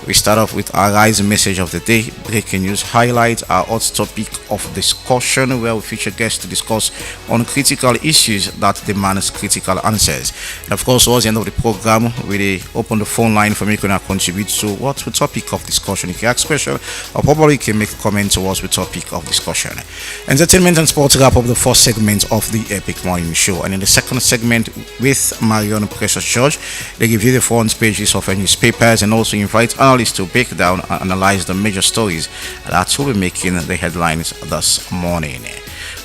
We start off with our rise message of the day, breaking news highlights, our hot topic of discussion where we feature guests to discuss on critical issues that demands critical answers. And of course, towards the end of the program, we open the phone line for me to contribute to what the topic of discussion. If you ask question, or probably can make a comment towards the topic of discussion. Entertainment and sports wrap up the first segment of the Epic Morning Show, and in the second segment with Marion Precious George, they give you the front pages of newspapers and also invite analysts to break down and analyze the major stories that will be making the headlines this morning.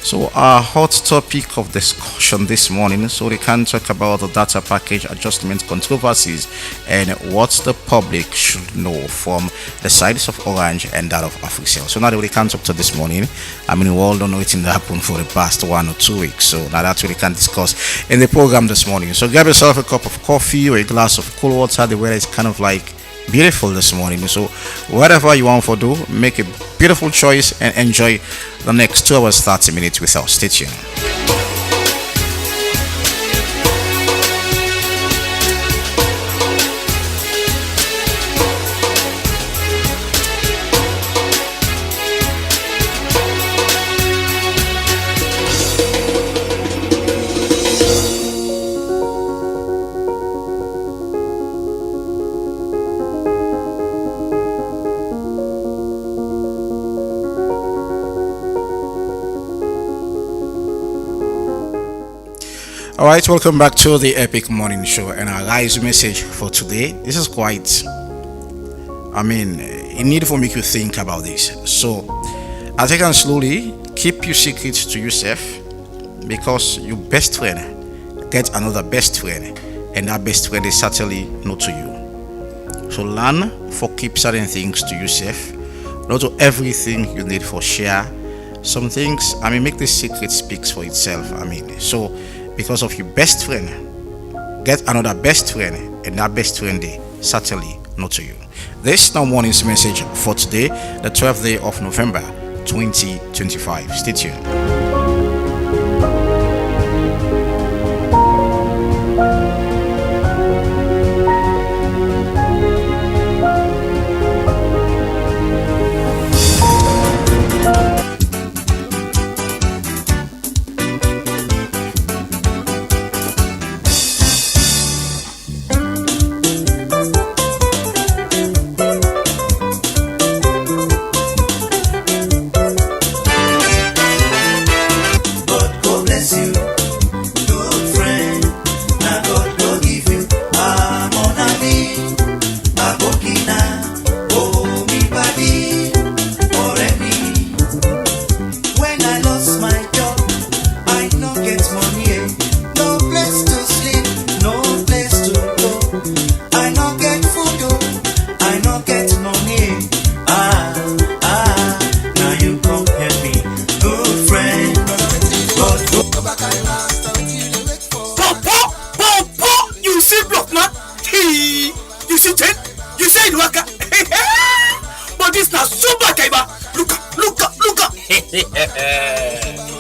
So our hot topic of discussion this morning, so we can talk about the data package adjustment controversies and what the public should know from the sides of Orange and that of Africell. So now that we can talk to this morning, I mean, we all don't know what's happened for the past 1 or 2 weeks. So now that's what we can discuss in the program this morning. So grab yourself a cup of coffee or a glass of cool water. The weather is kind of like beautiful this morning, so whatever you want to do, make a beautiful choice and enjoy the next 2 hours 30 minutes with us. Stay tuned. All right, welcome back to the Epic Morning Show and our rise message for today. This is quite, it need for me to think about this. So, as I can slowly keep your secrets to yourself, because your best friend gets another best friend, and that best friend is certainly not to you. So learn for keep certain things to yourself, not to everything you need for share. Some things, make the secret speaks for itself. So because of your best friend, get another best friend, and that best friend day certainly not to you. This is now morning's message for today, the 12th day of November 2025. Stay tuned.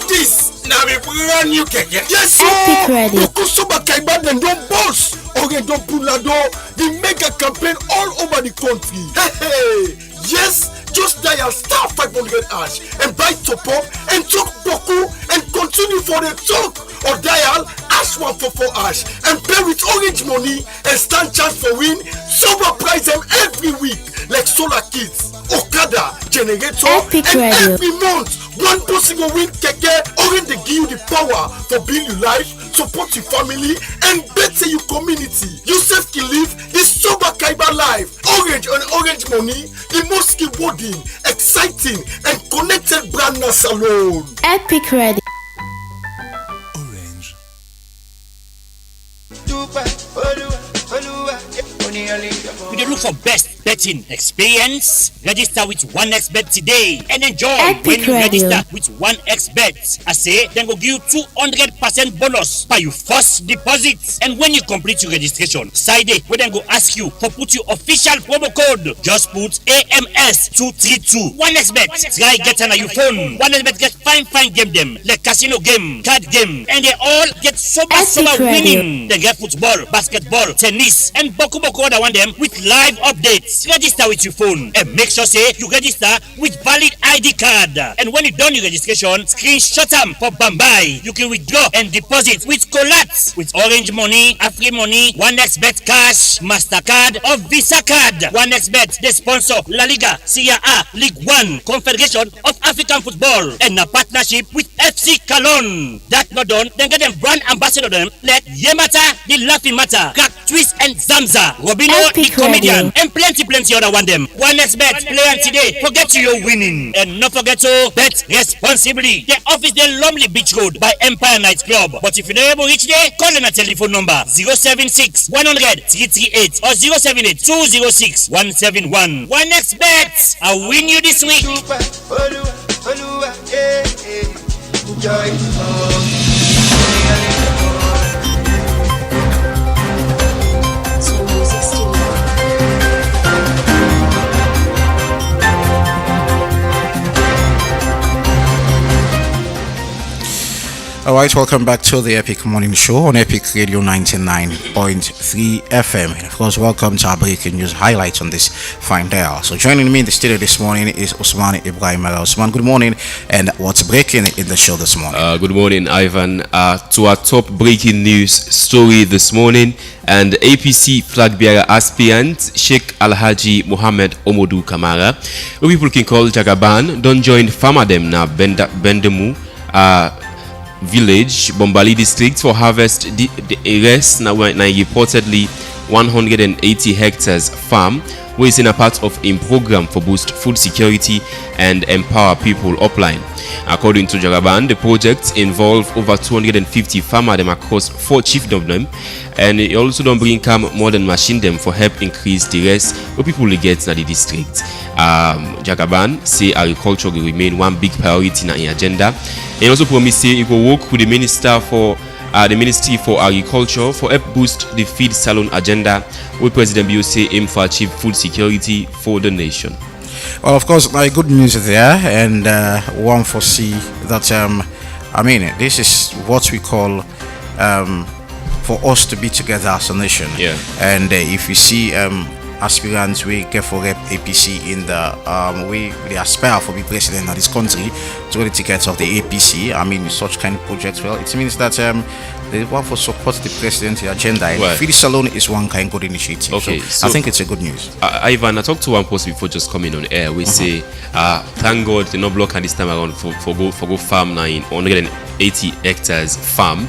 This now a brand new keke. Yes, Epic ready. Because Kaiba then don't boss. Okay, don't pull that door. The mega campaign all over the country. Hey. Yes, just dial star 500 hash and buy top up and talk boku and continue for the talk, or dial hash 144 hash and pay with orange money and stand chance for win super prize them every week like solar kits, Okada, generator, Epic and radio. every month one person will win keke. Orange they give you the power for build your life, support your family, and better your community. Yourself can live this sober Kaiba life. Orange and orange money, the most rewarding, exciting, and connected brand na salon. Epic ready. Orange. If you look for best betting experience, register with 1xBet today and enjoy. Epic when you Radio. register with 1xBet. I say, then go give you 200% bonus by your first deposit. And when you complete your registration, side we then go ask you for put your official promo code. Just put AMS232. 1xBet. Try get on your phone. 1xBet get fine game them like casino game, card game, and they all get Epic super Radio. winning. They get football, basketball, tennis, and boku other one them with live updates. Register with your phone and make sure say you register with valid ID card. And when you done your registration, screenshot them for Bambai. You can withdraw and deposit with Colats, with Orange Money, Afri Money, OneXBet Cash, MasterCard or Visa Card. OneXBet, they sponsor La Liga, Serie A, League One, Confederation of African Football, and a partnership with FC Cologne. That not done, then get them brand ambassador them like Yemata, the Laughing Matter, Crack Twist and Zamza, Robino, the comedian, and plenty other one them. OneXBet, play on today, forget you're winning. And not forget to bet responsibly. The office the Lumley Beach Road by Empire Night Club. But if you're not able to reach there, call them a telephone number 076 100 338 or 078 206 171. OneXBet, I'll win you this week. All right, welcome back to the Epic Morning Show on Epic Radio 99.3 FM. And of course, welcome to our breaking news highlights on this fine day. So joining me in the studio this morning is Usman Ibrahim. Usman, good morning. And what's breaking in the show this morning? Good morning, Ivan. To our top breaking news story this morning, and APC flag bearer aspirant Sheikh Alhaji Mohammed Omodu Kamara, who people can call Jagaban, don't join Famadem na Bendemu village, Bombali district for harvest the arrest now reportedly 180 hectares farm, who is in a part of a program for boost food security and empower people upline. According to Jagaban, the project involve over 250 farmers them across 4 chiefdoms, and it also don't bring come modern machine them for help increase the rest where people will get in the district. Jagaban say agriculture will remain one big priority in the agenda. He also promised he will work with the Ministry for Agriculture for help boost the feed salon agenda, where President Bio say aim for achieve food security for the nation. Well, of course, good news there, and one foresee that this is what we call for us to be together as a nation. Yeah. And if you see aspirants we get for rep APC in the they aspire for be president of this country to the tickets of the APC. Such kind of projects. Well, it means that they want to support the president's agenda, and right. Feed Salon is one kind of good initiative. Okay, so I think it's a good news. Ivan, I talked to one person before just coming on air. We say, thank God they not block this time around for go farm now in 180 hectares farm.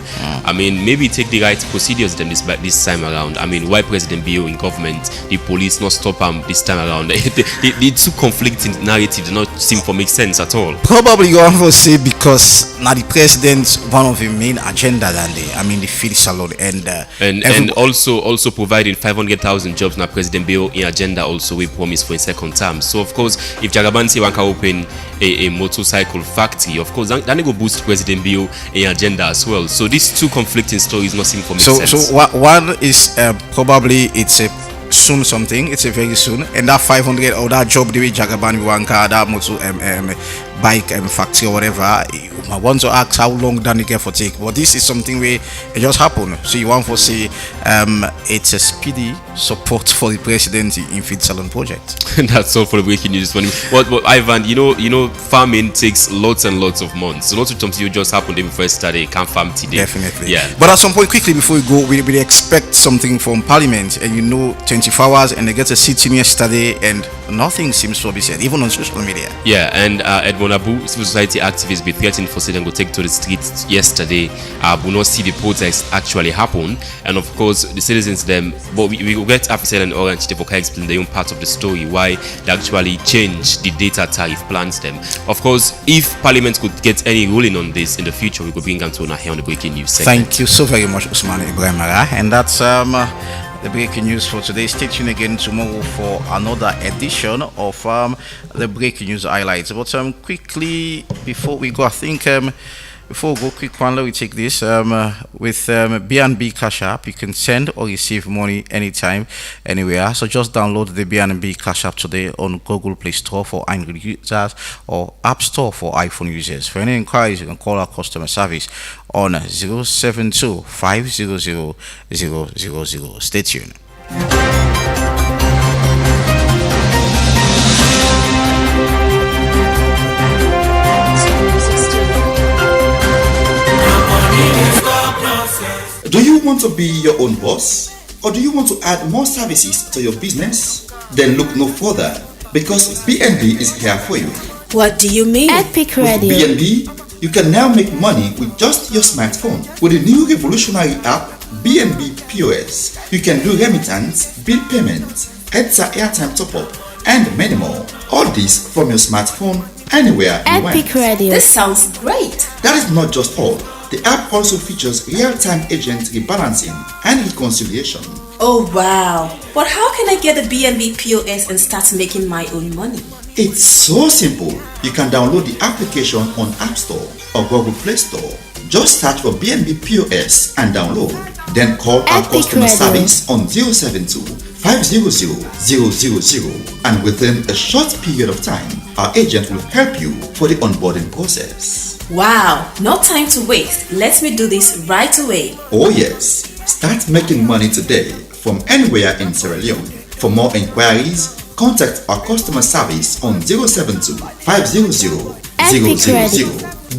Maybe take the right procedures them this time around. Why President Bio in government, the police not stop this time around? the two conflicting narratives do not seem to make sense at all. Probably you want to say because now the president's one of the main agenda than the Feed Salon and also providing 500,000 jobs now President Bio in agenda also we promise for a second term. So of course if Jagaban say one can open a motorcycle factory, of course that go boost President Bio in agenda as well. So these two conflicting stories not seem to make sense. So one is probably it's a soon something, it's a very soon, and that 500 or that job the way Jagaban Wanka that motor bike factory or whatever. I want to ask how long done it get for take, but this is something where it just happened. So you want to say it's a speedy support for the president in Feed Salon project. That's all for the breaking news this morning. But Ivan, you know farming takes lots and lots of months. So not to talk to you just happened when we first started. Can't farm today. Definitely. Yeah. But at some point, quickly before we go, we expect something from Parliament, and 24 hours, and they get a sitting yesterday, and nothing seems to be said, even on social media. Yeah, and Edmond Abu, civil society activists, be threatened for saying go take to the streets yesterday. We not see the protest actually happen, and of course the citizens them. But we will get Afisel and Orange to explain their own part of the story why they actually change the data tariff plans them. Of course, if Parliament could get any ruling on this in the future, we could bring them to here on the breaking news segment. Thank you so very much, Usman Ibrahim, and that's the breaking news for today. Stay tuned again tomorrow for another edition of the breaking news highlights. But quickly before we go, I think before we go, quick one, let me take this with BNB Cash App. You can send or receive money anytime, anywhere. So just download the BNB Cash App today on Google Play Store for Android users or App Store for iPhone users. For any inquiries, you can call our customer service on 072-500-000. Stay tuned. Do you want to be your own boss? Or do you want to add more services to your business? Then look no further, because BNB is here for you. What do you mean? Epic With Radio. BNB, you can now make money with just your smartphone. With the new revolutionary app, BNB POS, you can do remittance, bill payments, EDSA airtime top-up, and many more. All this from your smartphone, anywhere you want. Epic Radio. This sounds great. That is not just all. The app also features real-time agent rebalancing and reconciliation. Oh wow. But how can I get the BNB POS and start making my own money? It's so simple. You can download the application on App Store or Google Play Store. Just search for BNB POS and download. Then call our Epic customer Radio. service on 072 500 000, and within a short period of time, our agent will help you for the onboarding process. Wow, no time to waste. Let me do this right away. Oh yes, start making money today from anywhere in Sierra Leone. For more inquiries, contact our customer service on 072 500 000.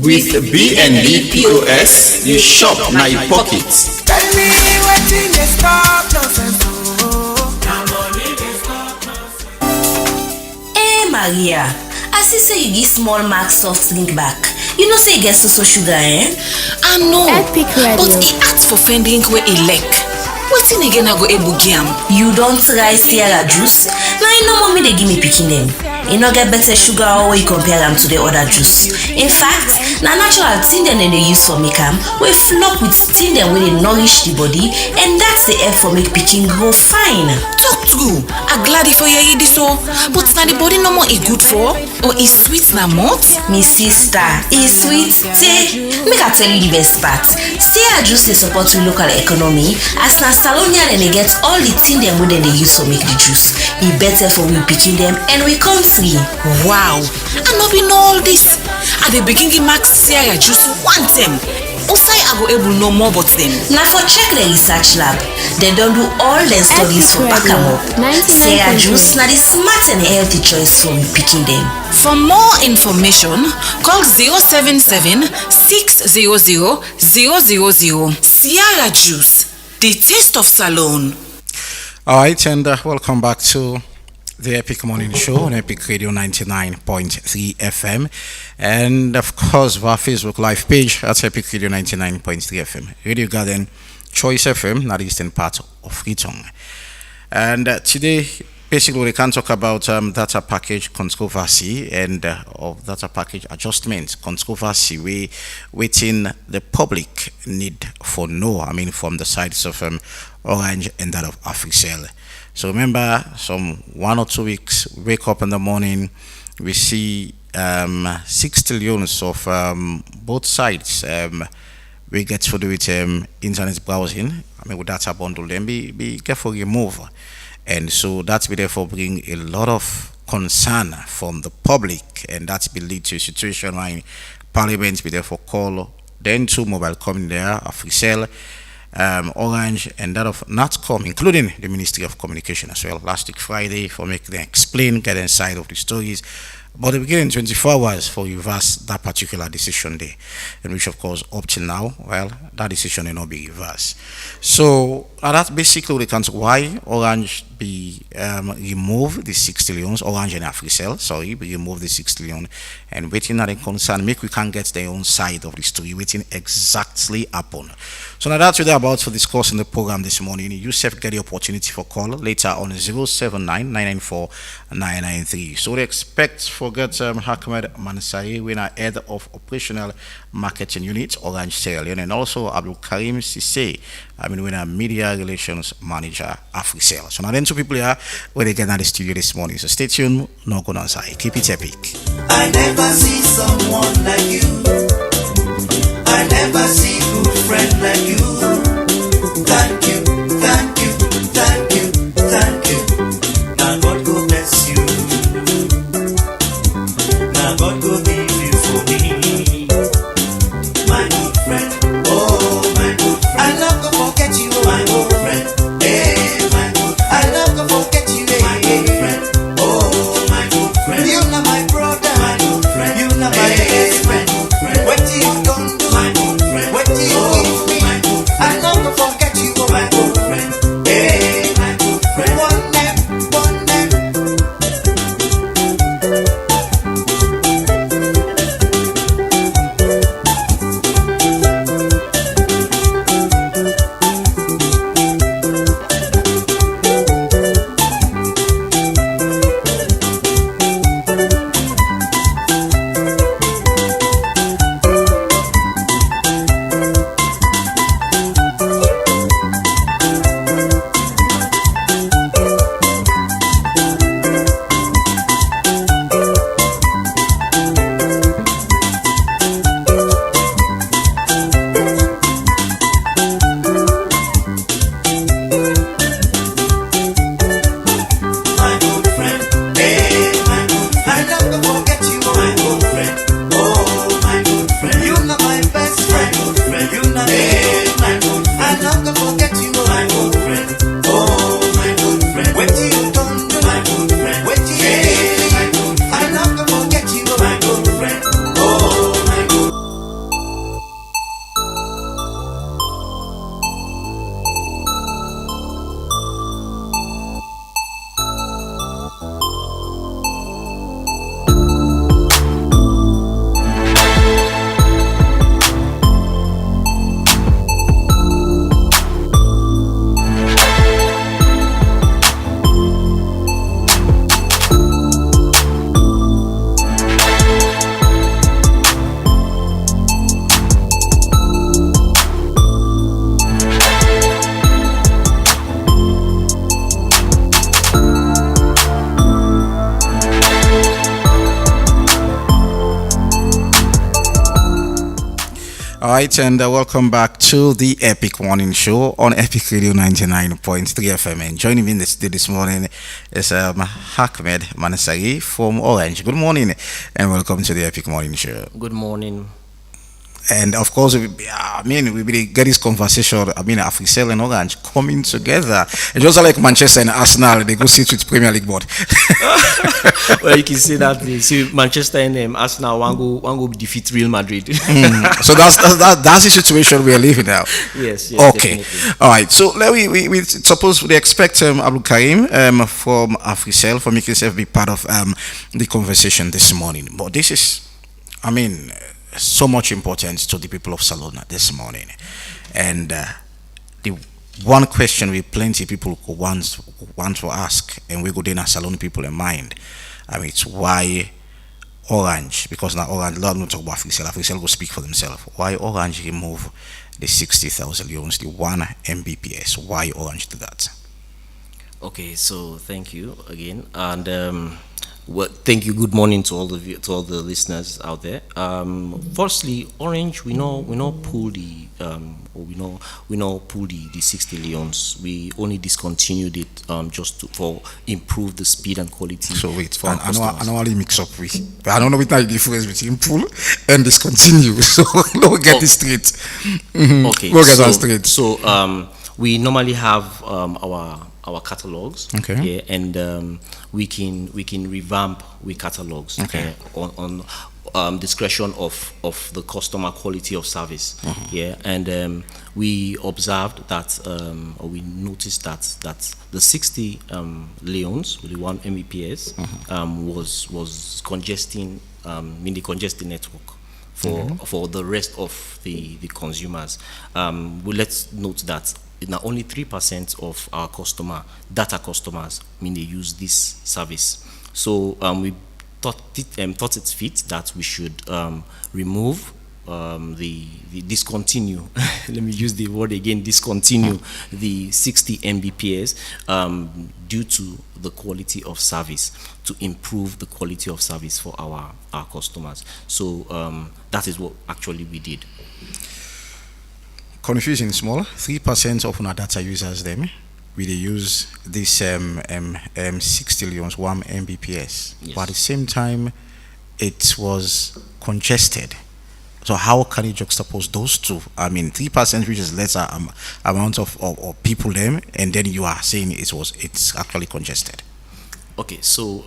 With BNB POS, you shop now your pockets. Tell me wetin dey stop nonsense Hey Maria, I see say you give small mark soft drink back. You know say you get so sugar, eh? I know, Epic Radio. but he asked for friend drink where he like. Wetin again I go able give am? You don't try Sierra juice? Now you know mommy they give me picking them. You no get better sugar or way you compare them to the other juice. In fact, na natural thing dem they use for make am, we flop with thing dem wey dey nourish the body, and that's the help for make picking grow fine. Talk true, I glad if you hear this so, but na the body no more e good for, or e sweet na mouth? Me sister, e sweet take. Make I tell you the best part. Sierra juice dey support we local economy, as na Salonia dem dey get all the thing dem wey dem dey use for make the juice. E better for we picking them and we country. Wow, I no be know all this. I dey begin give Max Sierra juice one time. Also, I go able know more about them. Now for check the research lab, they don't do all their studies for back am up. Sierra juice na the smart and healthy choice for we picking them. For more information, call 077 600 000. Sierra Juice, the taste of Salon. All right, and welcome back to the Epic Morning Show on Epic Radio 99.3 FM, and of course our Facebook live page at Epic Radio 99.3 FM, Radio Garden, Choice FM, not the eastern part of Freetown. And today, basically, we can talk about data package controversy and of data package adjustment controversy. We waiting the public need for no. I mean, from the sides of Orange and that of Africell. So remember, some 1 or 2 weeks, wake up in the morning, we see 6 trillions of both sides. We get to do with internet browsing. I mean, with data bundle, then be careful remove. And so that will therefore bring a lot of concern from the public, and that will lead to a situation where Parliament will therefore call then two mobile companies there, Africell, Orange, and that of NatCom, including the Ministry of Communication as well, last week Friday, for making them explain, get inside of the stories. But they beginning 24 hours for reverse that particular decision there, and which of course up till now, well, that decision will not be reversed. So that's basically the country why Orange be remove the 6 trillion, Orange and Africell, sorry, be remove the 6 trillion, and waiting at the concern, make we can get their own side of the story, waiting exactly happen. So now that's what we're about to discuss in the program this morning. You self get the opportunity for call later on 079-994-993. So we expect forget Ahmed Mansari, winner head of operational marketing unit Orange Sierra Leone, and also Abdul Karim Sisse, winner media relations manager Africell. So now then two people here where they get in the studio this morning. So stay tuned, no go on side. Keep it epic. I never see someone like you. I never see good friend like you. Thank you, thank you, thank you, thank you. Now God go bless you. Now God go give you for me. My good friend, oh my good friend. I love to forget you, my good friend. Hey, my good friend. I love to forget you, my good friend. Oh my good friend. You are my brother, my good friend. You are my best friend. What you gonna do, my good friend? What you give me? I love to forget. All right, and welcome back to the Epic Morning Show on Epic Radio 99.3 FM. And joining me in the studio this morning is Ahmed Manasari from Orange. Good morning, and welcome to the Epic Morning Show. Good morning. And of course, we really get this conversation. Africell and Orange coming together. And just like Manchester and Arsenal, they go sit with Premier League board. Well, you can see that. See, Manchester and Arsenal one go defeat Real Madrid. So that's the situation we are living now. Yes. Okay. Definitely. All right. So we suppose we expect Abdul Karim from Africell for making himself be part of the conversation this morning. But this is, so much importance to the people of Salona this morning. And the one question we plenty people want to ask, and we go in our Salona people in mind, it's why Orange, because now Orange, Lord not talk about Africell will speak for themselves. Why Orange remove the 60,000 loans, the 1 Mbps? Why Orange do that? Okay, so thank you again, and thank you. Good morning to all the listeners out there. Firstly, Orange, we know pull the pull the 60 leons. We only discontinued it for improve the speed and quality. So wait, for I know only mix up with. I don't know what the difference between pull and discontinue. So let's get it straight. Mm-hmm. Okay, we'll get that straight. So we normally have our catalogs, okay, yeah, and we can revamp with catalogs, okay, on discretion of the customer quality of service, yeah, and we observed that or we noticed that the 60 leons with the 1 Mbps was congesting the congested network for the rest of the consumers. Let's note that now only 3% of our data customers they use this service. So we thought it fit that we should remove the discontinue. Let me use the word again. Discontinue the 60 Mbps due to the quality of service, to improve the quality of service for our customers. So that is what actually we did. Confusing small. 3% of our data users them we use this 60 leons 1 Mbps, yes, but at the same time it was congested. So how can you juxtapose those two? 3%, which is lesser amount of people them, and then you are saying it's actually congested. Okay, so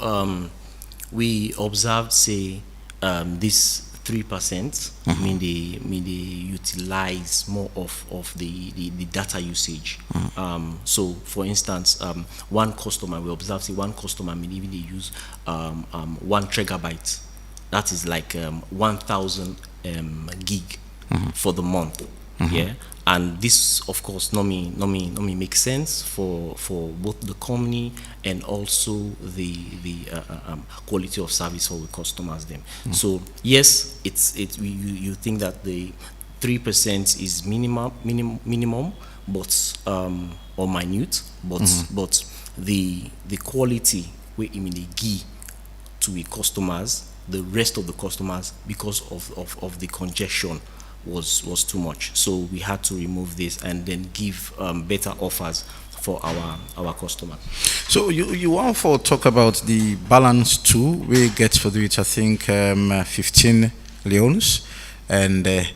we observed this 3% they utilize more of the data usage. So for instance, one customer, we observe one customer may even use 1 megabyte. That is like 1,000 gig for the month. Yeah, and this of course no me makes sense for both the company and also the quality of service for the customers them. So yes, you think that the 3% is minimum, but or minute, but the quality we give to the customers, the rest of the customers, because of the congestion was too much. So we had to remove this and then give better offers for our customers. So you want to talk about the balance too. We get for it, I think 15 leons and the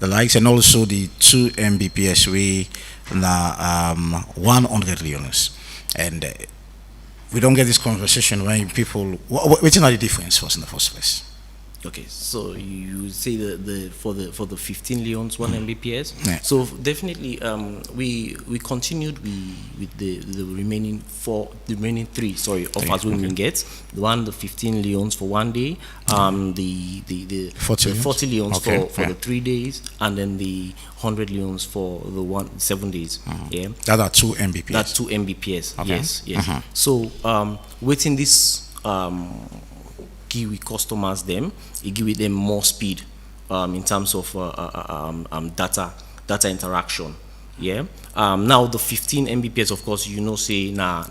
likes, and also the 2 Mbps we na 100 leons, and we don't get this conversation when people what's the difference first in the first place? Okay, so you say for the 15 leons 1 Mbps. Yeah. So definitely we continued with the remaining 3 offers we get. The 15 leons for 1 day, the 40 leons for the 3 days, and then the 100 leons for the 7 days. Yeah, that are 2 Mbps. That's 2 Mbps. Okay. Yes. So waiting this give customers them, it give them more speed in terms of data interaction. Yeah. Now the 15 Mbps, of course, say na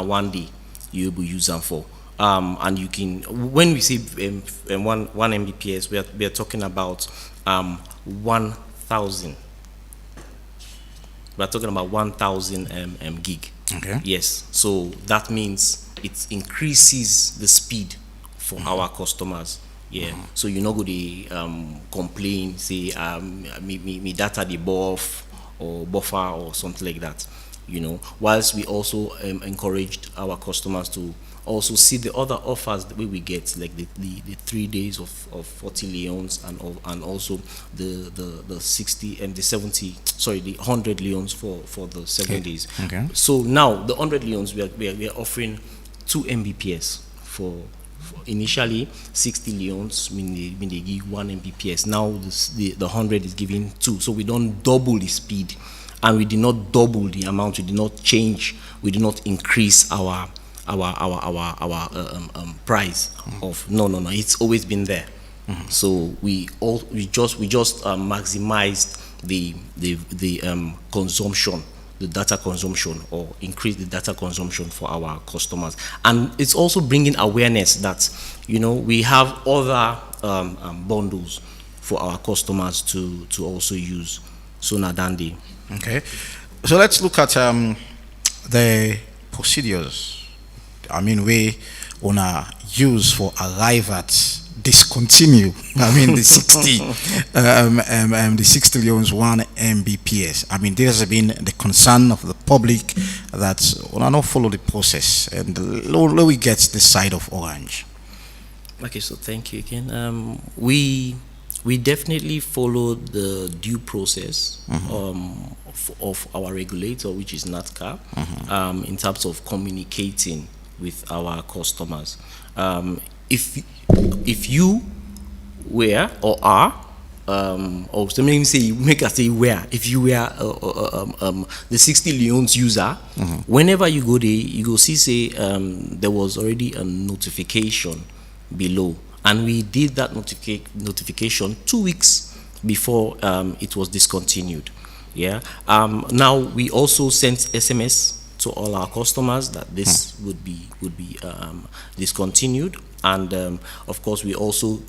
1 day you will use them for. And you can, when we say 1 Mbps, we are talking about 1,000. We're talking about 1,000 gig. Okay. Yes. So that means it increases the speed for our customers. Yeah. So you're not going to complain, say, me data the buff or buffer or something like that. You know, whilst we also encouraged our customers to also see the other offers the way we get, like the 3 days of 40 leons and also the 60 and the 70, sorry, the 100 leons for the 7 days. Okay. So now the 100 leons we are offering 2 Mbps for initially 60 leons mean they give 1 Mbps. Now the 100 is giving 2, so we don't double the speed, and we did not double the amount. We did not change. We did not increase our price of no. It's always been there. So we just maximized the consumption, the data consumption, or increase the data consumption for our customers. And it's also bringing awareness that, you know, we have other bundles for our customers to also use sooner than they. Okay, so let's look at the procedures. I mean, we wanna use for arrive at discontinue. I mean, the 60, the 60 leons 1 Mbps. I mean, this has been the concern of the public that wanna not follow the process, and let we get the side of Orange. Okay, so thank you again. We definitely follow the due process of our regulator, which is NATCA, in terms of communicating with our customers. If you were or are, or let me say, make us say where, if you were the 60 leons user, whenever you go there, you go see say there was already a notification below, and we did that notification 2 weeks before it was discontinued. Yeah. Now we also sent SMS to all our customers that this would be discontinued, and of course we also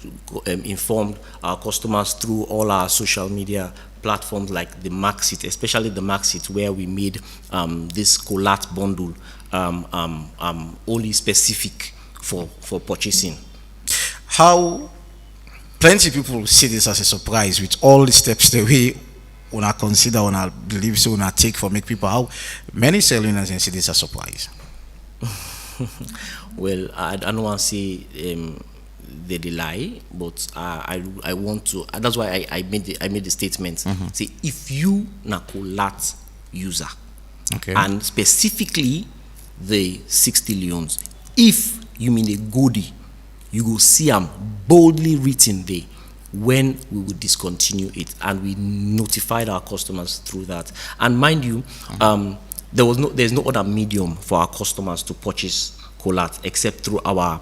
informed our customers through all our social media platforms like the Maxit, especially the Maxit, where we made this Colat bundle only specific for purchasing. How plenty people see this as a surprise with all the steps that we wanna consider, wanna believe, so wanna take for make people. How many sellers and see this as a surprise? Well, I don't want to say they lie, but I want to. That's why I made the statement. Say if you na Colat user, okay, and specifically the 60 leons, if you mean the goodie, you will see them boldly written there when we would discontinue it, and we notified our customers through that. And mind you, there's no other medium for our customers to purchase Colat except through our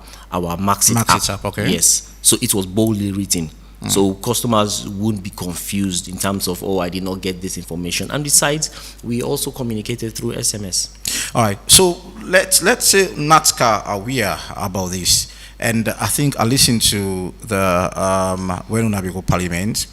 Maxit app. Okay. Yes, so it was boldly written, so customers wouldn't be confused in terms of, oh, I did not get this information. And besides, we also communicated through SMS. All right, so let's say NATCA are aware about this. And I think I listened to the Wenunabigo Parliament.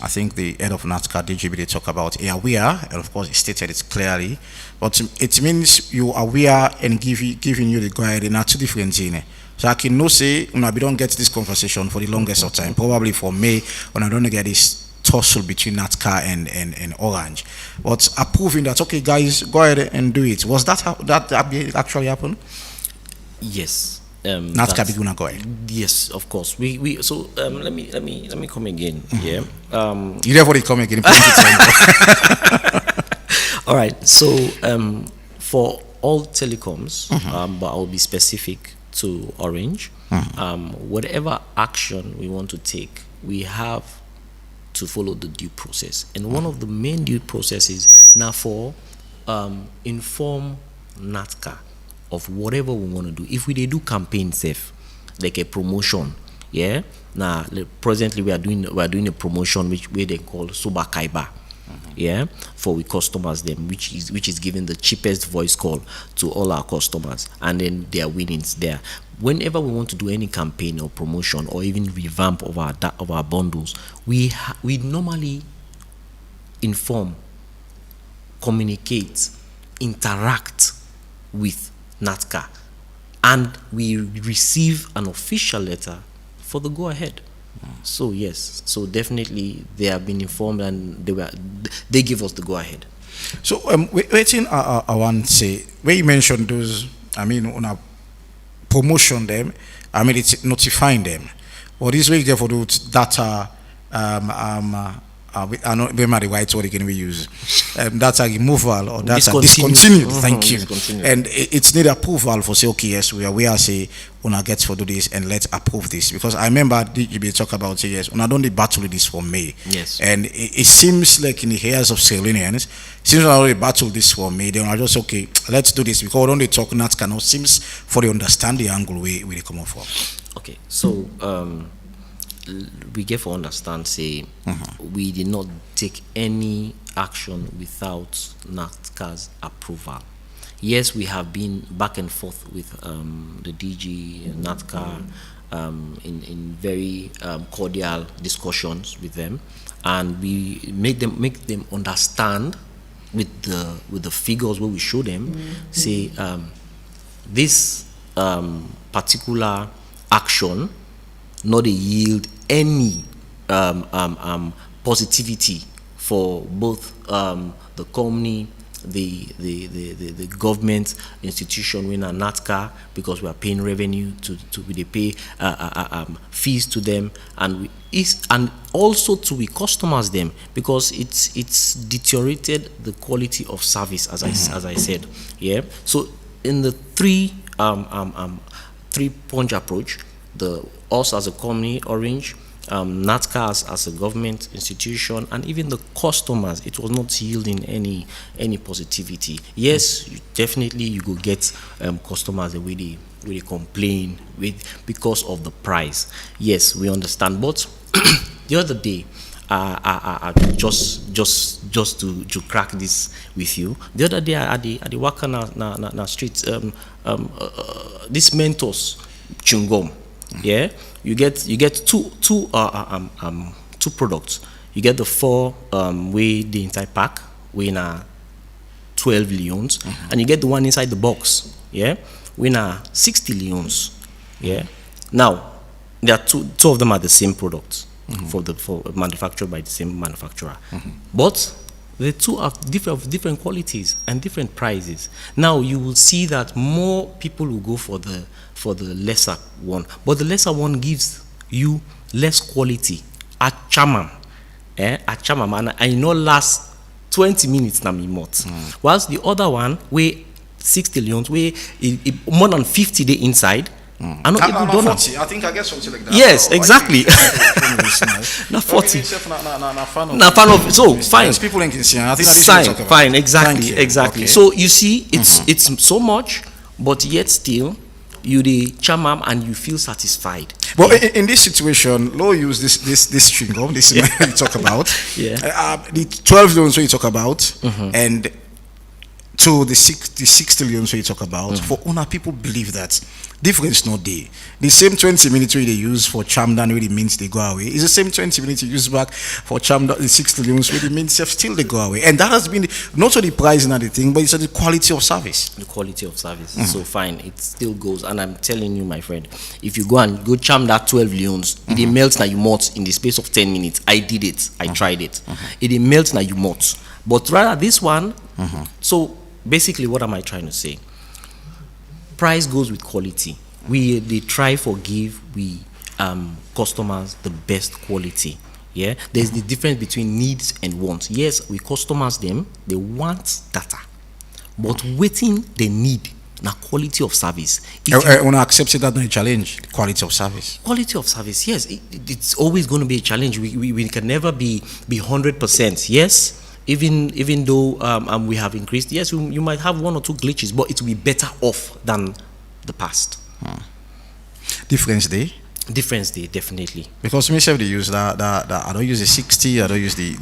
I think the head of NATCA, DGB, they talk about aware, and of course, it stated it clearly. But it means you are aware and giving you the guide in two different things. So I can no say, we don't get this conversation for the longest of time, probably for May, when I don't get this tussle between NATCA and Orange. But approving that, okay, guys, go ahead and do it. Was that how that actually happened? Yes. NATCA beguna go ahead. Yes, of course. We so let me come again. Yeah. You never come again. All right. So for all telecoms, but I'll be specific to Orange. Whatever action we want to take, we have to follow the due process. And one of the main due processes now for inform NATCA of whatever we want to do. If we do campaign safe, like a promotion, yeah. Now presently we are doing a promotion where they call Soba Kaiba. yeah, for we customers them, which is giving the cheapest voice call to all our customers, and then their winnings there. Whenever we want to do any campaign or promotion or even revamp of our bundles, we normally inform, communicate, interact with NATCA, and we receive an official letter for the go ahead. So yes, so definitely they have been informed, and they give us the go ahead. So waiting, I want to say, when you mentioned those, I mean, on a promotion them, I mean, it's notifying them. But this way, therefore, those data, I know the right word again we use, data removal or data discontinued. Thank you. And it's need approval for say, okay, yes, we are say, una get for do this and let's approve this, because I remember you talk about say yes, una don't dey battle with this for May. Yes. And it seems like in the ears of Sierra Leoneans, since we already battle this for May, they are just okay, let's do this, because when they talk NATCA now seems for they understand the angle where they come up from. Okay, so we get to understand, say, we did not take any action without NATCA's approval. Yes, we have been back and forth with the DG, NATCA, in very cordial discussions with them, and we make them understand with the figures where we show them, say, this particular action not yield any positivity for both the company, the government institution, when NATCA, because we are paying revenue to they pay fees to them, and also to we customers them, because it's deteriorated the quality of service, as I said. Yeah. So in the three punch approach, us as a company, Orange, NATCA as a government institution, and even the customers, it was not yielding any positivity. Yes, definitely you go get customers the way they complain because of the price. Yes, we understand. But the other day, just to crack this with you, the other day at the Waka na street, this Mentos chewing gum. Yeah, you get two products. You get the 4 way the entire pack, weighing 12 leons, and you get the one inside the box. Yeah, weighing 60 leons. Yeah. Now there are two of them are the same products for manufactured by the same manufacturer, but the two are different qualities and different prices. Now you will see that more people will go for the lesser one, but the lesser one gives you less quality. At chamam, and I know last 20 minutes na me mouth. Whilst the other one weigh 60 leons, weigh more than 50 day inside. I know people don't know. I think I get something like that. Yes, exactly. Not 40. Not fan of. So fine. People in Kinsey. I think fine. Exactly. Okay. So you see, it's so much, but yet still, you the chamam and you feel satisfied. Well, in this situation, Law use this chewing gum. This is what you talk about. Yeah. The 12 loans you talk about, and to the 60 loans you talk about. For owner, people believe that difference not there. The same 20 minutes they use for charm down really means they go away. It's the same 20 minutes you use back for charm down, the 60 loans really means still they go away. And that has been not only the price and the thing, but it's the quality of service. The quality of service. So fine, it still goes. And I'm telling you, my friend, if you go charm that 12 leons, it melts now you melt in the space of 10 minutes. I did it. I tried it. It melts now you melt. But rather this one, so basically what am I trying to say? Price goes with quality. They try for give customers the best quality. Yeah, there's the difference between needs and wants. Yes, we customers them, they want data, but waiting they need na quality of service. When I accept that no challenge, quality of service. Quality of service, yes, it's always going to be a challenge. We can never be 100%. Yes. Even though we have increased, yes, you might have 1 or 2 glitches, but it will be better off than the past. Difference day? Difference there, definitely. Because myself they use that I don't use the 60, I don't use the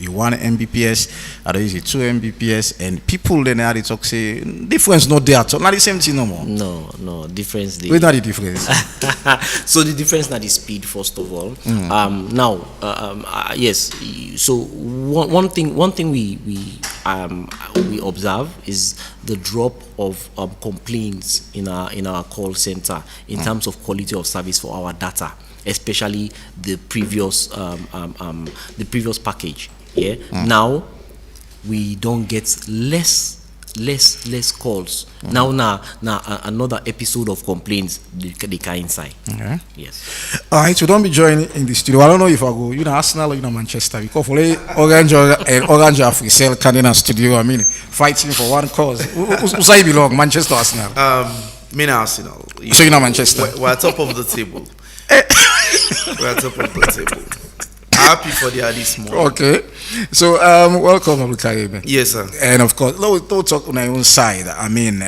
1 Mbps, I don't use the 2 Mbps, and people then they talk say difference not there at all. Not the same thing no more. No, difference there. Where's not the difference? So the difference not the speed first of all. Yes. So one thing we observe is the drop of complaints in our call center in terms of quality of service for our data, especially the previous package. Yeah. Now we don't get less calls. Now another episode of complaints they can inside. Okay. Yes. All right, so don't be joining in the studio. I don't know if I go, Arsenal or Manchester, because for Orange and Free Cell Canadian studio, I mean, fighting for one cause. Who's I belong, Manchester or Arsenal? Me and Arsenal. So you're not Manchester? We're top of the table. We're top of the table. Happy for the this morning. Okay. So welcome, Abu Karim. Yes, sir. And of course, don't talk on our own side. I mean,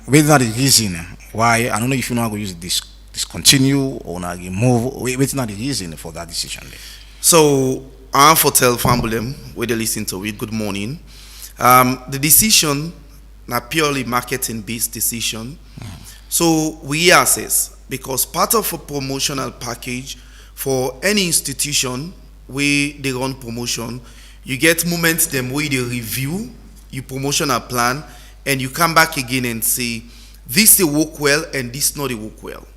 what's not the reason why? I don't know if you know how to use discontinue or not remove. What's not the reason for that decision? So I'm for tell Fambolem where they listen to it. Good morning. The decision not purely marketing based decision. So we assess because part of a promotional package for any institution where they run promotion, you get moments them where they review your promotional plan and you come back again and say this they work well and this not they work well.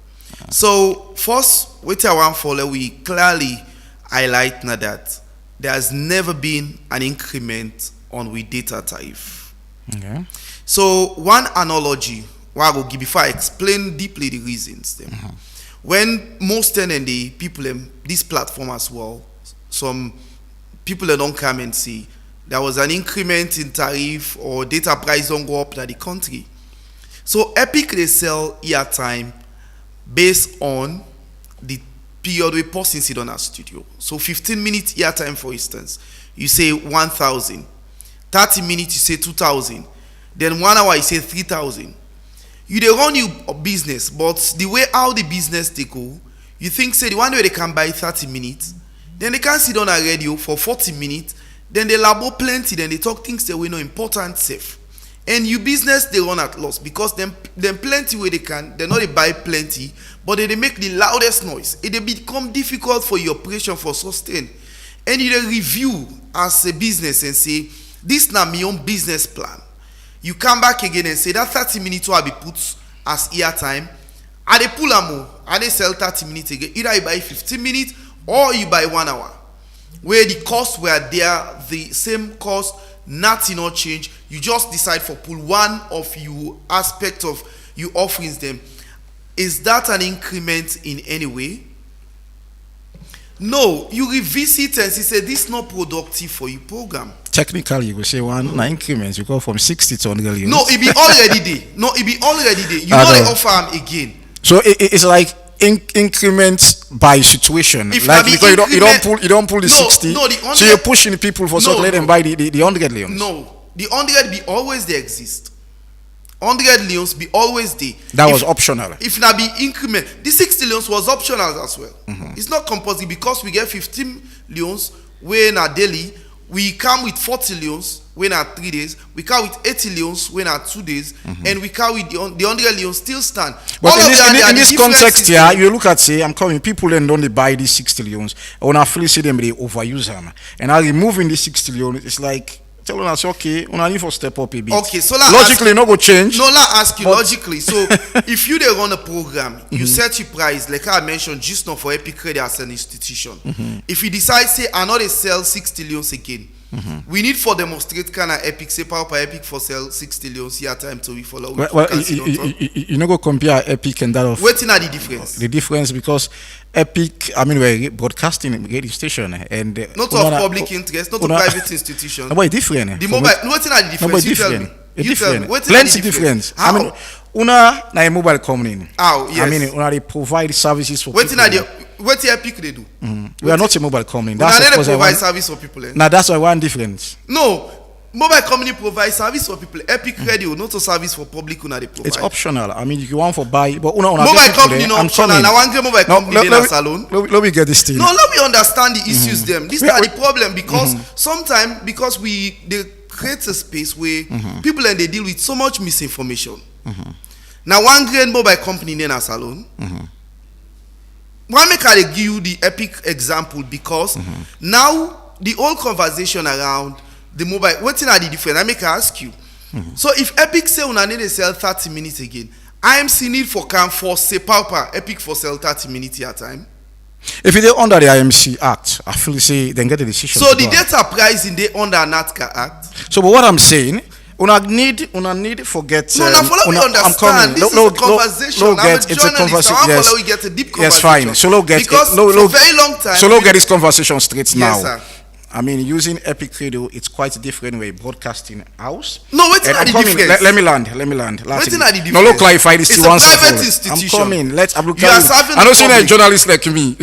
So first, what I want follow, we clearly highlight now that there has never been an increment on with data tariff. Okay. So one analogy I will give before I explain deeply the reasons them. When most and the people in this platform as well, some people that don't come and see there was an increment in tariff or data price don't go up in the country. So Epic they sell airtime based on the period we person sit on our studio. So 15 minutes airtime, for instance, you say 1,000. 30 minutes you say 2,000. Then 1 hour you say 3,000. You they run your business, but the way how the business they go, you think say the one way they can buy 30 minutes, then they can sit on a radio for 40 minutes, then they labo plenty, then they talk things that we know important safe. And your business they run at loss because them plenty where they can, they not they buy plenty, but they make the loudest noise. It they become difficult for your operation for sustain. And you they review as a business and say, this na my own business plan. You come back again and say that 30 minutes will be put as airtime. And they pull a more, and they sell 30 minutes again. Either you buy 15 minutes or you buy 1 hour. Where the costs were there, the same cost, nothing not change. You just decide for pull one of you aspect of you offerings them. Is that an increment in any way? No, you revisit and say this is not productive for your program. Technically, you will say one increments. You go from 60 to 100 units. No, it be already there. You know they offer them again. So it's like increments by situation. If like because you don't pull the no, 60. No, the 100, so you're pushing people for so let them buy the 100 leons. No, the 100 be always they exist. 100 leons be always there. That was optional. If not be increment, the 60 leons was optional as well. It's not compulsory because we get 15 leons when are daily. We come with 40 leons when are 3 days. We come with 80 leons when are 2 days, and we come with the 100 leons still stand. But in this context here, you look at say I'm coming people then don't they buy these 60 leons. When I feel see them they overuse them, and I removing these 60 leons, it's like telling us okay, we need to step up a bit. Okay, so logically no go change. No, let ask you logically. So if you they run a program, you set your price like I mentioned just now for Epic Credit as an institution. If you decide say I know they sell 60 leons again. We need for demonstrate kind of Epic say power Epic for sell 60 leons here time to we follow. Well, you know go compare Epic and that of. What's the difference? The difference because Epic, I mean we're broadcasting radio station and not of public interest, not of private institution. No, but different. The mobile. What's the difference? You tell me. Different. Plenty difference. How? I mean, una na a mobile company. How? Yes. I mean, una they provide services for people. What the Epic they do? We are not a mobile company. That's why they provide service for people. Now that's why one difference. No, mobile company provide service for people. Epic Radio, not a service for public. Una they provide. It's optional. I mean, you want for buy, but una mobile get it company today. no I'm optional. coming. Now one mobile company in a salon. Let me get this thing. No, let me understand the issues. Them. These are the problem because sometimes because they create a space where people and they deal with so much misinformation. Now one great mobile company in a salon. Why make I give you the Epic example because now the whole conversation around the mobile, what are the difference? I make I ask you. So if Epic say una need to sell 30 minutes again, IMC need for can for say pauper Epic for sell 30 minutes at a time. If it is under the IMC Act, I feel say then get a decision. So the data pricing they under NATCA Act. So but what I'm saying, una need forget. No, now follow me understand. This is a conversation. I'm a journalist. It's a conversation. Yes. Follow we get a deep conversation. Yes, fine. So low get because for a very long time. So low get this conversation straight now. Yes, sir. I mean, using Epic Radio, it's quite different way broadcasting house. No, what's the difference? Let me land. What's the difference? No, look, clarify this. It's a private institution. I'm coming. Let's. I'm you are serving I don't see a journalist like me.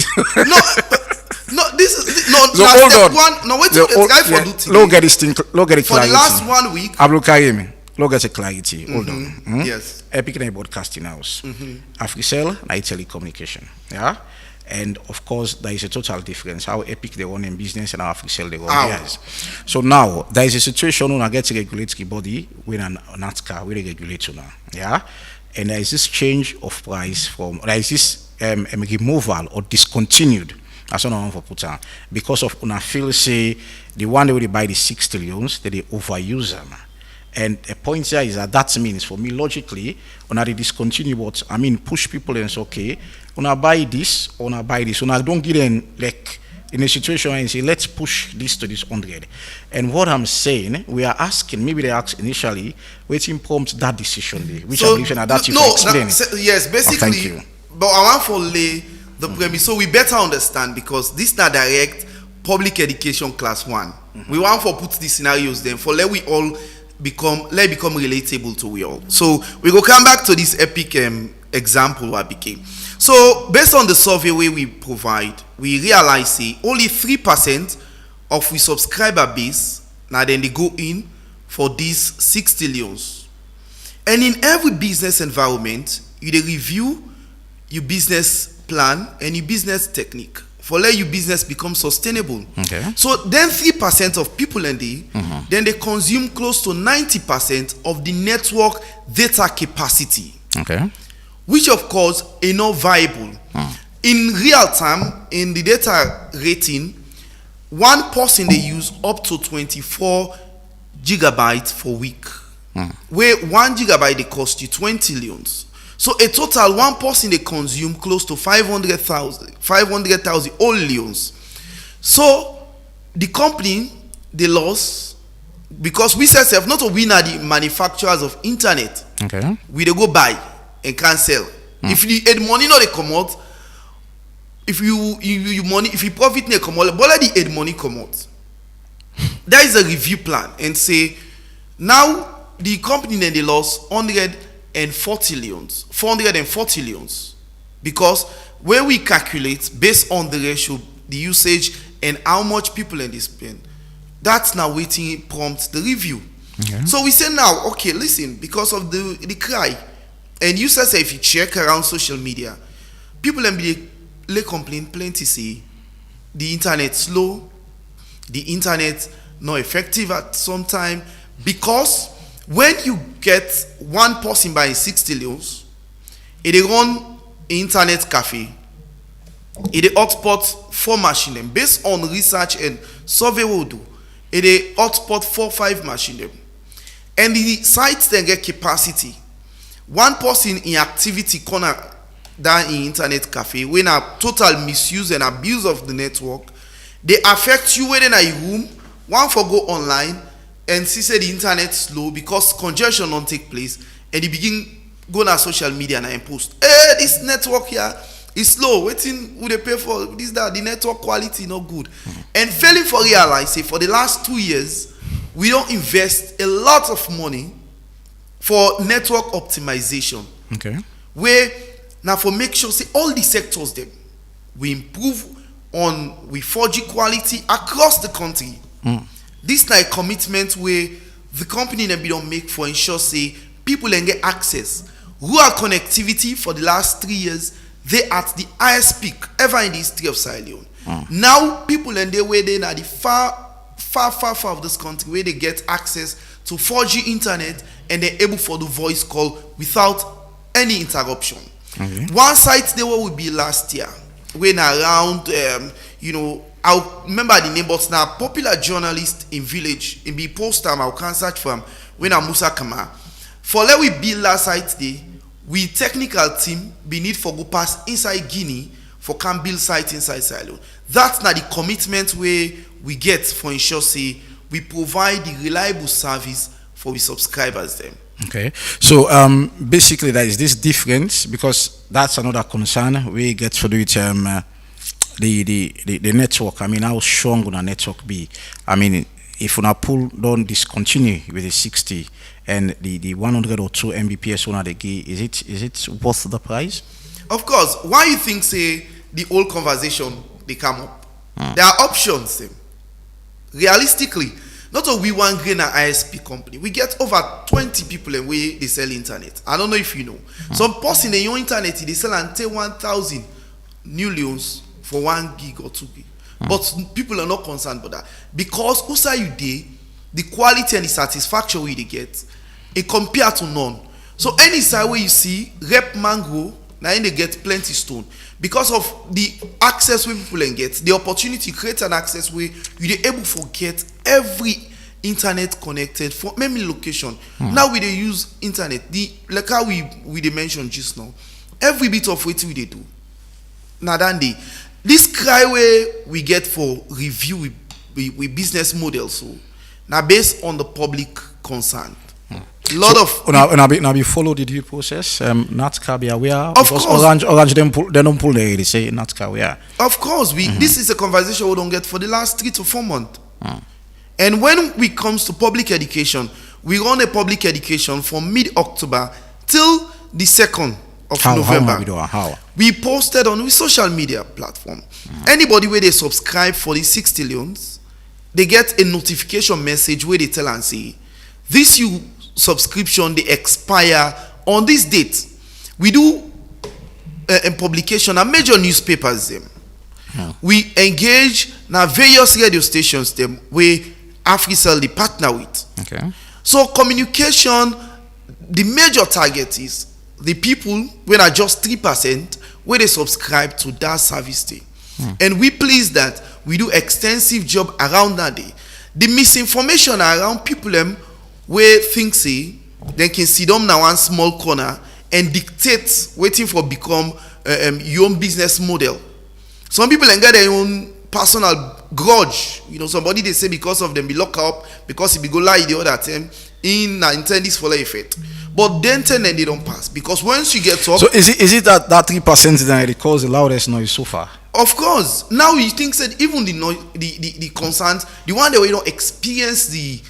No, this is no. So hold on. One, no, wait. It's guy for do today. Low get this thing. Low get it for clarity. the last 1 week. Abdul Karim. Low get a clarity. Hold on. Yes. Epic Radio broadcasting house. Africell, Night Telecommunication. Yeah. And of course, there is a total difference how Epic they run in business and how Africell they run theirs. So now there is a situation when I get a regulatory body with an NATCA, with a regulator now, yeah. And there is this change of price from there is this removal or discontinued. That's what I want to put on because of una feel say the one that will buy the 6 trillions that they overuse them. And a point here is that means for me logically, when I discontinue what I mean push people and say okay, when I buy this, when I buy this, when I don't get in like in a situation and say let's push this to this 100. And what I'm saying, we are asking, maybe they asked initially, waiting prompt that decision day, which I believe that you explain. Yes, basically. Thank you. But I want to lay the premise so we better understand because this not direct public education class 1. We want to put these scenarios then for let we all become relatable to we all. So we go come back to this Epic example what became. So based on the survey we provide, we realize only 3% of we subscriber base now then they go in for these 6 trillions. And in every business environment, you dey review your business plan and your business technique for let your business become sustainable. Okay. So then 3% of people in then they consume close to 90% of the network data capacity. Okay. Which of course is not viable. In real time, in the data rating, one person they use up to 24 gigabytes for week. Where 1 gigabyte they cost you 20 leons. So a total one person they consume close to 500,000 all leons. So the company they lost because we self not a winner the manufacturers of internet. Okay. We they go buy and cancel. If the money not they come out, if you money if you profit they come out, but let the aid money come out. There is a review plan and say now the company then they lost 440 leons because when we calculate based on the ratio, the usage and how much people in this spend, that's now waiting prompts the review. Okay. So we say now, okay, listen, because of the cry, and you say if you check around social media, people they complain plenty say the internet slow, the internet not effective at some time because when you get one person buying 6 trillions, it run internet cafe, it hotspot 4 machine based on research and survey we do, it hotspot 4-5 machine and the sites then get capacity. One person in activity corner down in internet cafe when a total misuse and abuse of the network, they affect you within a room. One for go online and see say the internet slow because congestion don't take place and you begin go on social media and post this network here is slow, waiting would they pay for this that the network quality not good and failing for realize say for the last 2 years we don't invest a lot of money for network optimization. Okay. Where now for make sure say all the sectors them we improve on with 4G quality across the country. This na a commitment where the company dem be don make for ensure say people dem get access. Rural connectivity for the last 3 years, they at the highest peak ever in the history of Sierra Leone. Now people and they way they na the far of this country where they get access to 4G internet and they're able for the voice call without any interruption. One site they will be last year when around I remember the name, but now popular journalist in village in be post time I can search for him when I Musa Kama. For let we build last site day, we technical team be need for go pass inside Guinea for can build site inside Silo. That's not the commitment where we get for ensure say we provide the reliable service for the subscribers them. Okay, so basically there is this difference because that's another concern we get to do with the network. I mean, how strong will a network be? I mean, if una pull don't discontinue with the 60 and the 100 or 2 Mbps one they give, is it worth the price? Of course. Why you think say the old conversation they come up? There are options. Them. Realistically, not only we one grain an ISP company, we get over 20 people in way they sell internet. I don't know if you know. Some person in your internet they sell until 1,000 new loans for 1 gig or 2 gig. But people are not concerned about that because also you dey the quality and the satisfaction we they get it compared to none. So any side where you see rep mango now they get plenty stone because of the access where people can get the opportunity create an access where you they able to get every internet connected for many location. Now we they use internet the like how we they mentioned just now every bit of what we they do. Now then this cry way we get for review with business models so now based on the public concern. A lot so, of now we follow the due process. NATCA be aware of because course. Orange they don't pull they say NATCA we are. Of course, this is a conversation we don't get for the last 3 to 4 months. And when we comes to public education, we run a public education from mid-October till the 2nd of November. How? We posted on the social media platform. Anybody where they subscribe for the 60 loans, they get a notification message where they tell and say, this you subscription they expire on this date. We do a publication and major newspapers them. We engage now various radio stations them where AfriCell they partner with. Okay. So communication, the major target is the people when are just 3% where they subscribe to that service day. And we pleased that we do extensive job around that day. The misinformation around people them where think say they can sit down now one small corner and dictate waiting for become your own business model. Some people get their own personal grudge. Somebody they say because of them be locked up because he be go lie the other time in intend this for effect. But then they don't pass because once you get up. So is it that 3% that it causes the loudest noise so far? Of course. Now you think that even the concerns, the one that we don't experience the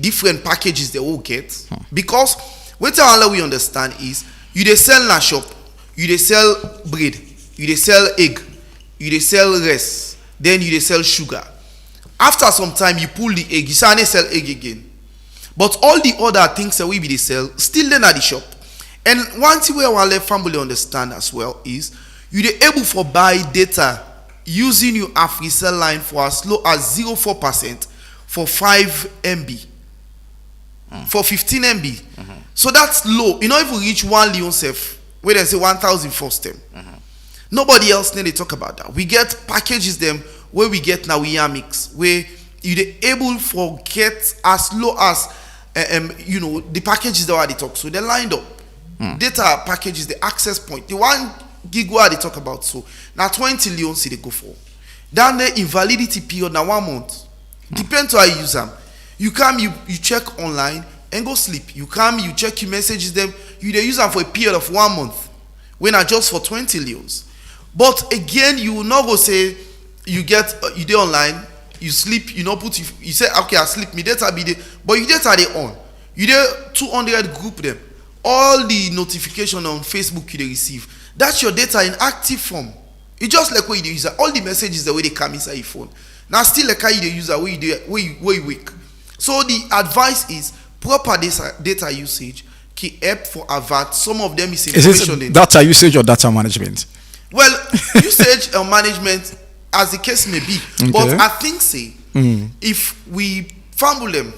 different packages they will get because what we understand is you they sell na shop, you they sell bread, you they sell egg, you they sell rice, then you they sell sugar. After some time you pull the egg, you say sell egg again. But all the other things that we be they sell still then at the shop. And one thing where our family understand as well is you they able for buy data using your AfriCell line for as low as 0.4% for 5 MB. For 15 MB. So that's low. You know if we reach 1 Leon safe, where they say 1,000 first time. Nobody else need to talk about that. We get packages them where we get now we are mix where you they able for get as low as the packages that are they talk. So they lined up. Data packages, the access point, the 1 gig where they talk about. So now 20 Leon see they go for. Then the invalidity period now 1 month. Depends on how you use them. You come, you check online and go sleep. You come, you check your messages them. You they use them for a period of 1 month. When are just for 20 leons. But again, you will not go say you get you dey online, you sleep, you not put you say okay I sleep, me data be there, but you data they on. You dey 200 group them. All the notification on Facebook you they receive. That's your data in active form. It's just like what you use all the messages the way they come inside your phone. Now still like how you dey use that way you weak. So the advice is proper data usage can help for avert some of them is it data usage or data management? Well, usage and management as the case may be. Okay. But I think if we fumble them,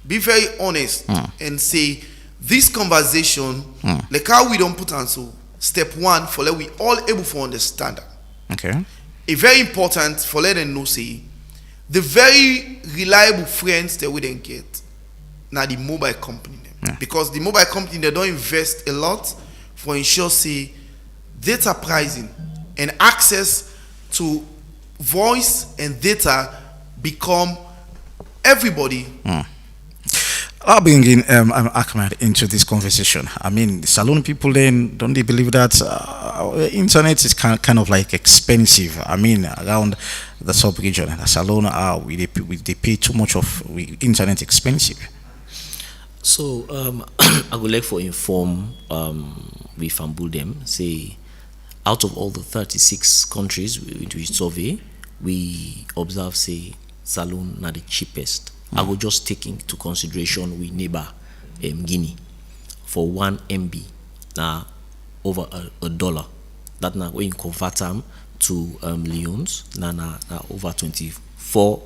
be very honest and say this conversation, like how we don't put on so step one for let we all able to understand that. Okay. A very important for let them know say the very reliable friends that we then get now the mobile company them. Because the mobile company they don't invest a lot for ensure say data pricing and access to voice and data become everybody. I'll bring in Ahmed into this conversation. I mean, Salone people then don't they believe that internet is kind of like expensive? I mean, around the sub-region, Salone they pay too much of internet expensive. So I would like to inform we Fambul them say out of all the 36 countries we survey, we observe say Salone not the cheapest. I will just take into consideration we neighbor Guinea for 1 MB now over $1. That now when you convert them to leons now over 24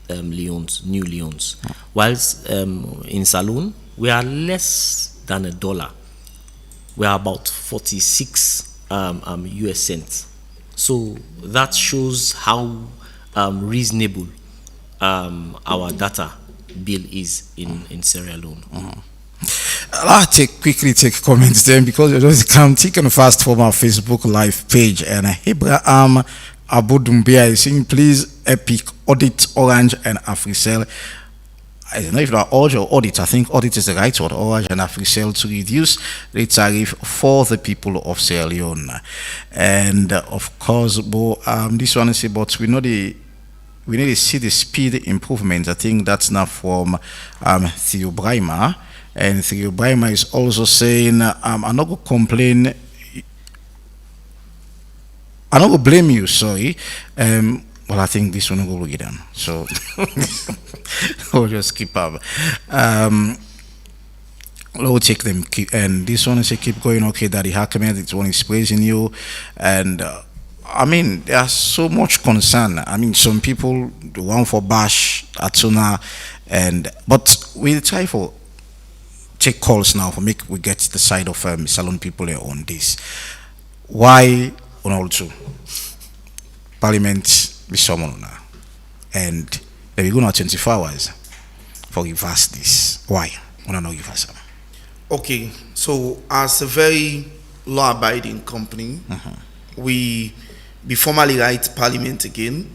leons, new leons. Whilst in Salone we are less than $1. We are about 46 US cents. So that shows how reasonable our data bill is in Sierra Leone. I'll quickly take comments then because you're just taking fast from our Facebook live page. And Abraham Abudumbia is saying, please Epic audit Orange and Africell. I don't know if they're Orange or audit. I think audit is the right word. Orange and Africell to reduce the tariff for the people of Sierra Leone. And of course, this one is about we need to see the speed improvement. I think that's now from Theo Braimer. And Theo Braimer is also saying, I'm not going to complain. I'm not going to blame you, sorry. Well, I think this one will get done. So, we'll just keep up. We'll take them. And this one is a keep going, okay, Daddy Hakemed, this one is praising you. And, I mean, there's so much concern. I mean, some people want for bash Atuna, but we'll try for take calls now for we get the side of Salone people here on this. Why on also Parliament be someone now, and they will go now 24 hours for reverse this. Why? I don't know reverse. Okay, so as a very law-abiding company, we formally write Parliament again.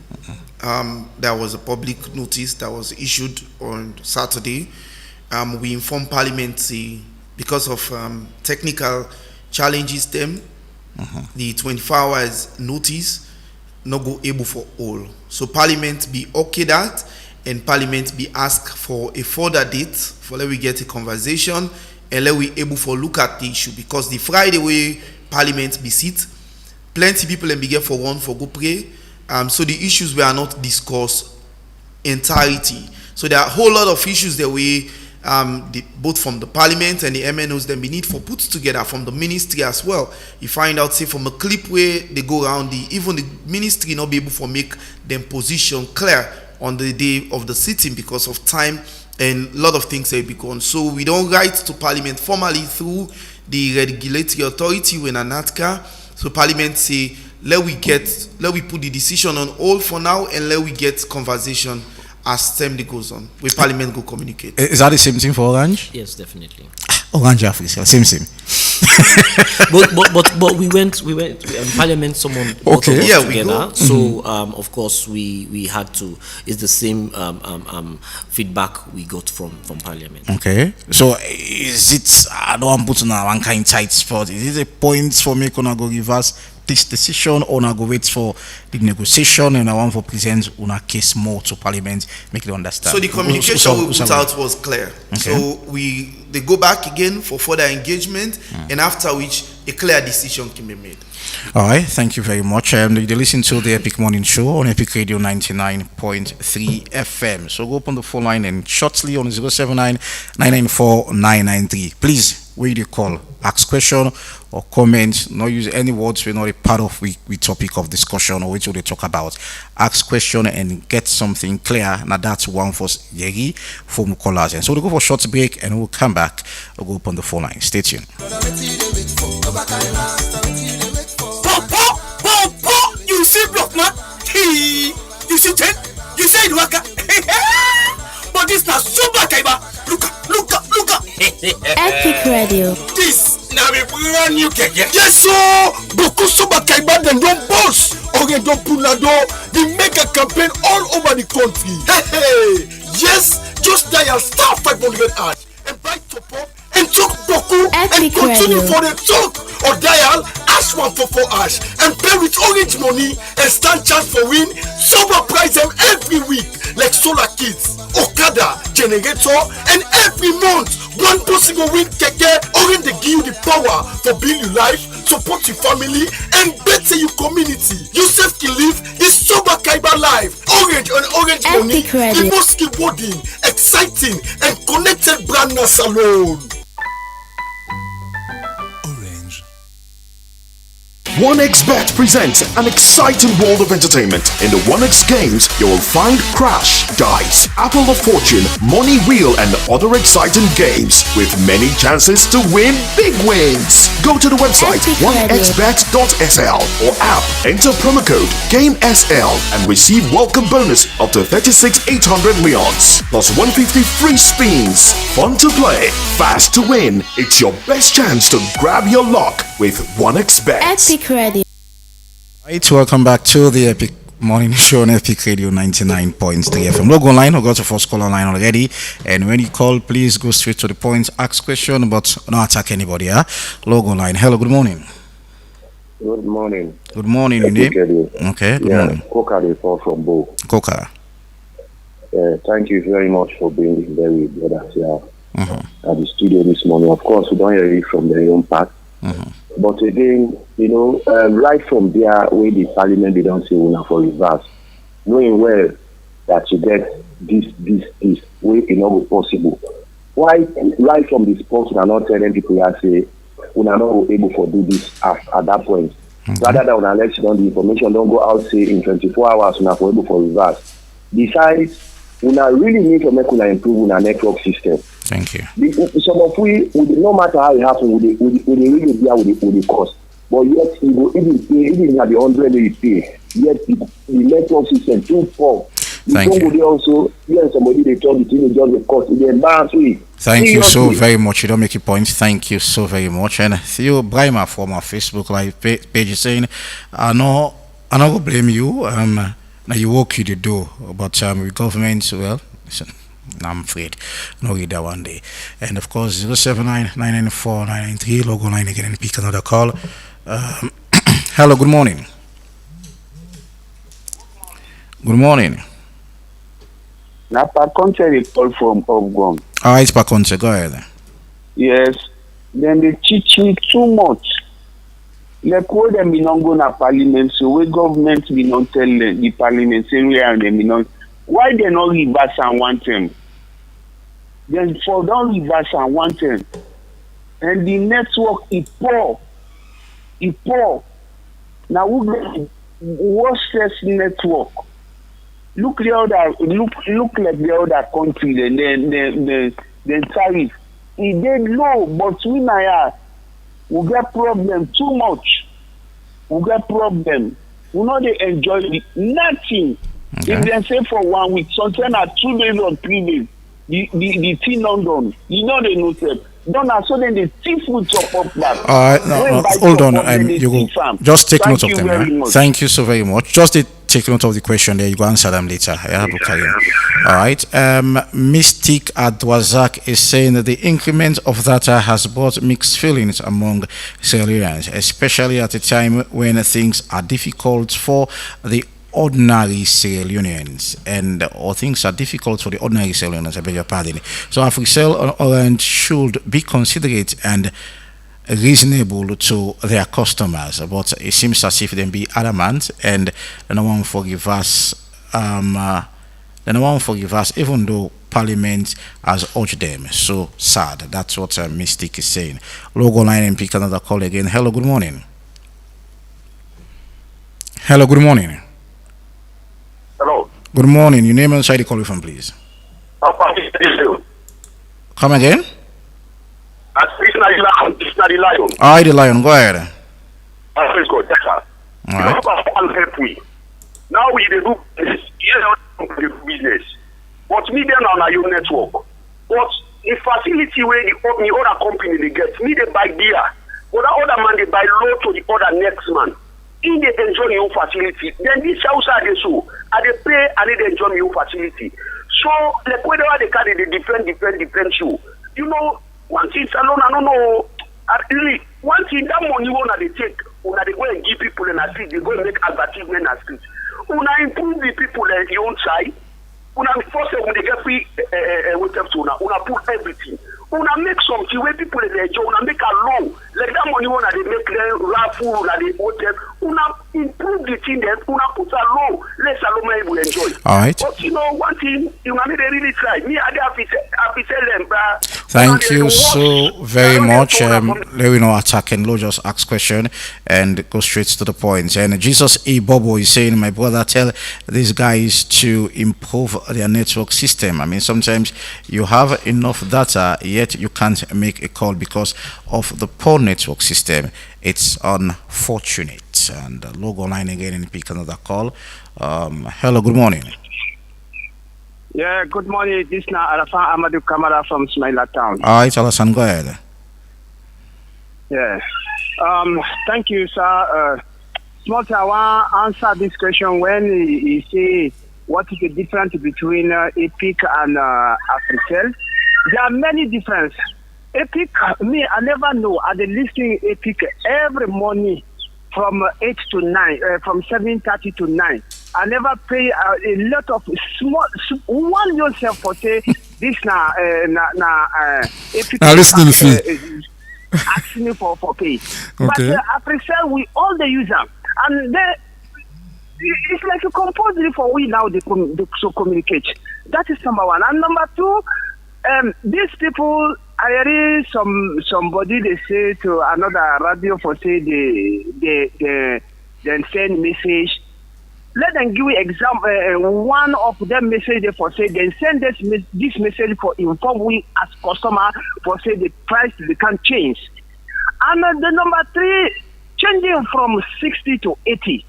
There was a public notice that was issued on Saturday. We informed Parliament because of technical challenges the 24 hours notice not go able for all. So Parliament be okay that, and Parliament be asked for a further date for let we get a conversation and let we able for look at the issue, because the Friday way Parliament be sit, plenty people and be get for one for go pray. So the issues were not discussed entirety. So there are a whole lot of issues that we both from the Parliament and the MNOs then we need for put together from the ministry as well. You find out say from a clip where they go around even the ministry not be able to make them position clear on the day of the sitting because of time and a lot of things have become. So we don't write to Parliament formally through the regulatory authority when ANATCA. So Parliament say let we put the decision on hold for now and let we get conversation as time goes on. With Parliament go communicate. Is that the same thing for Orange? Yes, definitely. Orange Africa, same. but we went Parliament someone okay, yeah, together. So of course we had to. It's the same feedback we got from Parliament. Okay, so is it? I don't want to put on one kind tight spot. Is it a point for me gonna go reverse this decision, or now go wait for the negotiation, and I want to present una case more to Parliament, make it understand. So the communication we put out was clear. Okay. So they go back again for further engagement, and after which a clear decision can be made. All right, thank you very much. You listen to the Epic Morning Show on Epic Radio 99.3 FM. So go up on the phone line and shortly on 079-994-993. Please, where you call, ask question or comment. Not use any words we're not a part of we topic of discussion or which they talk about. Ask question and get something clear. Now that's one for Yeri from callers. And so we'll go for a short break and we'll come back. We'll go up on the phone line. Stay tuned. You see block man? You see ten? You say it waka? But this na super kaiba. Look. Epic Radio. This na be brand new keke. Yes so Boku super kaiba dem don boss. Oge don punado. The mega campaign all over the country. Hey. Yes, just dial star 500 ads and buy top up and talk Boku and continue for the talk or dial #144# and pay with orange money and stand chance for win super prize them every week like solar kits, Okada, generator, and every month one possible win keke. Orange they give you the power to build your life, support your family, and better your community. You self can live this super Kaiba life. Orange and orange money, the most rewarding, exciting, and connected brand na salon. OneXBet presents an exciting world of entertainment. In the OneX games, you will find Crash, Dice, Apple of Fortune, Money Wheel, and other exciting games with many chances to win big wins. Go to the website onexbet.sl or app, enter promo code GAMESL and receive welcome bonus up to 36,800 leons plus 150 free spins. Fun to play, fast to win. It's your best chance to grab your luck with OneXBet. Epic Radio. Right, welcome back to the Epic Morning Show on Epic Radio 99.3 FM. Logo line, we got the first caller line already. And when you call, please go straight to the point, ask question, but not attack anybody. Logo line. Hello, good morning. Good morning. Good morning, your name? Okay, good morning. Coca the call from Bo. Coca. Thank you very much for being there with us here at the studio this morning. Of course, we don't hear it from their own part. But again, right from there, where the parliament they don't say una for reverse, knowing well that you get this, way it not possible. Why right from this point, we are not telling people that say we are not able to do this at that point. Rather than unless you don't the information don't go out say in 24 hours we are able for reverse. Besides, we really need to make una improve our network system. Thank you. Some of we, no matter how it happens, we really deal with the cost. But yet, even at the 100 they pay, yet the network system too poor. Thank you. Also, somebody they told the thing just the cost. They embarrass we. Thank you so very much. You don't make a point. Thank you so very much. And Theo Brima from our Facebook live page is saying, I not gonna blame you. Now you work you to do, but with government, well, listen. I'm afraid no read that one day. And of course 079-994-993 logo line again and pick another call. Hello, good morning. Good morning. Now Paconte they call from Obgon. Alright, Paconte, go ahead. Yes. Then they teach me too much. Like what them be not go na parliament, so where government be not tell the parliament say we are them be not. Why they not reverse and want them? Then for don't reverse and want them. And the network is poor. It's poor. Now we get worst network. Look the other look like the other country, the tariff. It dead low, but we now we get problem too much. We get problem. We not they enjoy it. Nothing. Okay. If they say for 1 week, sometimes are 2 days or 3 days, the thing not done. You know they know that. Don't so then the thief will chop up back. No, hold on. You go, just take note of them. Thank you so very much. Just take note of the question there. You go answer them later. Yeah, Abdulkarim. All right. Mystic Adwazak is saying that the increment of data has brought mixed feelings among Sierra Leoneans, especially at a time when things are difficult for the ordinary Sierra Leoneans, or things are difficult for the ordinary Sierra Leoneans, I beg your pardon. So Africell Orange should be considerate and reasonable to their customers, but it seems as if they be adamant and no one forgive us. No one forgive us, even though Parliament has urged them. So sad. That's what Mystic is saying. Logo line and pick another call again. Hello, good morning. Hello, good morning. Hello. Good morning. Your name and side call you from, please. Come again? The Lion. Aye, the Lion. Go ahead. Let's go. Yes, sir. All right. Help me. Now we do business. Business. But me then on your network. But the facility where the other company they get, me they buy beer. But the other man they buy low to the other next man. If they enjoy your facility, then this house are they so. And they pay and they enjoy your facility. So like whenever they carry the different you. You know, one thing alone, I don't know. Really, one thing that money one they take, when they go and give people in a street, they go and make advertisement in a street. When I improve the people in your own side, when I force them when they get free with them to when I put everything. When I make something where people in their job, when I make a loan, like that money when they make them raffle, when they hotel, when I improve the thing then when I put a loan, let's allow will enjoy. All right. But you know one thing, you know they really try. Me I have to tell them, thank you so very much. Let me know attack and just ask question and go straight to the point. And Jesus E. Bobo is saying, my brother, tell these guys to improve their network system. I mean, sometimes you have enough data, yet you can't make a call because of the poor network system. It's unfortunate. And logo line again and pick another call. Hello, good morning. Yeah, good morning. This is Arafat Amadou Kamara from Smaila Town. All right, Alasan, go ahead. Yeah. Thank you, sir. Small, I want to answer this question when you say what is the difference between EPIC and Africell. There are many differences. EPIC, me, I never know. I dey listening EPIC every morning from 8 to 9, from 7:30 to 9. I never pay a lot of small one yourself for say this na EPIC. Now listening fee. Asking me for pay. Okay. But Africell, we all the use them, and it's like a compulsory for we now to communicate. That is number one. And number two, these people, I read somebody they say to another radio for say they send message. Let them give you example. One of them message they for say they send this message for inform we as customer for say the price they can change. And the number three, changing from 60 to 80.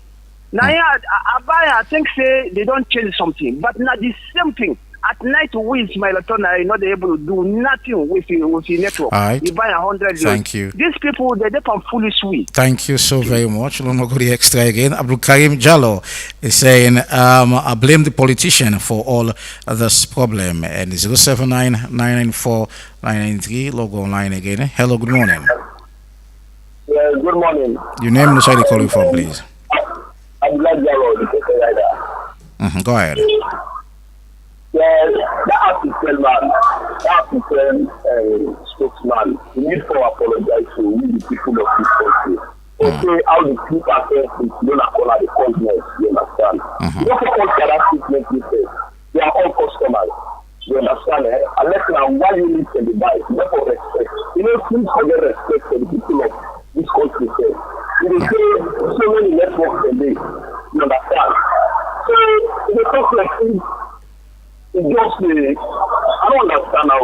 Now I think say they don't change something, but not the same thing. At night, we Smileton are not able to do nothing with your network. All right. You buy 100. Thank you. These people, they're from foolish way. Thank you so very much. We'll not go the extra again. Abdulkarim Jallo is saying, I blame the politician for all this problem. And 079-994-993. Logo online again. Hello, good morning. Yeah, good morning. Your name and side call you from, please. I'm glad you're Go ahead. Yeah, that African man, spokesman, we need to apologize to we the people of this country. Okay, how the 2% is don't call the companies, you understand? You don't call that statement business. They are all customers. You understand? Unless now why you need to buy, therefore respect. You know, please forget respect for the people of this country. You say so many networks a day. You understand? So the talk like just I don't understand how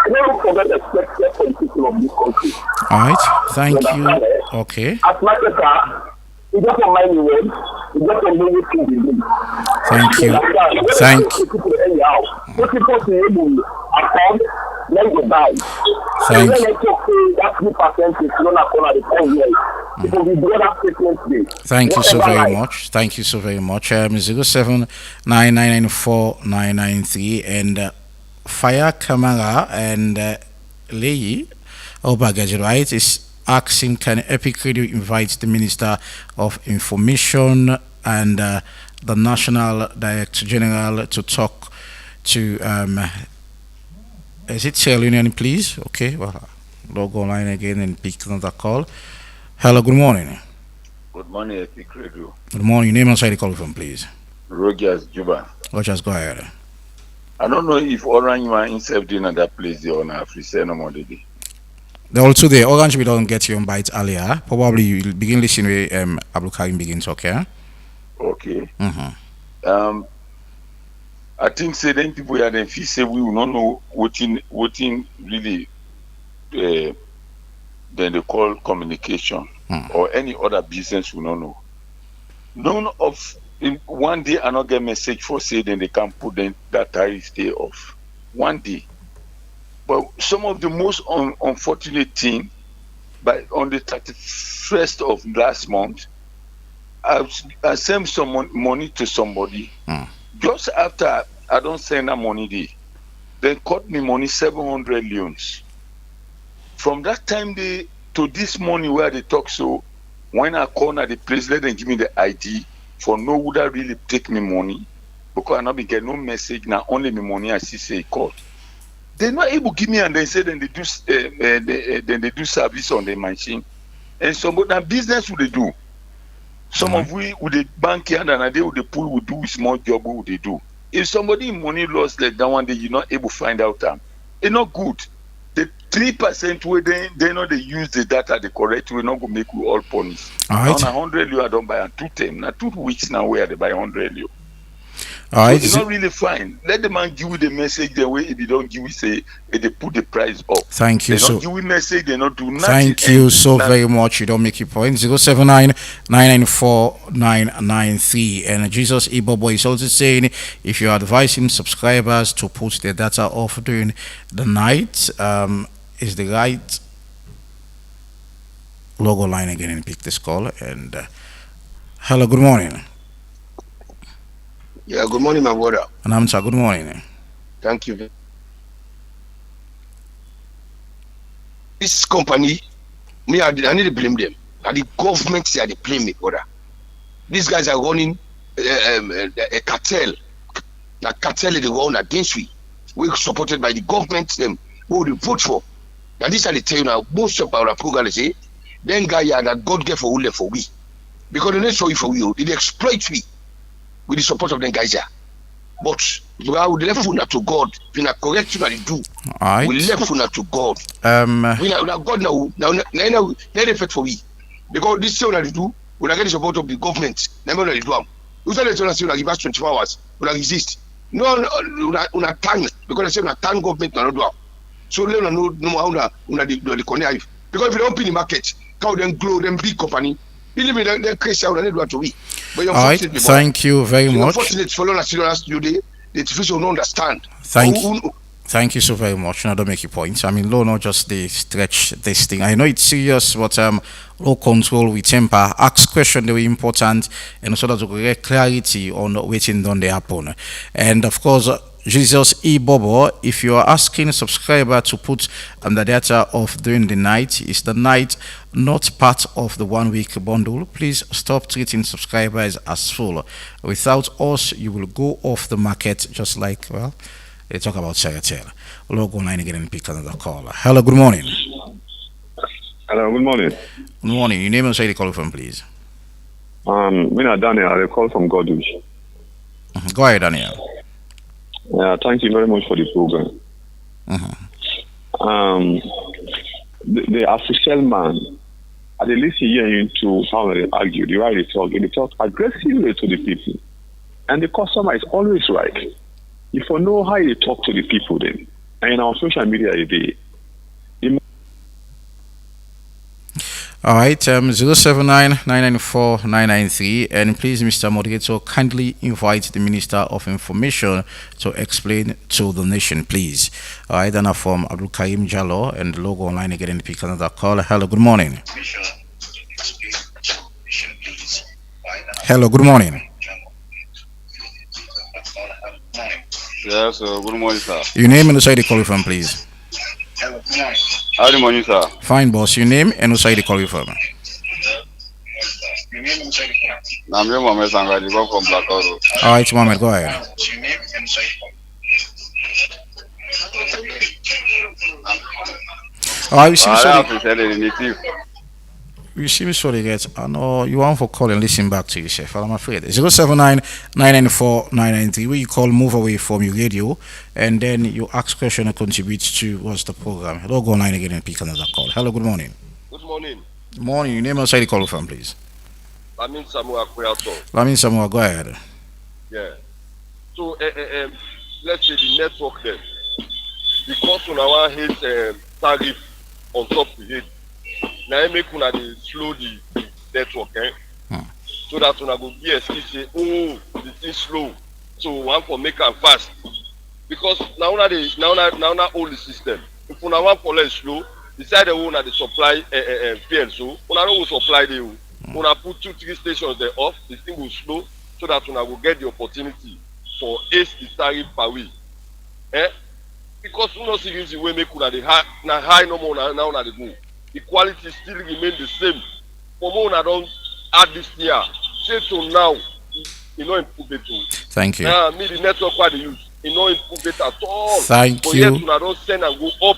never forget respect for the people of this country. All right, thank you. Okay. As marketer, you just don't mind the word, you just don't know what to do. Thank you. Thank you. People anyhow. What people to able afford, let go buy. Thank When they say that 3% is not going to the 10 years. It will be the other statements there. Thank you so Whatever very like. much. Thank you so very much. 0799949993 and Fire Camera and Leyi, hope I get it right, is asking, can Epic Radio invite the Minister of Information and the National Director General to talk to is it Sierra Leone, please? Okay, well, logo line again and pick another call. Hello, good morning. Good morning, Epic Radio. Good morning. Name and side call from, please. Rogers Juba. Rogers, go ahead. I don't know if Orange were inserted in that place there on Africa no more today. They're also there. Orange, we don't get you on bite earlier. Probably you'll begin listening with Abdul Karim begins, okay? Okay. Mm-hmm. I think certain people here then feel say we will not know what in really then they call communication or any other business we don't know. None of in one day I not get message for say then they can put then that tariff stay off. One day. But some of the most unfortunate thing, by on the 31st of last month, I sent some money to somebody. Just after I don't send that money there, they cut me money 700 leons. From that time to this morning where they talk so, when I call at the place, let them give me the ID for no would I really take me money because I not be get no message now only me money I see say call. They're not able to give me and they say then they do service on the machine and some of that business would they do. Some of we with the bank here and they would the pool would do small job would they do. If somebody money lost like that one day you're not able to find out it's not good. The 3% where they know they use the data the correct way not gonna make you all punished. All right. On 100 you I don't buy and 2 10. Now 2 weeks now where they buy 100 you. All right. So it's not really fine. Let the man give you the message the way if they don't give you say they put the price up. Thank you. They don't give you message, they not do nothing. Thank you so very much. You don't make your point. 079-994-993. And Jesus Ibobo is also saying if you're advising subscribers to put their data off during the night, is the right logo line again and pick this call. And hello, good morning. Yeah, good morning, my brother. And I'm good morning. Thank you. This company, I need to blame them. And the government say they blame me, brother. These guys are running a cartel. The cartel they run against we. We're supported by the government, them who they vote for. And this is they tell you now, most of our program they say, then guy that God gave for we for we. Because they're not sorry for we, they exploit we. With the support of them guys here. But we left una to God. We not correct you what do. Right. We left una to God. We not God now effect for we. Because this thing we do, we not get the support of the government. Never we do. We say let's say we give us 24 hours. We not exist. No, una thank because they say una thank government not do. So let una know how una the connect. Because if you don't open the market, how them grow them big company. Believe me, they're crazy. I don't want to be. All right, thank you very much. Unfortunately, for us today, the officials don't understand. Thank you so very much. Now, don't make your points. I mean, law not just they stretch this thing. I know it's serious, but law control with temper. Ask questions they were important, and so that to get clarity on waiting on the happen. And of course, Jesus Ibobo, if you are asking a subscriber to put the data off during the night, is the night not part of the 1 week bundle? Please stop treating subscribers as full. Without us, you will go off the market just like, well, they talk about Saratel. We'll go online again and pick another call. Hello, good morning. Hello, good morning. Good morning. Your name and say the call from, please. Me na Daniel, I call from Godush. Go ahead, Daniel. Yeah, thank you very much for the program. The official man, at least hearing to how they argue, the way they talk aggressively to the people. And the customer is always right. If you know how you talk to the people then, and in our social media today. All right, 079-994-993. And please, Mr. Moderator, kindly invite the Minister of Information to explain to the nation, please. All right, and from Abdul Karim Jallo and the logo online again in the pick another call. Hello, good morning. Hello, good morning. Yes, good morning, sir. Your name and the side you call from, please. How good morning, sir. Fine, boss. Your name and the side you call from. I'm your Mohammed Sangadi, go from Black Road. All right, Mohammed, go ahead. All right, we seem sorry, guys. I know you want for call and listen back to yourself. I'm afraid. 079-994-993. Where you call, move away from your radio, and then you ask question and contribute to what's the program. Hello, go online again and pick another call. Hello, good morning. Good morning. Good morning. Your name and side you call from, please. Lamin Samoa Kuyato. Lamin Samoa, go ahead. Yeah. So, let's say the network then. Because on our head tariff on top of it, now I make una dey slow the network, so that una go be excuse say, oh, the thing slow, so one for make am fast. Because now una hold the system. If una want for less slow, decide the una dey supply fuel, so una no go supply the una put 2-3 stations there off, the thing will slow, so that una go get the opportunity for ace the tariff per week. Because we no see reason wey make una dey high no more now una dey go. The quality still remain the same. For more una don add this year, say to now, e no improve it too. Thank you. Me the network wey I dey use, e no improve it at all. Thank but you. Yet una don send and go up.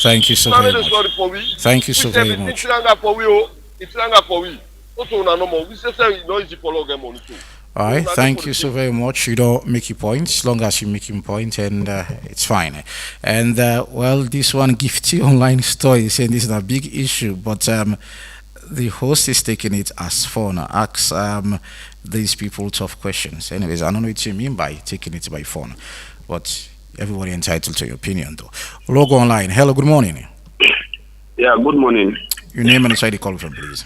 Thank you so Now very dey much. sorry for we. Thank you so very much. It's longer for we, oh. It's longer for we. Also una no more. We say e no easy for long get money too. All right, thank you so very much. You don't make your point, as long as you make your point, and it's fine. And well, this one Gifty online store is saying this is a big issue, but the host is taking it as fun. Asks these people tough questions. Anyways, I don't know what you mean by taking it by phone, but everybody entitled to your opinion, though. Logo online. Hello, good morning. Yeah, good morning. Your name and the side you call from, please.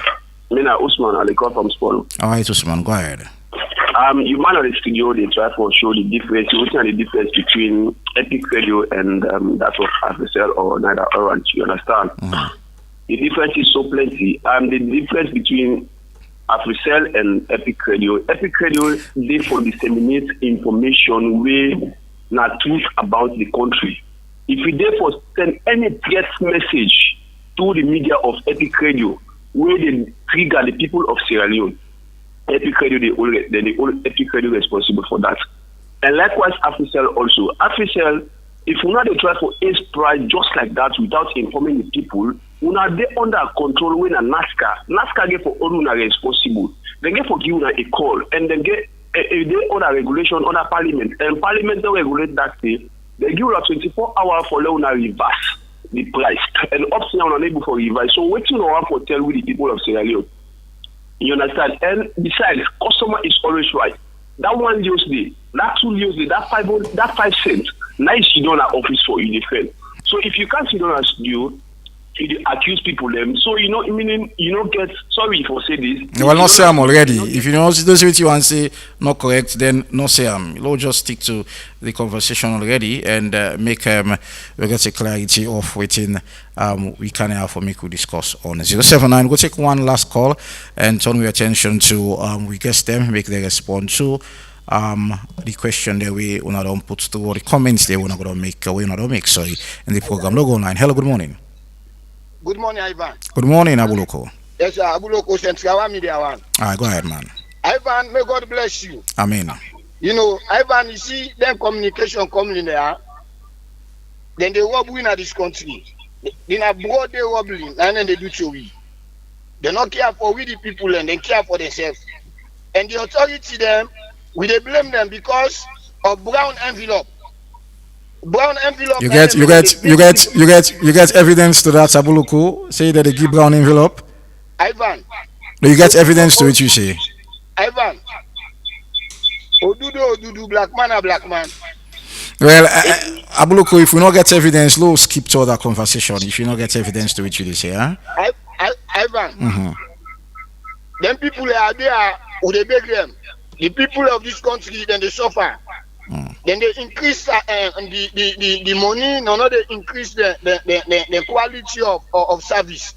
Mina Usman, I call from Spawn. All right, Usman, go ahead. You man on the studio, they try to show the difference, the difference between Epic Radio and that of Africell or Neither Orange. You understand? The difference is so plenty. The difference between Africell and Epic Radio they for disseminate information way not truth about the country. If you therefore send any text message to the media of Epic Radio, where they trigger the people of Sierra Leone, Epic Radio, they hold Epic Radio responsible for that. And likewise, Africell also. Africell, if we not try for ace price just like that without informing the people, we are they under control when a NASCA get for all una responsible. They get for give una a call and then get they under regulation under parliament. And parliament don't regulate that thing. They give you 24 hours for let una reverse the price. And up to now una unable for reverse. So what you know want to tell with the people of Sierra Leone? You understand? And besides, customer is always right. That one USD, that 2 USD, that 5 cents, nice you don't have office for you defend. So if you can't sit down as you accuse people them, so meaning you don't get sorry for say this. Well, not say I'm already. If you know those what you want to say not correct, then no say I'm. We'll just stick to the conversation already and make we get a clarity of within we can have for make we discuss on 079. We'll take one last call and turn your attention to we guess them, make they respond to the question that we don't put through or the comments they wanna gonna make in the program. Logo online. Hello, good morning. Good morning, Ivan. Good morning, Abuloko. Yes, sir. Abuloko, Central Media One. All right, go ahead, man. Ivan, may God bless you. Amen. You know, Ivan, you see them communication coming in there, then they rob in this country. Then a broad they robbing, and then they do to we. They not care for we the people and they care for themselves. And the authority them, we they blame them because of brown envelope. Brown envelope. You get evidence to that, Abuluku. Say that they give brown envelope. Ivan. No, you get evidence to it. You say. Ivan. Odudu, black man, a black man. Well, Abuluku, if we not get evidence, we'll skip to other conversation. If you not get evidence to it, you say, huh? Ivan. Them people are there, who they beg them. The people of this country, then they suffer. Then they increase the money, no, they increase the quality of service.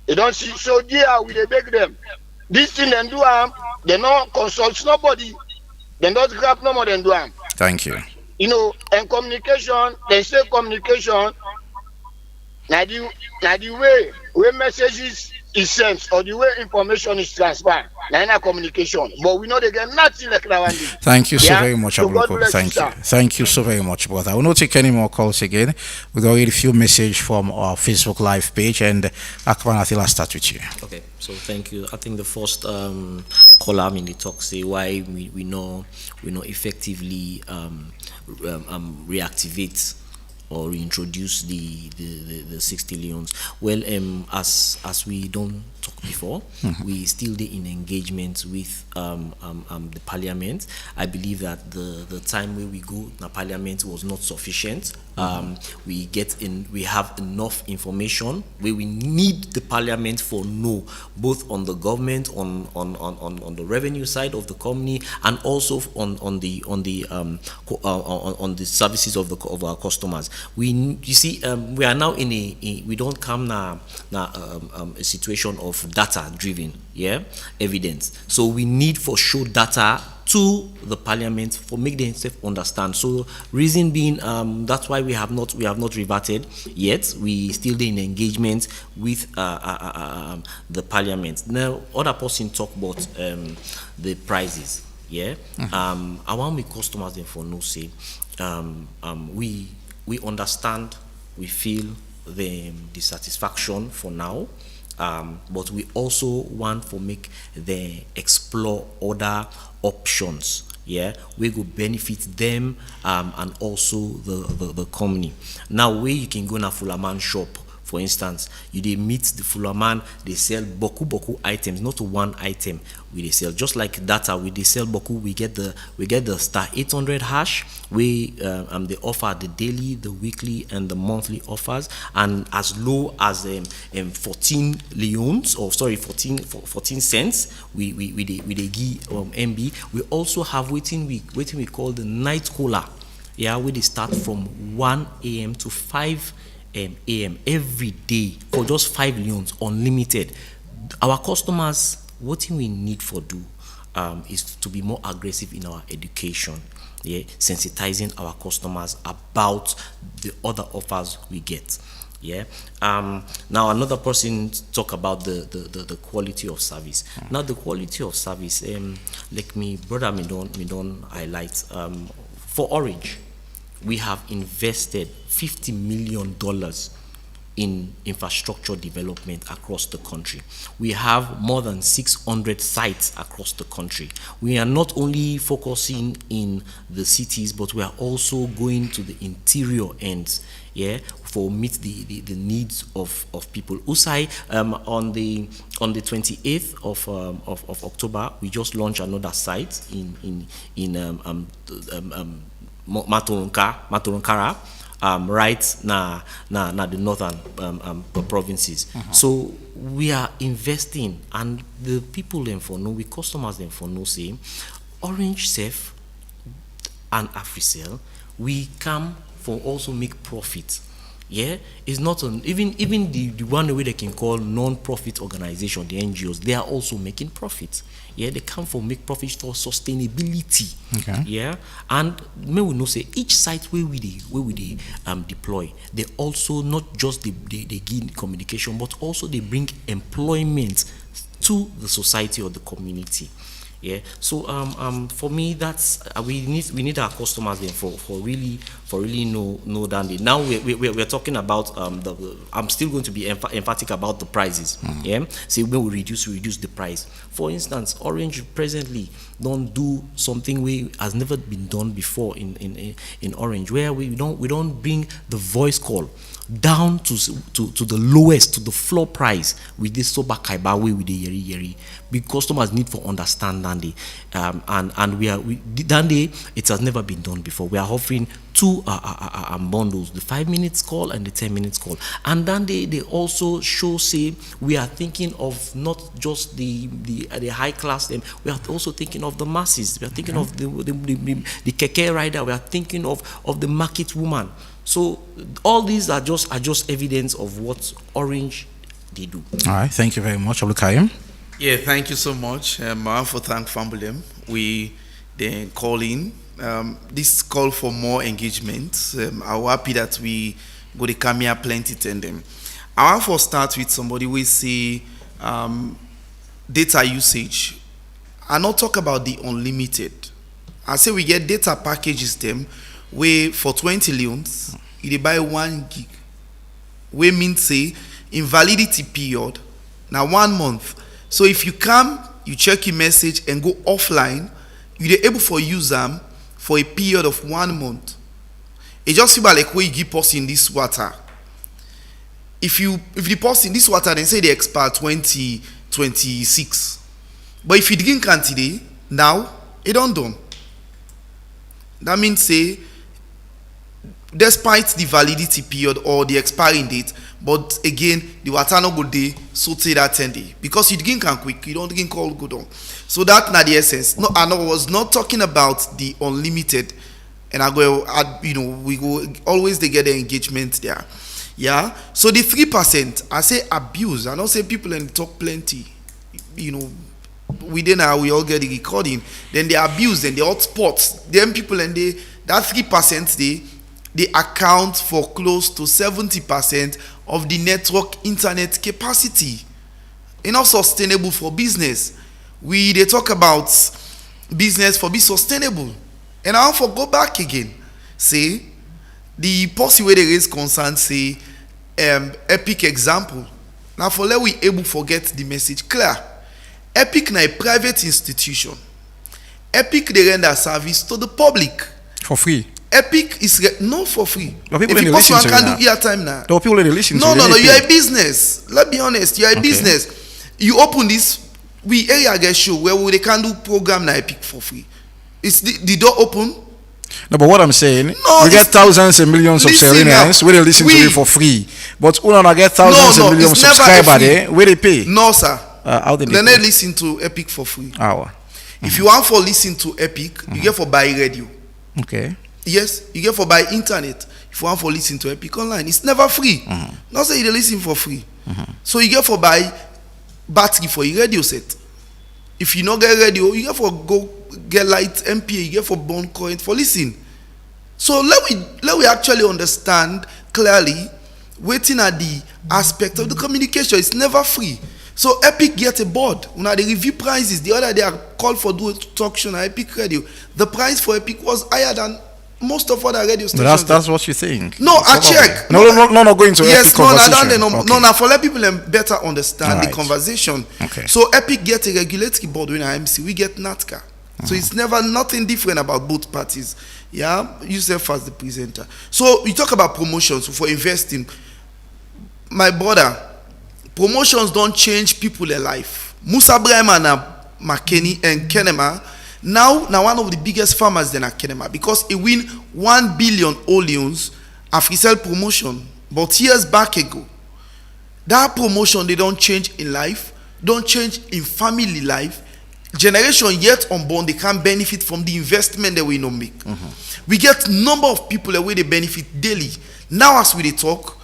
They don't see, so there we they beg them. This thing then do they not consult nobody. They don't grab no more than do Thank you. You know, and communication, they say communication. Now the way messages is sent or the way information is transferred, now communication. But we know they get nothing like that one. Thank you so very much, So God Abloko. bless Thank you, you. sir. Thank you so very much, brother. I will not take any more calls again. We got a few messages from our Facebook Live page, and Akman, I think I'll start with you. Okay, so thank you. I think the first column in the talk say why we know effectively reactivate or reintroduce the 60 leons. Well, as we don't talk before, we still did in engagement with the parliament. I believe that the time where we go to parliament was not sufficient. We have enough information where we need the parliament for no, both on the government, on the revenue side of the company, and also on the services of our customers. We are now in we don't come now a situation of data driven evidence. So we need for show data to the parliament for make themselves understand. So reason being, that's why we have not reverted yet. We still in engagement with the parliament. Now other person talk about the prices. I want my customers then for no say. We understand, we feel the dissatisfaction for now, but we also want to make them explore other options. We go benefit them and also the company. Now where you can go na Fulaman shop, for instance, you they meet the Fulaman, they sell boku items, not one item. We they sell just like data. We they sell boku. We get the star 800 hash. We they offer the daily, the weekly, and the monthly offers, and as low as 14 leons, or sorry, 14 cents. We they give MB. We also have waiting we call the night cola. Where they start from 1 a.m. to 5 a.m. every day for just 5 leons, unlimited. Our customers, what we need for do is to be more aggressive in our education, sensitizing our customers about the other offers we get. Now another person talk about the quality of service. Now the quality of service, like me brother me don't highlight, for Orange we have invested $50 million in infrastructure development across the country. We have more than 600 sites across the country. We are not only focusing in the cities, but we are also going to the interior ends, for meet the needs of people. Usai, on the 28th of October, we just launched another site in Maturunkara, right na the northern provinces. So we are investing, and the people then for no, we customers then for no say Orange Safe and Africell, we come for also make profit. It's not even the one way they can call non-profit organization, the NGOs, they are also making profits. They come for make profit for sustainability. And may we know say each site where we deploy, they also not just they give communication, but also they bring employment to the society or the community. So for me, that's we need our customers then for really know that. Now we're talking about I'm still going to be emphatic about the prices. See, when we reduce the price. For instance, Orange presently don't do something we has never been done before in Orange, where we don't bring the voice call. down to the lowest, to the floor price with this soba kaiba way with the yeri. Big customers need for understand Dande, and Dande, it has never been done before. We are offering two bundles, the 5 minutes call and the 10 minutes call. And Dande, they also show say we are thinking of not just the high class them. We are also thinking of the masses. We are thinking of the keke rider. We are thinking of the market woman. So all these are just evidence of what Orange they do. All right, thank you very much, Abdulkarim. Yeah, thank you so much. I want to thank Fambolem. We then call in. This call for more engagement. I'm happy that we go to come here plenty tandem. I want to start with somebody we say data usage. I not talk about the unlimited. I say we get data packages them where for 20 leons, you buy 1 gig. We mean say invalidity period now 1 month. So if you come, you check your message and go offline, you're able for use them for a period of 1 month. It just feel like where you give person this water. If the person this water then say they expire 2026. But if you drink can today, now it don't done. That means say despite the validity period or the expiring date, but again the water no go dey so say that 10 day because you drink can quick, you don't drink all go down. So that na the essence. No, I was not talking about the unlimited, and I go we go always they get the engagement there. Yeah. So the 3%, I say abuse. I don't say people and talk plenty. Within we all get the recording. Then they abuse, then they hotspots. Then people and that 3% they account for close to 70% of the network internet capacity. Not sustainable for business. They talk about business for be sustainable. And I want to go back again. Say the policy where they raise concern say Epic example. Now for let we able forget the message clear. Epic na a private institution. Epic they render service to the public for free. Epic is not for free. But people if you listen to can now. do airtime now. There are people that listen to No, you are a business. Let's be honest, you are a business. You open this, we area get show where they can do program na Epic for free. Is the door open? No, but what I'm saying, we get thousands and millions of Serenians where they listen to it for free. But we don't get thousands and millions of subscribers there where they pay. No, sir. How they they listen to Epic for free. If you want for listen to Epic, you get for buy radio. Okay. Yes, you get for buy internet. If you want for listen to Epic online, it's never free. Not say you listen for free. So you get for buy battery for your radio set. If you not get radio, you get for go get light MPA, you get for burn current for listen. So let we actually understand clearly waiting at the aspect of the communication. It's never free. So Epic get a board. When they review prices, the other day I called for do a talk show on Epic Radio. The price for Epic was higher than most of other radio stations. That's what you think. No, I check. No, going to Epic conversation. No, for let people better understand the conversation. Okay. So Epic get a regulatory board when IMC, we get NATCA. So it's never nothing different about both parties. Yeah, yourself as the presenter. So you talk about promotions for investing. My brother, promotions don't change people in life. Musa Brahman and McKinney and Kenema now one of the biggest farmers than Kenema because he win 1 billion Oleons Africell promotion. But years back ago, that promotion they don't change in life, don't change in family life. Generation yet unborn, they can benefit from the investment that we no make. We get number of people that way they benefit daily. Now as we they talk,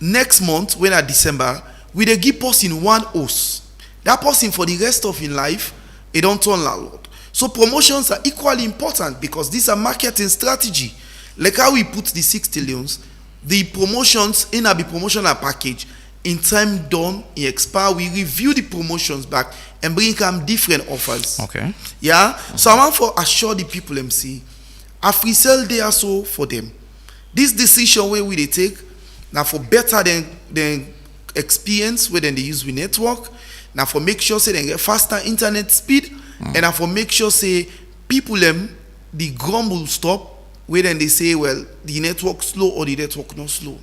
next month when at December, we they give person one host. That person for the rest of his life, they don't turn landlord. So promotions are equally important because these are marketing strategy. Like how we put the 60 leons, the promotions in a promotional package. In time done, it expire, we review the promotions back and bring them different offers. Okay. Yeah. So I want to assure the people MC, Africell they are so for them. This decision where we they take now for better than experience where they use with network. Now for make sure say they get faster internet speed and now for make sure say people the grumble stop where then they say well the network slow or the network not slow.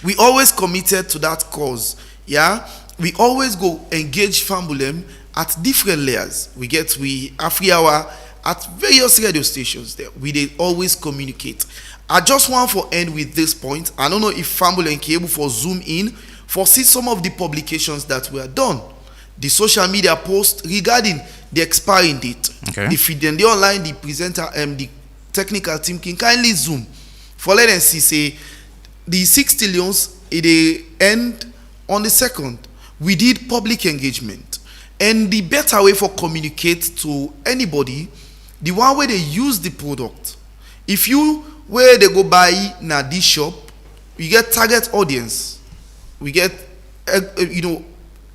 We always committed to that cause. Yeah, we always go engage Fambulem at different layers. We Afri Hour at various radio stations there. We they always communicate. I just want to end with this point. I don't know if Fambulem can able for zoom in for see some of the publications that were done. The social media post regarding the expiring date. Okay. If you then the online, the presenter the technical team can kindly zoom for let them see say the 6 trillions it end on the 2nd. We did public engagement, and the better way for communicate to anybody, the one way they use the product. If you where they go buy na this shop, we get target audience, we get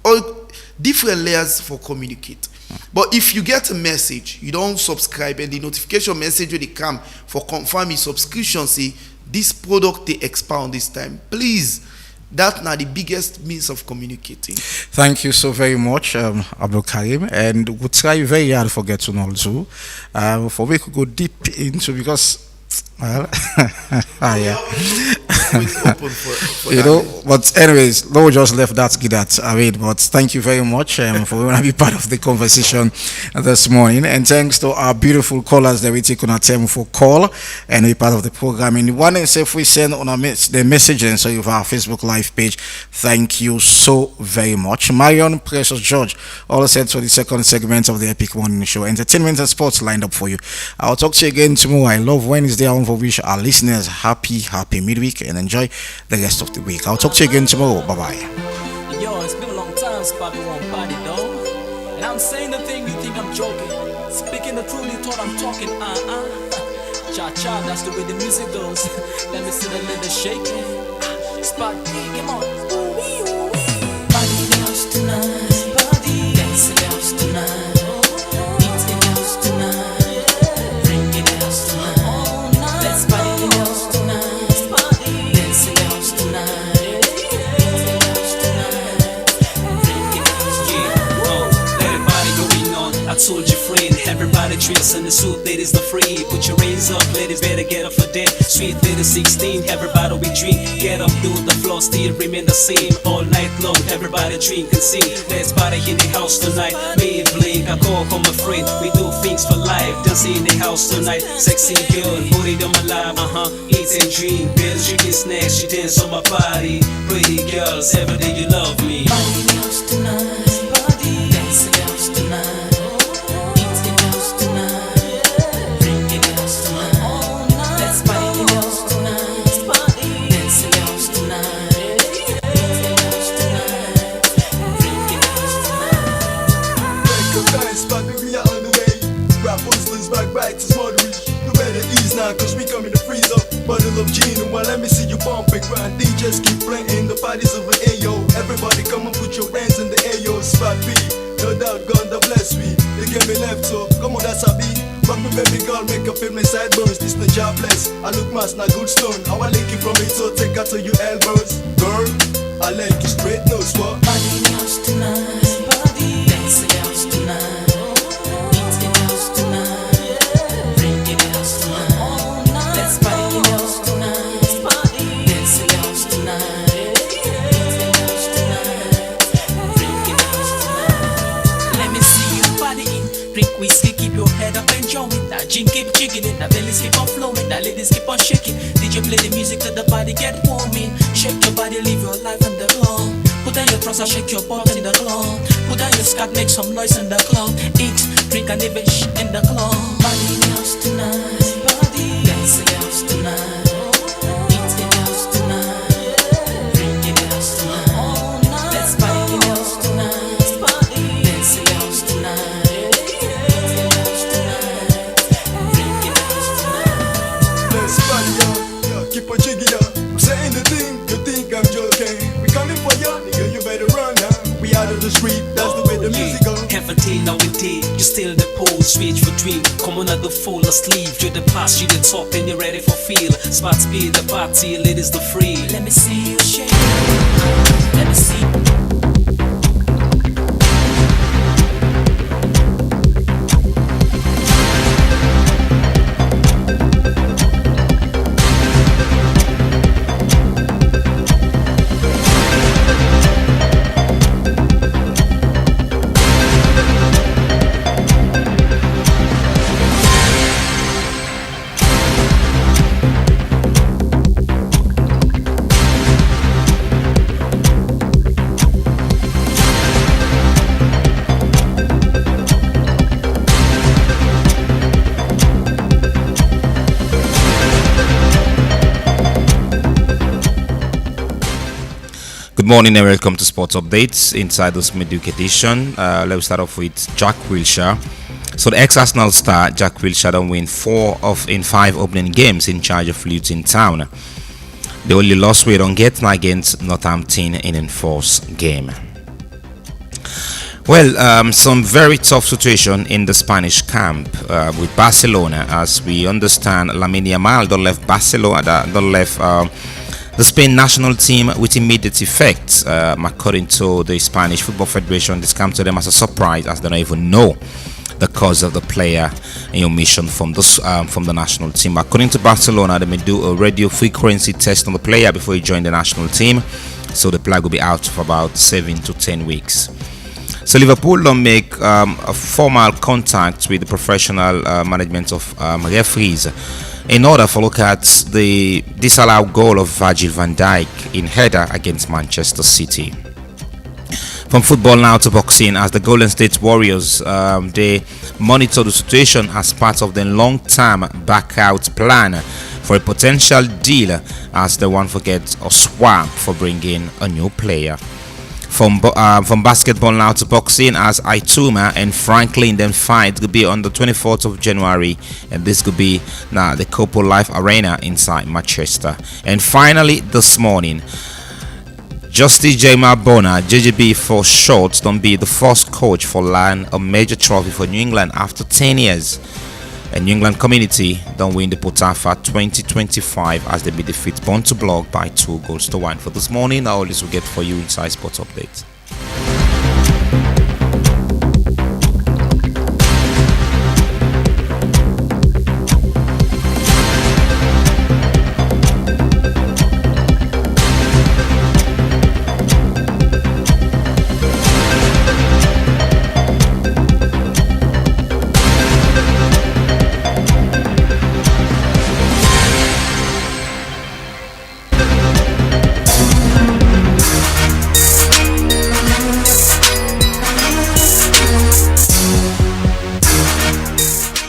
all different layers for communicate. But if you get a message, you don't subscribe, and the notification message when they come for confirming subscription say this product they expire on this time, please. That's not the biggest means of communicating. Thank you so very much, Abdul Karim, and we'll try very hard to get to know too. For we could go deep into because. Well, yeah. But anyways, Lo just left that good at but thank you very much for going to be part of the conversation this morning, and thanks to our beautiful callers that we take on our time for call and be part of the program. And one and if we send on the message and so you have our Facebook live page, thank you so very much. Marion Precious George all set for the second segment of the Epic Morning Show. Entertainment and sports lined up for you. I'll talk to you again tomorrow. I love Wednesday. I want to wish our listeners happy midweek and enjoy the rest of the week. I'll talk to you again tomorrow. Bye bye. Yo, it's been a long time, Spotty won't body though. And I'm saying the thing you think I'm joking. Speaking the truth, you thought I'm talking. Cha-cha, that's the way the music goes. Let me see the little shaking. Spot, come on. Body in the house tonight. Body dance in the house tonight. I told your friend, everybody dress in the suit, ladies the free. Put your rains up, ladies better get up for that. Sweet lady 16, everybody we drink. Get up, do the floor, still remain the same. All night long, everybody drink and sing. Let's party in the house tonight. Me and Blink, I call my friend. We do things for life, dancing in the house tonight. Sexy girl, booty on my life, eat and drink, bills, drinking snacks, she dance on my body. Pretty girls, every day you love me. Party in the house tonight, party, dance in the house tonight. Cause we coming to freeze up, bottle of gin. And well, let me see you bump and grind. DJs keep playing, the parties over Ayo. Everybody come and put your hands in the Ayo. Spot B, no doubt God the bless me. They get me left, so come on, that's a beat. Rock me baby girl, make her feel my sideburns. This the jobless, I look mass, not good stone. How I like you from it, so take her to your elbows. Girl, I like you straight nose, what? Party in the house tonight, party, dance in the house tonight. Gin keep jigging it, the bellies keep on flowing, the ladies keep on shaking. DJ play the music till the body get warming. Shake your body, live your life in the club. Put on your trousers, shake your butt in the club. Put on your skirt, make some noise in the club. Eat, drink and even shit in the club. Body in the house tonight, body dance in the house tonight. Eat in the house tonight, drink in the house tonight. Let's party in the house tonight, body dance in the house tonight. Keep on jigging up. I'm saying the thing, you think I'm joking. We coming for you, nigga, you better run now. We out of the street, that's the way the music goes. Everything now we did, you still the pose, switch for dream. Come on at the full asleep, you're the past, you the top, and you're ready for feel. Spots be the party, ladies the free. Let me see you shake. Let me see. morning and welcome to Sports Updates inside this midweek edition. Let's start off with Jack Wilshere. So the ex-Arsenal star Jack Wilshere don't win 4 in 5 opening games in charge of Luton Town. The only loss we don't get against Northampton in enforced game. Well, some very tough situation in the Spanish camp with Barcelona. As we understand, Lamine Yamal don't left Barcelona, don't left the Spain national team with immediate effect. According to the Spanish Football Federation, this comes to them as a surprise, as they don't even know the cause of the player omission from the national team. According to Barcelona, they may do a radio frequency test on the player before he joined the national team, so the player will be out for about 7 to 10 weeks. So Liverpool don't make a formal contact with the professional management of referees in order to look at the disallowed goal of Virgil van Dijk in header against Manchester City. From football now to boxing, as the Golden State Warriors, they monitor the situation as part of their long-term back-out plan for a potential deal, as they won't forget a swap for bringing a new player. From basketball now to boxing, as Ituma and Franklin then fight could be on the 24th of January, and this could be now the Copo Life Arena inside Manchester. And finally this morning, Justice J. Marbona, JJB for short, don't be the first coach for land a major trophy for New England after 10 years. And New England community don't win the Potafa 2025 as they beat defeat Born to Blog by 2-1. For this morning, all this will get for you inside Sports Update.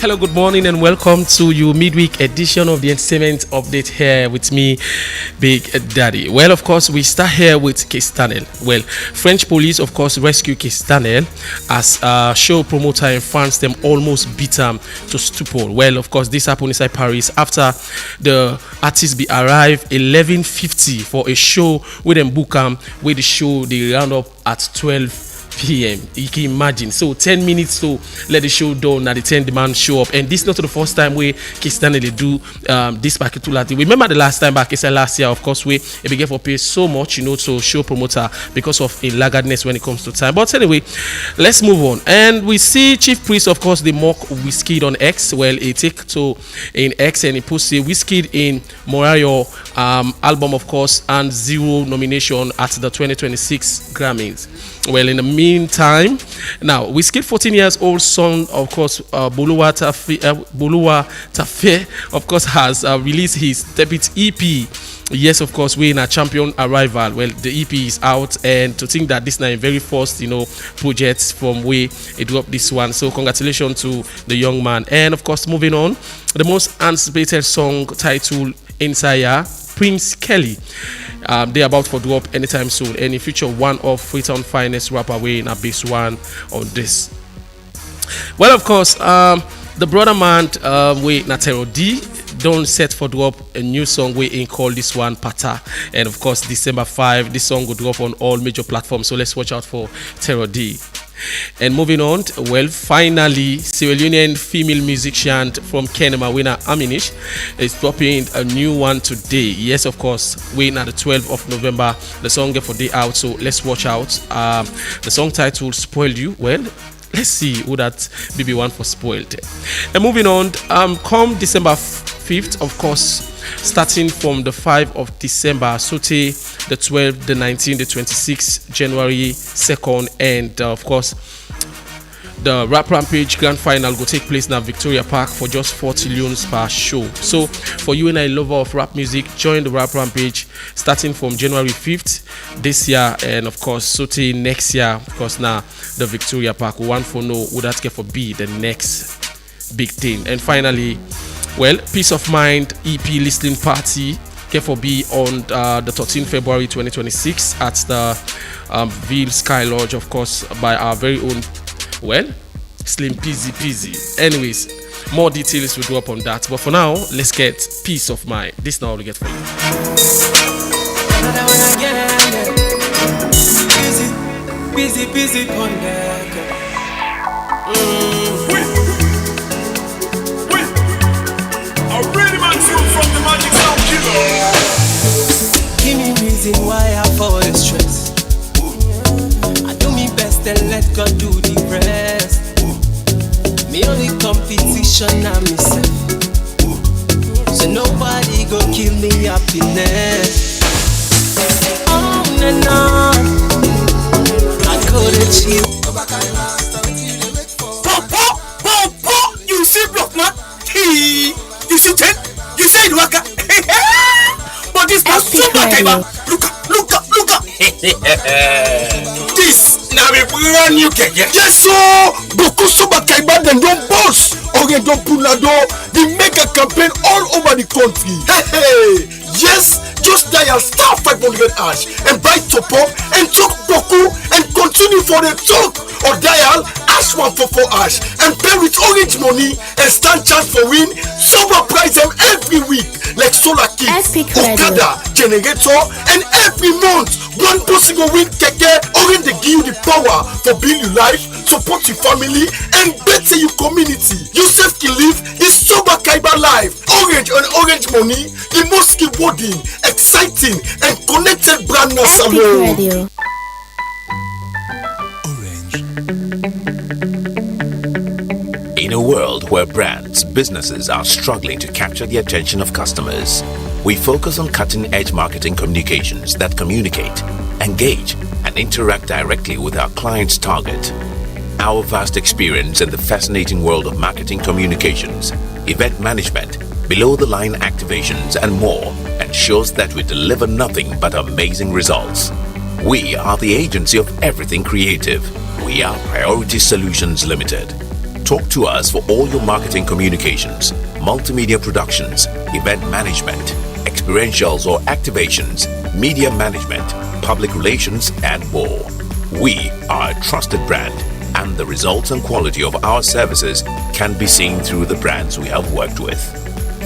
Hello, good morning and welcome to your midweek edition of the Entertainment Update here with me, Big Daddy. Well, of course, we start here with Keith Stanel. Well, French police, of course, rescue Keith Stanel as a show promoter in France. Them almost beat him to stupor. Well, of course, this happened inside Paris after the artist be arrived 11:50 for a show with them book him, where the show they round up at 12 p.m. You can imagine. So 10 minutes to let the show done. At the 10 the man show up, and this is not the first time we Keith Stanley do this particular thing. Remember the last time back, it's last year, of course, we began for pay so much, to show promoter because of a laggardness when it comes to time. But anyway, let's move on. And we see Chief Priest, of course, the mock Wizkid on X. Well, he take to in X and he puts a Wizkid in Morayo album, of course, and 0 nomination at the 2026 Grammys. Well, in the meantime, now Wizkid 14 years old son, of course, Boluwa Tafe, of course, has released his debut EP. Yes, of course, we're in a champion arrival. Well, the EP is out, and to think that this is my very first, project from where it dropped this one. So congratulations to the young man. And of course, moving on, the most anticipated song titled Insaya, Prince Kelly. They're about to drop anytime soon, and it feature one of Freetown finest rapper way in a base one on this. Well, of course, the brother man with Natero D don't set for drop a new song we in call this one Pata, and of course December 5 this song will drop on all major platforms, so let's watch out for Terror D. And moving on, well, finally, Sierra Leonean female musician from Kenema, Wina Aminish, is dropping a new one today. Yes, of course, we're at the 12th of November. The song get for day out, so let's watch out. The song title Spoiled You. Well, let's see who that BB1 for spoiled. And moving on, come December 5th, of course, starting from the 5th of December, Sote, the 12th, the 19th, the 26th, January 2nd, and of course, the Rap Rampage Grand Final will take place now Victoria Park for just 40 loans per show. So for you and I lover of rap music, join the Rap Rampage starting from January 5th this year, and of course Sote next year, because now the Victoria Park one for no would that get for be the next big thing. And finally, well, Peace of Mind EP listening party for be on the 13th February 2026 at the Ville Sky Lodge, of course, by our very own, well, Slim Peasy. Anyways, more details will drop on that. But for now, let's get Peace of Mind. This now we get for you. Busy on deck. A ready man from the Magic Sound Killer. Give me reason why I fall the stress. I do me best and let God do the rest. Me only competition na myself. So nobody go kill me happiness. On and on, I could achieve. Pop, you see block man? You see ten? You say it waka? But this man super timer. Look up. This now we brand new keke. Yes so, Boko super timer them don't boss. Okay, don't pull la door. They make a campaign all over the country. Hey, yes. Just dial star 500 hash and buy top up and talk Boku and continue for the talk, or dial hash 144 hash and pay with orange money and stand chance for win super prize them every week like Solar Kit, Okada, Generator, and every month one person go win keke. Orange they give you the power for build your life, support your family, and better your community. You self can live is Sober Kaiba life. Orange and orange money, the most rewarding, exciting, and connected brand now salon. In a world where brands, businesses are struggling to capture the attention of customers, we focus on cutting-edge marketing communications that communicate, engage, and interact directly with our clients' target. Our vast experience in the fascinating world of marketing communications, event management, below-the-line activations, and more ensures that we deliver nothing but amazing results. We are the agency of everything creative. We are Priority Solutions Limited. Talk to us for all your marketing communications, multimedia productions, event management, experientials or activations, media management, public relations, and more. We are a trusted brand, and the results and quality of our services can be seen through the brands we have worked with.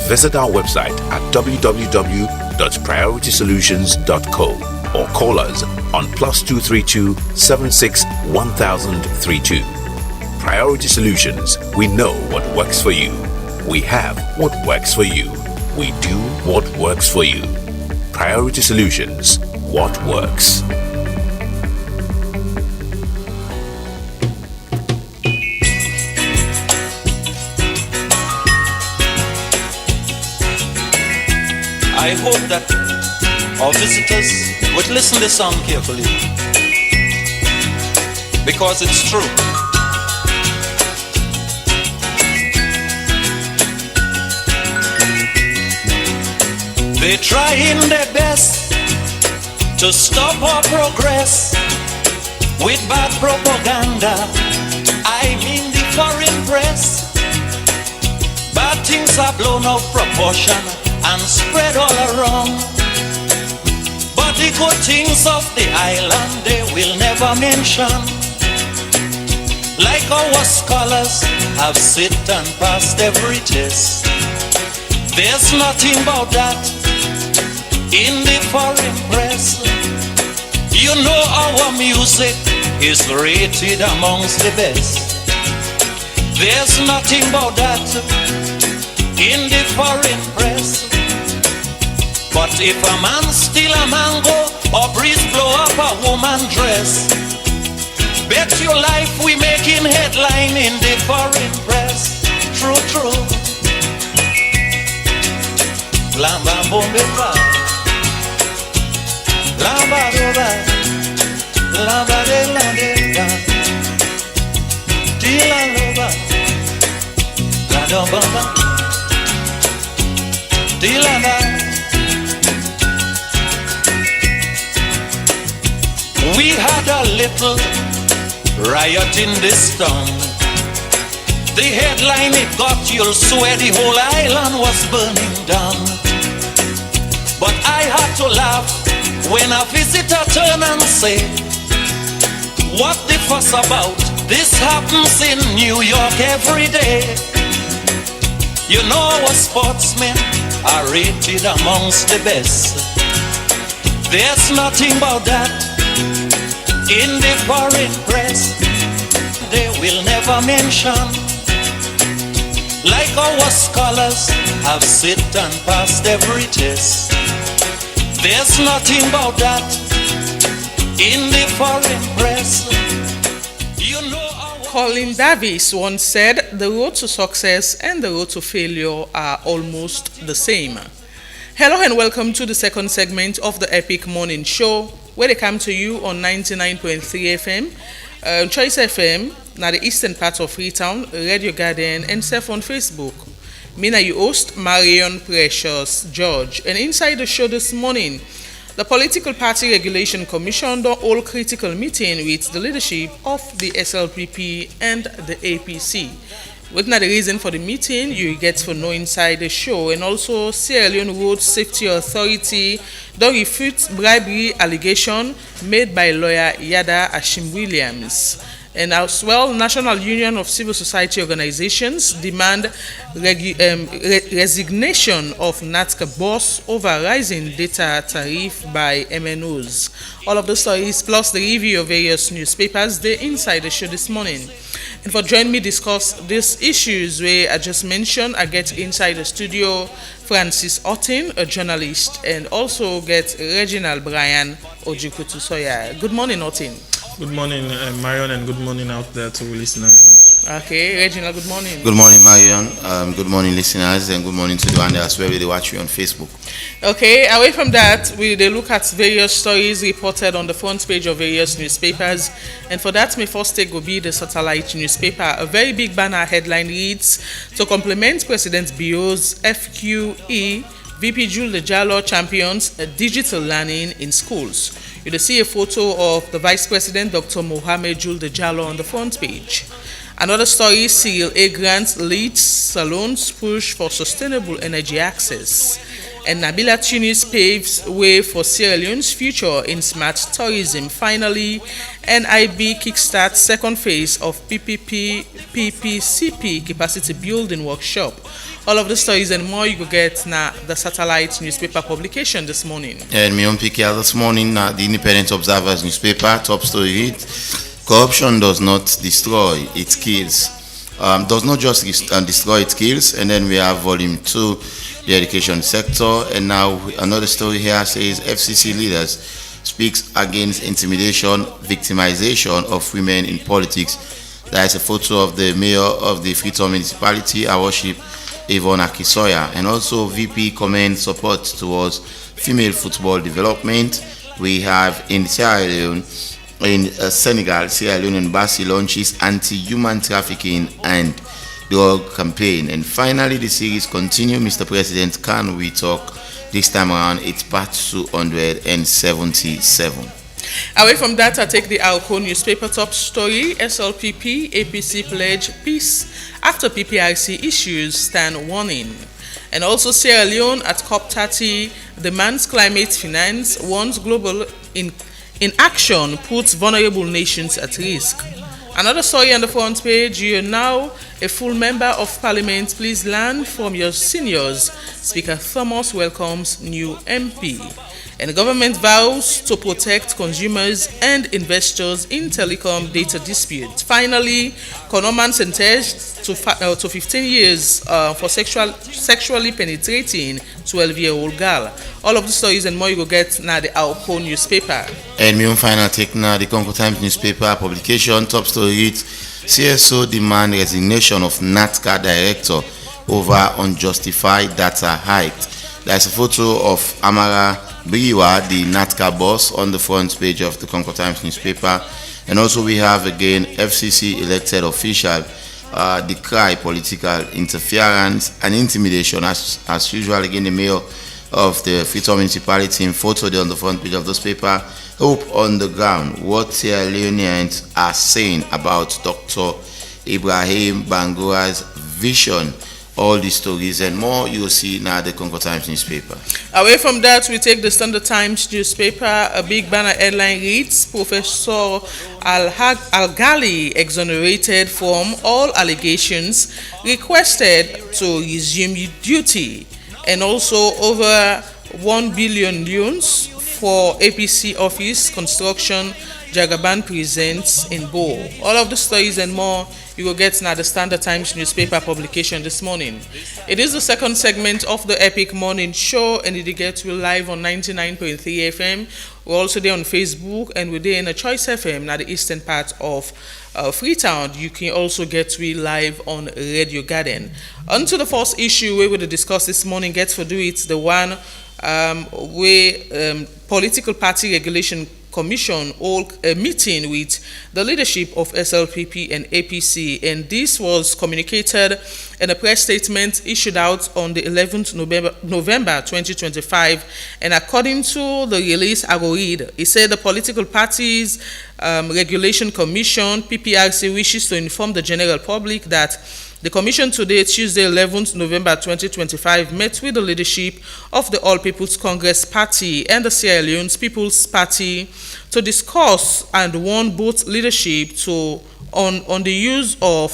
Visit our website at www.prioritysolutions.co or call us on +232 76 1032. Priority Solutions, we know what works for you. We have what works for you. We do what works for you. Priority Solutions, what works. I hope that our visitors would listen to this song carefully, because it's true. They're trying their best to stop our progress with bad propaganda. I mean the foreign press. Bad things are blown out of proportion and spread all around. But the good things of the island they will never mention. Like our scholars have sit and passed every test. There's nothing about that in the foreign press. You know our music is rated amongst the best. There's nothing about that in the foreign press. But if a man steal a mango or breeze blow up a woman dress, bet your life we making headline in the foreign press. True, true. Lamba bombe ba, lamba roba, lamba de la de, tila roba, la dombamba, tila ba. We had a little riot in this town. The headline it got, you'll swear the whole island was burning down. But I had to laugh when a visitor turned and said, what the fuss about? This happens in New York every day. You know our sportsmen are rated amongst the best. There's nothing about that in the foreign press. They will never mention, like our scholars have sit and passed every test. There's nothing about that in the foreign press. You know Colin Davis once said, the road to success and the road to failure are almost the same. Hello and welcome to the second segment of the Epic Morning Show, where they come to you on 99.3 FM, Choice FM, now the eastern part of Freetown, Radio Garden, and self on Facebook. Me na you host, Marion Precious George. And inside the show this morning, the Political Party Regulation Commission don't hold critical meeting with the leadership of the SLPP and the APC. What's not the reason for the meeting, you get to know inside the show. And also, Sierra Leone Road Safety Authority don't refute bribery allegation made by lawyer Yada Ashim Williams. And as well, National Union of Civil Society Organizations demand resignation of NATCA boss over rising data tariff by MNOs. All of the stories plus the review of various newspapers, they inside the show this morning. And for joining me discuss these issues where I just mentioned, I get inside the studio Francis Otin, a journalist, and also get Reginald Brian Ojikutu-Soya. Good morning, Otin. Good morning, Marion, and good morning out there to listeners. Okay, Reginald, good morning. Good morning, Marion. Good morning, listeners, and good morning to the one that's where they watch you on Facebook. Okay, away from that, we look at various stories reported on the front page of various newspapers. And for that, my first take will be the Satellite newspaper. A very big banner headline reads, to complement President Bio's FQE, VP Jules Jallo champions digital learning in schools. You'll see a photo of the Vice President, Dr. Mohamed Jules Jallo, on the front page. Another story, Cyril A. Grant leads Salon's push for sustainable energy access. And Nabila Tunis paves way for Sierra Leone's future in smart tourism. Finally, NIB kickstarts second phase of PPCP capacity building workshop. All of the stories and more you will get now the Satellite newspaper publication this morning. And me on PKL this morning, the Independent Observer's newspaper, top story read, corruption does not destroy, it kills. Does not just destroy, it kills. And then we have volume 2, the education sector. And now another story here says FCC leaders speaks against intimidation, victimization of women in politics. There is a photo of the mayor of the Freetown municipality, our worship Yvonne Akisoya, and also VP commend support towards female football development. We have in Sierra Leone, in Senegal, Sierra Leone Embassy launches anti-human trafficking and drug campaign. And finally, the series continue. Mr. President, can we talk? This time around, it's part 277. Away from that, I take the Alco newspaper top story. SLPP, APC pledge peace after PPRC issues stand warning. And also Sierra Leone at COP30 demands climate finance, warns global inaction puts vulnerable nations at risk. Another story on the front page, you are now a full member of parliament. Please learn from your seniors. Speaker Thomas welcomes new MP. And the government vows to protect consumers and investors in telecom data disputes. Finally, Konoman sentenced to 15 years for sexually penetrating 12-year-old girl. All of the stories and more you will get now the Alco newspaper. And my own final take now the Congo Times newspaper publication. Top story reads, CSO demand resignation of NATCA director over unjustified data hiked. There's a photo of Amara Biwa, the NATCA boss, on the front page of the Congo Times newspaper. And also we have again FCC elected official decry political interference and intimidation as usual. Again, the mayor of the Freetown municipality in photo there on the front page of this paper. Hope on the ground, what Sierra Leoneans are saying about Dr. Ibrahim Bangura's vision all these stories and more you'll see now the Congo Times newspaper. Away from that, we take the Standard Times newspaper. A big banner headline reads, Professor Al-Ghali exonerated from all allegations, requested to resume duty, and also over 1 billion loans for APC office construction. Jagaban presents in Bo. All of the stories and more you will get now the Standard Times newspaper publication this morning. It is the second segment of the Epic Morning Show, and it gets you live on 99.3 FM. We're also there on Facebook, and we're there in a Choice FM, now the eastern part of Freetown. You can also get we live on Radio Garden. On to the first issue we will discuss this morning. Get for do it the one where political party regulation Commission hold a meeting with the leadership of SLPP and APC, and this was communicated in a press statement issued out on the 11th November 2025. And according to the release, I will read, it said the Political Parties Regulation Commission, PPRC, wishes to inform the general public that the Commission today, Tuesday, 11th November 2025, met with the leadership of the All People's Congress Party and the Sierra Leone People's Party to discuss and warn both leadership on the use of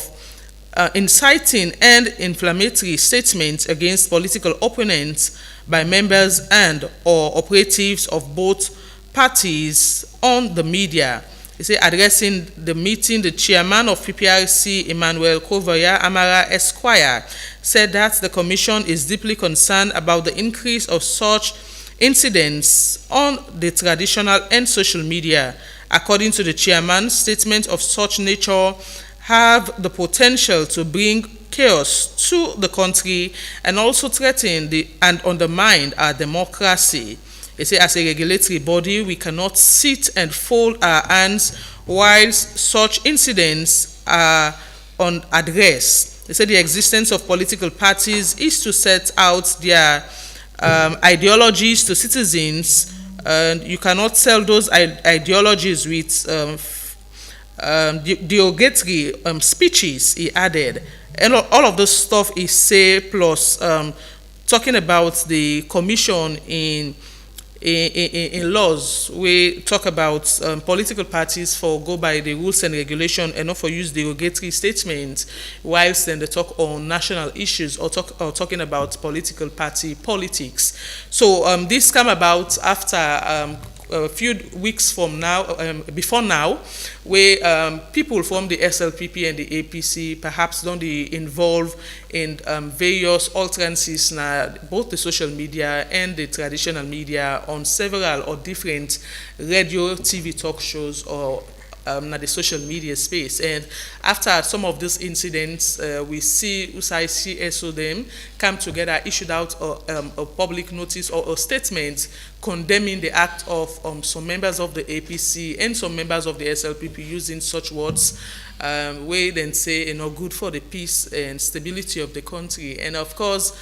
inciting and inflammatory statements against political opponents by members and or operatives of both parties on the media. He said, addressing the meeting, the chairman of PPRC, Emmanuel Kovoya Amara Esquire, said that the Commission is deeply concerned about the increase of such incidents on the traditional and social media. According to the chairman, statements of such nature have the potential to bring chaos to the country and also threaten and undermine our democracy. They say, as a regulatory body, we cannot sit and fold our hands whilst such incidents are unaddressed. They say the existence of political parties is to set out their ideologies to citizens, and you cannot sell those ideologies with derogatory speeches, he added. And all of this stuff is say, plus talking about the commission in laws, we talk about political parties for go by the rules and regulation and not for use derogatory statements, whilst then they talk on national issues or talking about political party politics. So this come about after a few weeks from now, before now, where people from the SLPP and the APC perhaps don't be involved in various utterances now, both the social media and the traditional media on several or different radio, TV talk shows or the social media space. And after some of these incidents, we see USICSO them come together, issued out a public notice or a statement condemning the act of some members of the APC and some members of the SLPP using such words, where then say, good for the peace and stability of the country. And of course,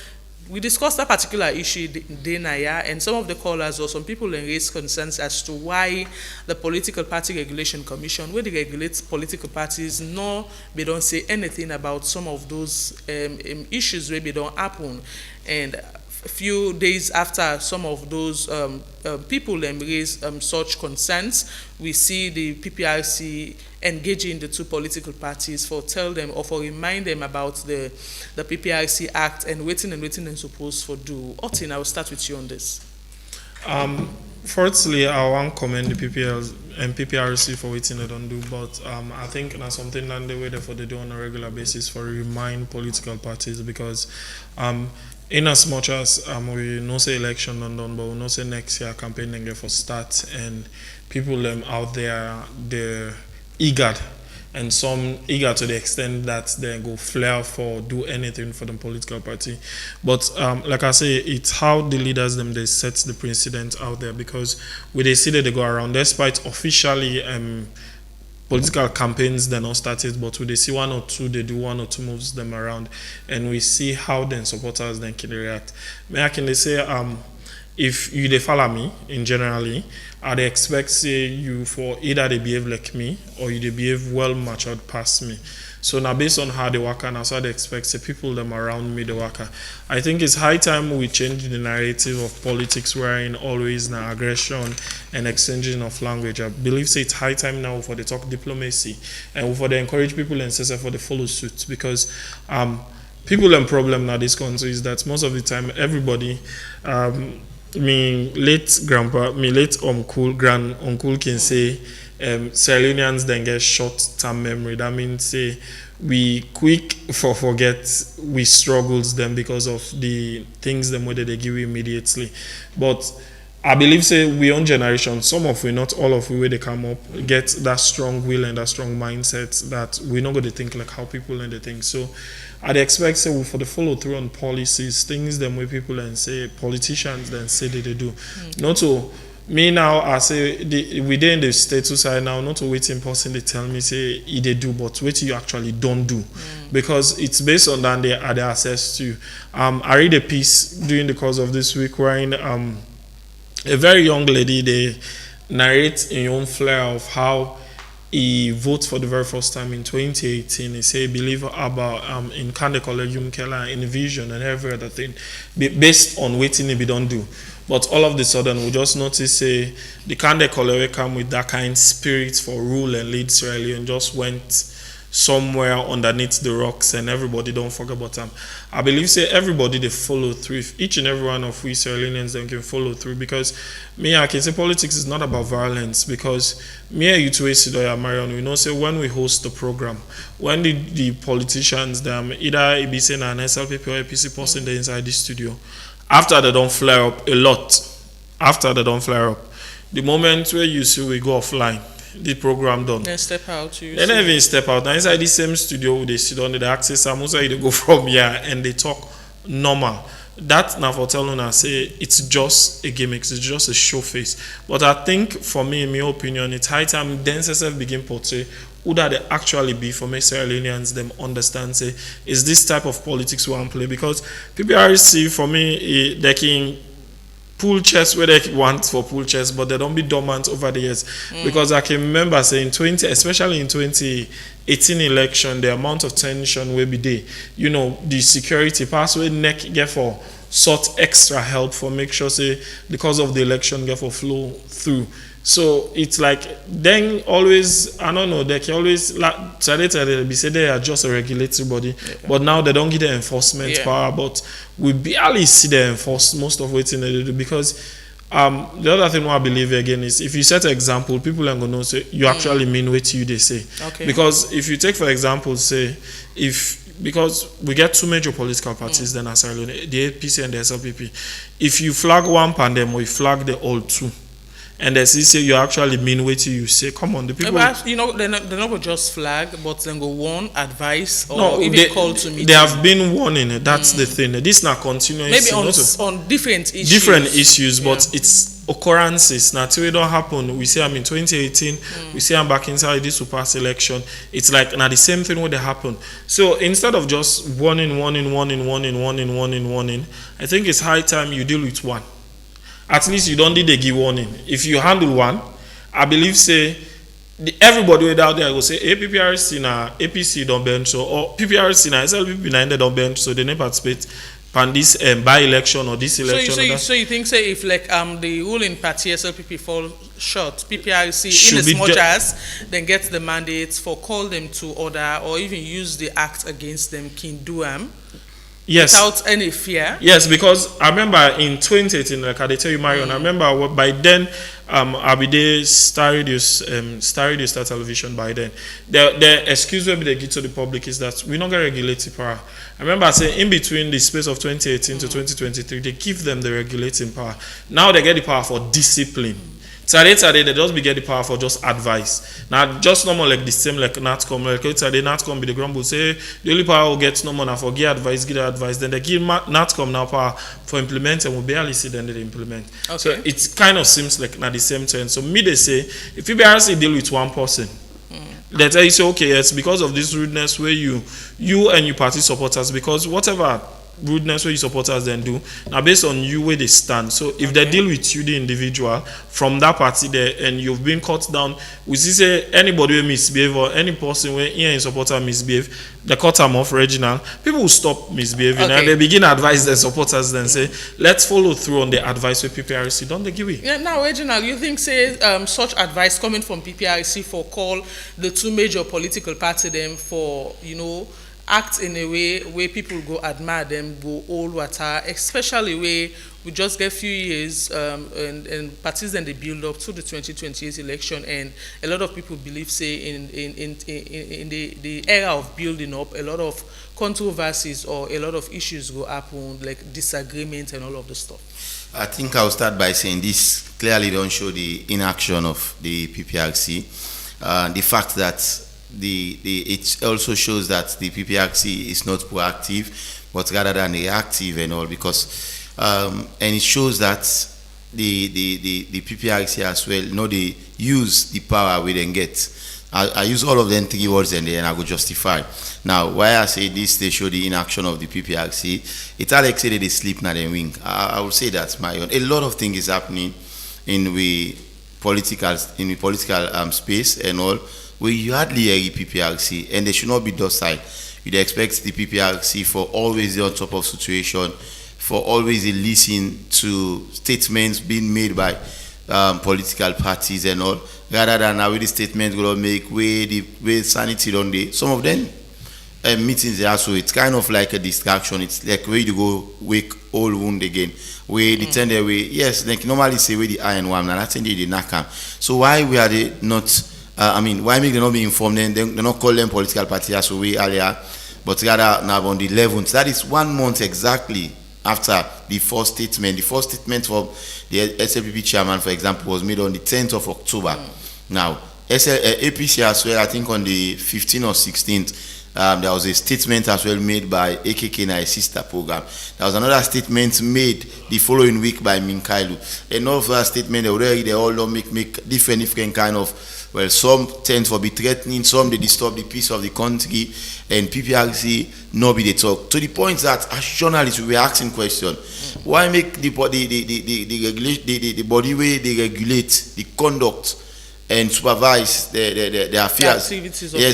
we discussed that particular issue in Naya, and some of the callers or some people raised concerns as to why the Political Party Regulation Commission, where they regulate political parties, no, they don't say anything about some of those issues where they don't happen. And a few days after some of those people raised such concerns, we see the PPRC engaging the two political parties for tell them or for remind them about the PPRC Act and waiting and supposed for do. Otin, I will start with you on this. Firstly, I want to commend the PPRC for waiting they don't do, but I think that's something that they wait for they do on a regular basis for remind political parties, because in as much as we know say election not done, but we know say next year campaign then get for start, and people out there they're eager, and some eager to the extent that they go flare for do anything for the political party. But like I say, it's how the leaders them they set the precedent out there, because when they see that they go around, despite officially political campaigns they're not started, but when they see one or two, they do one or two moves them around, and we see how then supporters then can react. May I can they say if you dey follow me in generally, I dey expect say you for either they behave like me or you dey behave well matured past me. So now based on how they work and so I expect say people them around me they work. I think it's high time we change the narrative of politics wherein always now aggression and exchanging of language. I believe say it's high time now for the talk diplomacy and for the encourage people and say for the follow suit because people and problem now this country is that most of the time everybody me late grandpa, me late uncle, grand uncle can say Sierra Leoneans then get short-term memory. That means say we quick for forget we struggles them because of the things them whether they give you immediately. But I believe say we own generation, some of we, not all of we, where they come up, get that strong will and that strong mindset that we're not going to think like how people and the things. So I'd expect say we for the follow through on policies, things them way people and say politicians then say they do. Not to me now I say within the status side now, not to wait in person they tell me say they do, but what you actually don't do. Because it's based on that they had access to. I read a piece during the course of this week wherein a very young lady they narrate in own flair of how he voted for the very first time in 2018. He say he believe about in Kande Collegium Keller in vision and every other thing based on waiting he be don't do. But all of the sudden we just notice say the Kande Collegium come with that kind of spirit for rule and lead Sierra Leone just went somewhere underneath the rocks and everybody don't forget about them. I believe say everybody they follow through. If each and every one of we Sierra Leoneans then can follow through because me I can say politics is not about violence because me and you two Sidoya Marion we know say when we host the program when the politicians them either it be saying an SLPP or APC person they inside the studio after they don't flare up a lot the moment where you see we go offline the program done. Then step out. They never even step out. Now inside the same studio, they sit on the access. I'm also they go from here and they talk normal. That now for telling us say it's just a gimmick, it's just a show face. But I think for me, in my opinion, it's high time then self begin portray who that they actually be for me Sierra Leoneans them understand say is this type of politics we want to play because PPRC for me they can pool chess where they want for pool chess, but they don't be dormant over the years. Because I can remember saying especially in 2018 election, the amount of tension will be there. You know, the security passway neck get for sought extra help for make sure say because of the election get for flow through. So it's like then always I don't know they can always like they be say they are just a regulatory body, but now they don't get the enforcement power. But we barely see the enforce most of what they do because the other thing I believe again is if you set an example, people are gonna say you actually mean what you they say. Because if you take for example say because we get two major political parties then as the APC and the SLPP. If you flag one pandemic, we flag the all two. And they say you actually mean what you say. Come on, the people. But, you know, they're not going to just flag, but then go warn, advice, or even call to meeting. They have been warning. That's the thing. This is not continuous. Maybe on different issues. Different issues, but it's occurrences. Now, till it don't happen, we say I'm in 2018. We say I'm back inside this past election. It's like now the same thing would happen. So instead of just warning, I think it's high time you deal with one. At least you don't need to give warning. If you handle one, I believe say everybody out there will say PPRC na APC don't bend so or PPRC na SLPP na don't bend so they never participate in this by-election or this election. So you think say if like the ruling party SLPP fall short, PPRC in as much as then get the mandates for call them to order or even use the act against them can do yes. Without any fear. Yes, because I remember in 2018, like I tell you, Marion, I remember by then, Abide Star Radio Star Television by then. The excuse maybe they give to the public is that we're not going to regulate the power. I remember I saying in between the space of 2018 to 2023, they give them the regulating power. Now they get the power for discipline. Today they just be get the power for just advice. Now just normal like the same like NATCOM. Like today NATCOM be the grumble say the only power will get no more now for give advice. Then they give NATCOM now power for implement and we barely see then they implement. Okay. So it kind of seems like not the same turn. So me they say if you barely deal with one person, they tell you say okay yes because of this rudeness where you and your party supporters because whatever rudeness where you supporters then do. Now based on you where they stand. So if they deal with you, the individual, from that party there, and you've been cut down, we see say anybody will misbehave or any person where here in supporter misbehave, they cut them off regional. People will stop misbehaving and they begin to advise their supporters then say, let's follow through on the advice with PPRC. Don't they give it? Yeah, now Reginald, you think say such advice coming from PPRC for call the two major political parties them for, you know, act in a way where people go admire them, go all water, especially where we just get few years and parties then they build up to the 2028 election, and a lot of people believe say in the era of building up, a lot of controversies or a lot of issues go happen, like disagreement and all of the stuff. I think I'll start by saying this clearly don't show the inaction of the PPRC. The fact that it also shows that the PPRC is not proactive, but rather than reactive and all, because and it shows that the PPRC as well, you know, they use the power we then get. I use all of them 3 words and then I go justify. Now, why I say this, they show the inaction of the PPRC. It's like say they sleep now they wing. I would say that's my own. A lot of things is happening in the political space and all, where you hardly hear PPRC, and they should not be docile. You'd expect the PPRC for always on top of situation, for always listen to statements being made by political parties and all, rather than how the statements will make where sanity on the some of them meetings there. So it's kind of like a distraction. It's like where you go wake old wound again. Where they tend their way, yes, like normally say where the iron worm, and that's indeed the nakam. So why we are they not? Why make them not be informed? Then they not call them political parties as we earlier, but rather now on the 11th. That is 1 month exactly after the first statement. The first statement from the SLPP chairman, for example, was made on the 10th of October. Now, APC as well, I think on the 15th or 16th, there was a statement as well made by AKK in a sister program. There was another statement made the following week by Minkailu. Another statement, they all don't make different kind of, well, some tend to be threatening, some they disturb the peace of the country, and PPRC no be they talk. To the point that as journalists we were asking questions, why make the body where they regulate the conduct and supervise the affairs,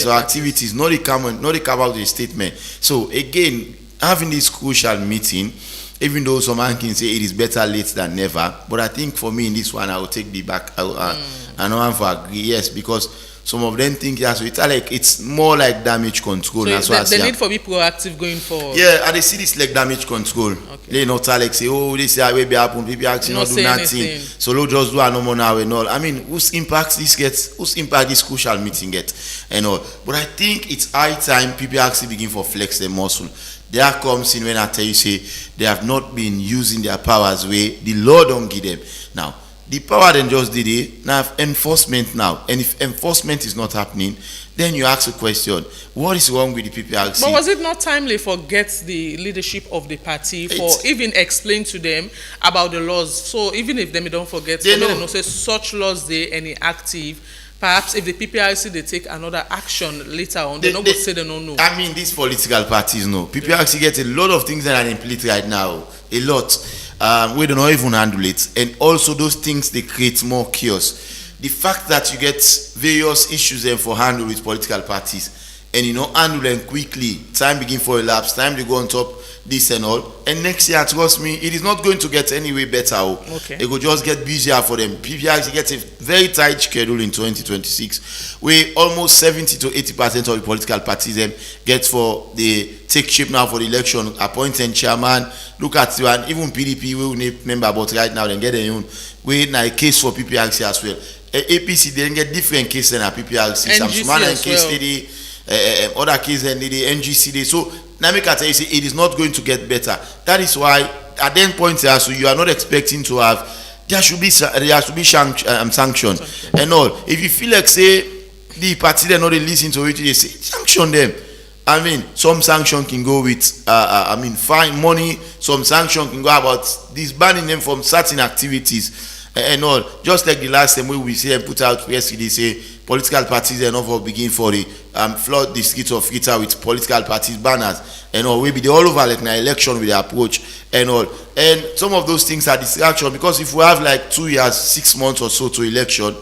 activities, not they come out with a statement. So again, having this crucial meeting, even though some can say it is better late than never, but I think for me in this one I will take the back. I don't want to agree, yes, because some of them think so it's more like damage control. So that's the need for be proactive going forward. Yeah, and they see this like damage control. Okay. They not like say, oh, this is will be happen, people actually not do nothing. So they'll just do a no more now and all. I mean, whose impact this crucial meeting get and all. But I think it's high time people actually begin for flex their muscle. There comes in when I tell you say they have not been using their powers way the law don't give them. Now, the power then just did it. Now enforcement now, and if enforcement is not happening, then you ask a question: what is wrong with the PPRC? But was it not timely for the leadership of the party for even explain to them about the laws? So even if they don't forget, they don't say such laws they any active. Perhaps if the PPRC they take another action later on, they don't go say they don't know. I mean, these political parties know. PPRC get a lot of things that are in play right now. A lot. We don't even handle it. And also those things, they create more chaos. The fact that you get various issues then for handle with political parties, and you know, handle them quickly, time begin for elapse, time to go on top, this and all. And next year, trust me, it is not going to get any way better. Okay. It will just get busier for them. PPRC gets a very tight schedule in 2026, where almost 70 to 80% of the political parties get for the take shape now for the election, appointing chairman, look at you, and even PDP, we will need member about right now, then get their own. We now a case for PPRC as well. APC, they get different cases than a PPRC. Some small case study. Other cases and the NGC. So Namika tell you say it is not going to get better. That is why at that point here, so you are not expecting to have there should be sanction and all. If you feel like say the party they not listen to it, they say sanction them. I mean, some sanction can go with fine money. Some sanction can go about disbanning them from certain activities and all. Just like the last time we say and put out yesterday say political parties and over begin for the flood the streets of Rita with political parties banners and all. We be all over like an election with the approach and all. And some of those things are distraction because if we have like 2 years, 6 months or so to election,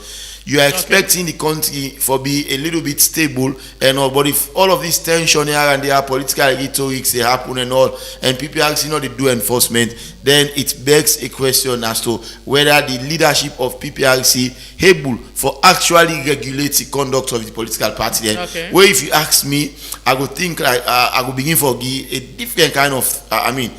you are expecting the country for be a little bit stable and all, but if all of this tension here and there, political rhetorics they happen and all, and people actually know they do enforcement, then it begs a question as to whether the leadership of PPRC able for actually regulate the conduct of the political party. Then, where if you ask me, I would think like I would begin for a different kind of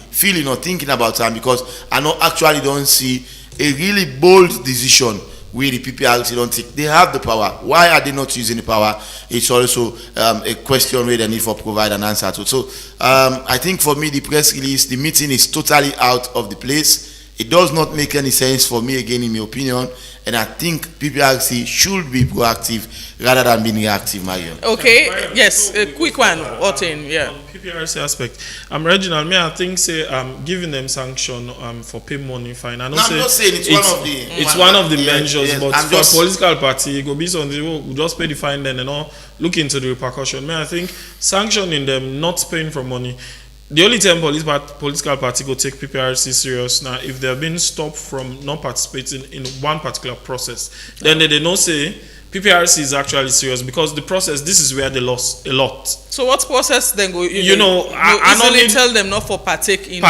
feeling or thinking about time because I don't see a really bold decision. We the PPRC don't think they have the power. Why are they not using the power? It's also a question where they need for provide an answer to. So I think for me the press release, the meeting is totally out of the place. It does not make any sense for me again in my opinion. And I think PPRC should be proactive rather than being reactive, Mario. Okay, yes, a quick one, Otin, yeah. On PPRC aspect, Reginald, I think say giving them sanction for pay money fine. I'm not saying it's one of the measures, yes, but for a political party, it go be something we just pay the fine then and all look into the repercussion. I think sanctioning them, not paying for money. The only time political party go take PPRC serious now if they have been stopped from not participating in one particular process, then they don't say PPRC is actually serious because the process, this is where they lost a lot. So what process then go? I easily tell them not for partake in.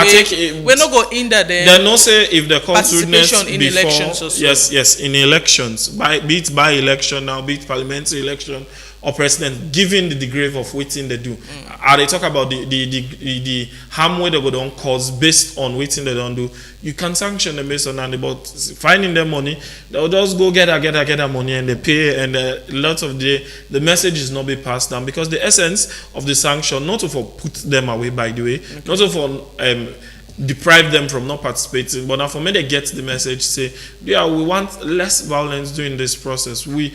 We're not going hinder them. They no say if they come to participation in before, elections. Also. Yes, in elections, be it by election now, be it parliamentary election. Or president, given the degree of waiting they do, are they talk about the harm where they go down cause based on waiting they don't do? You can sanction them based on that, but finding their money, they'll just go get their money and they pay, and lots of the message is not be passed down because the essence of the sanction not to for put them away by the way, not to for deprive them from not participating, but now for me they get the message say, yeah, we want less violence during this process. We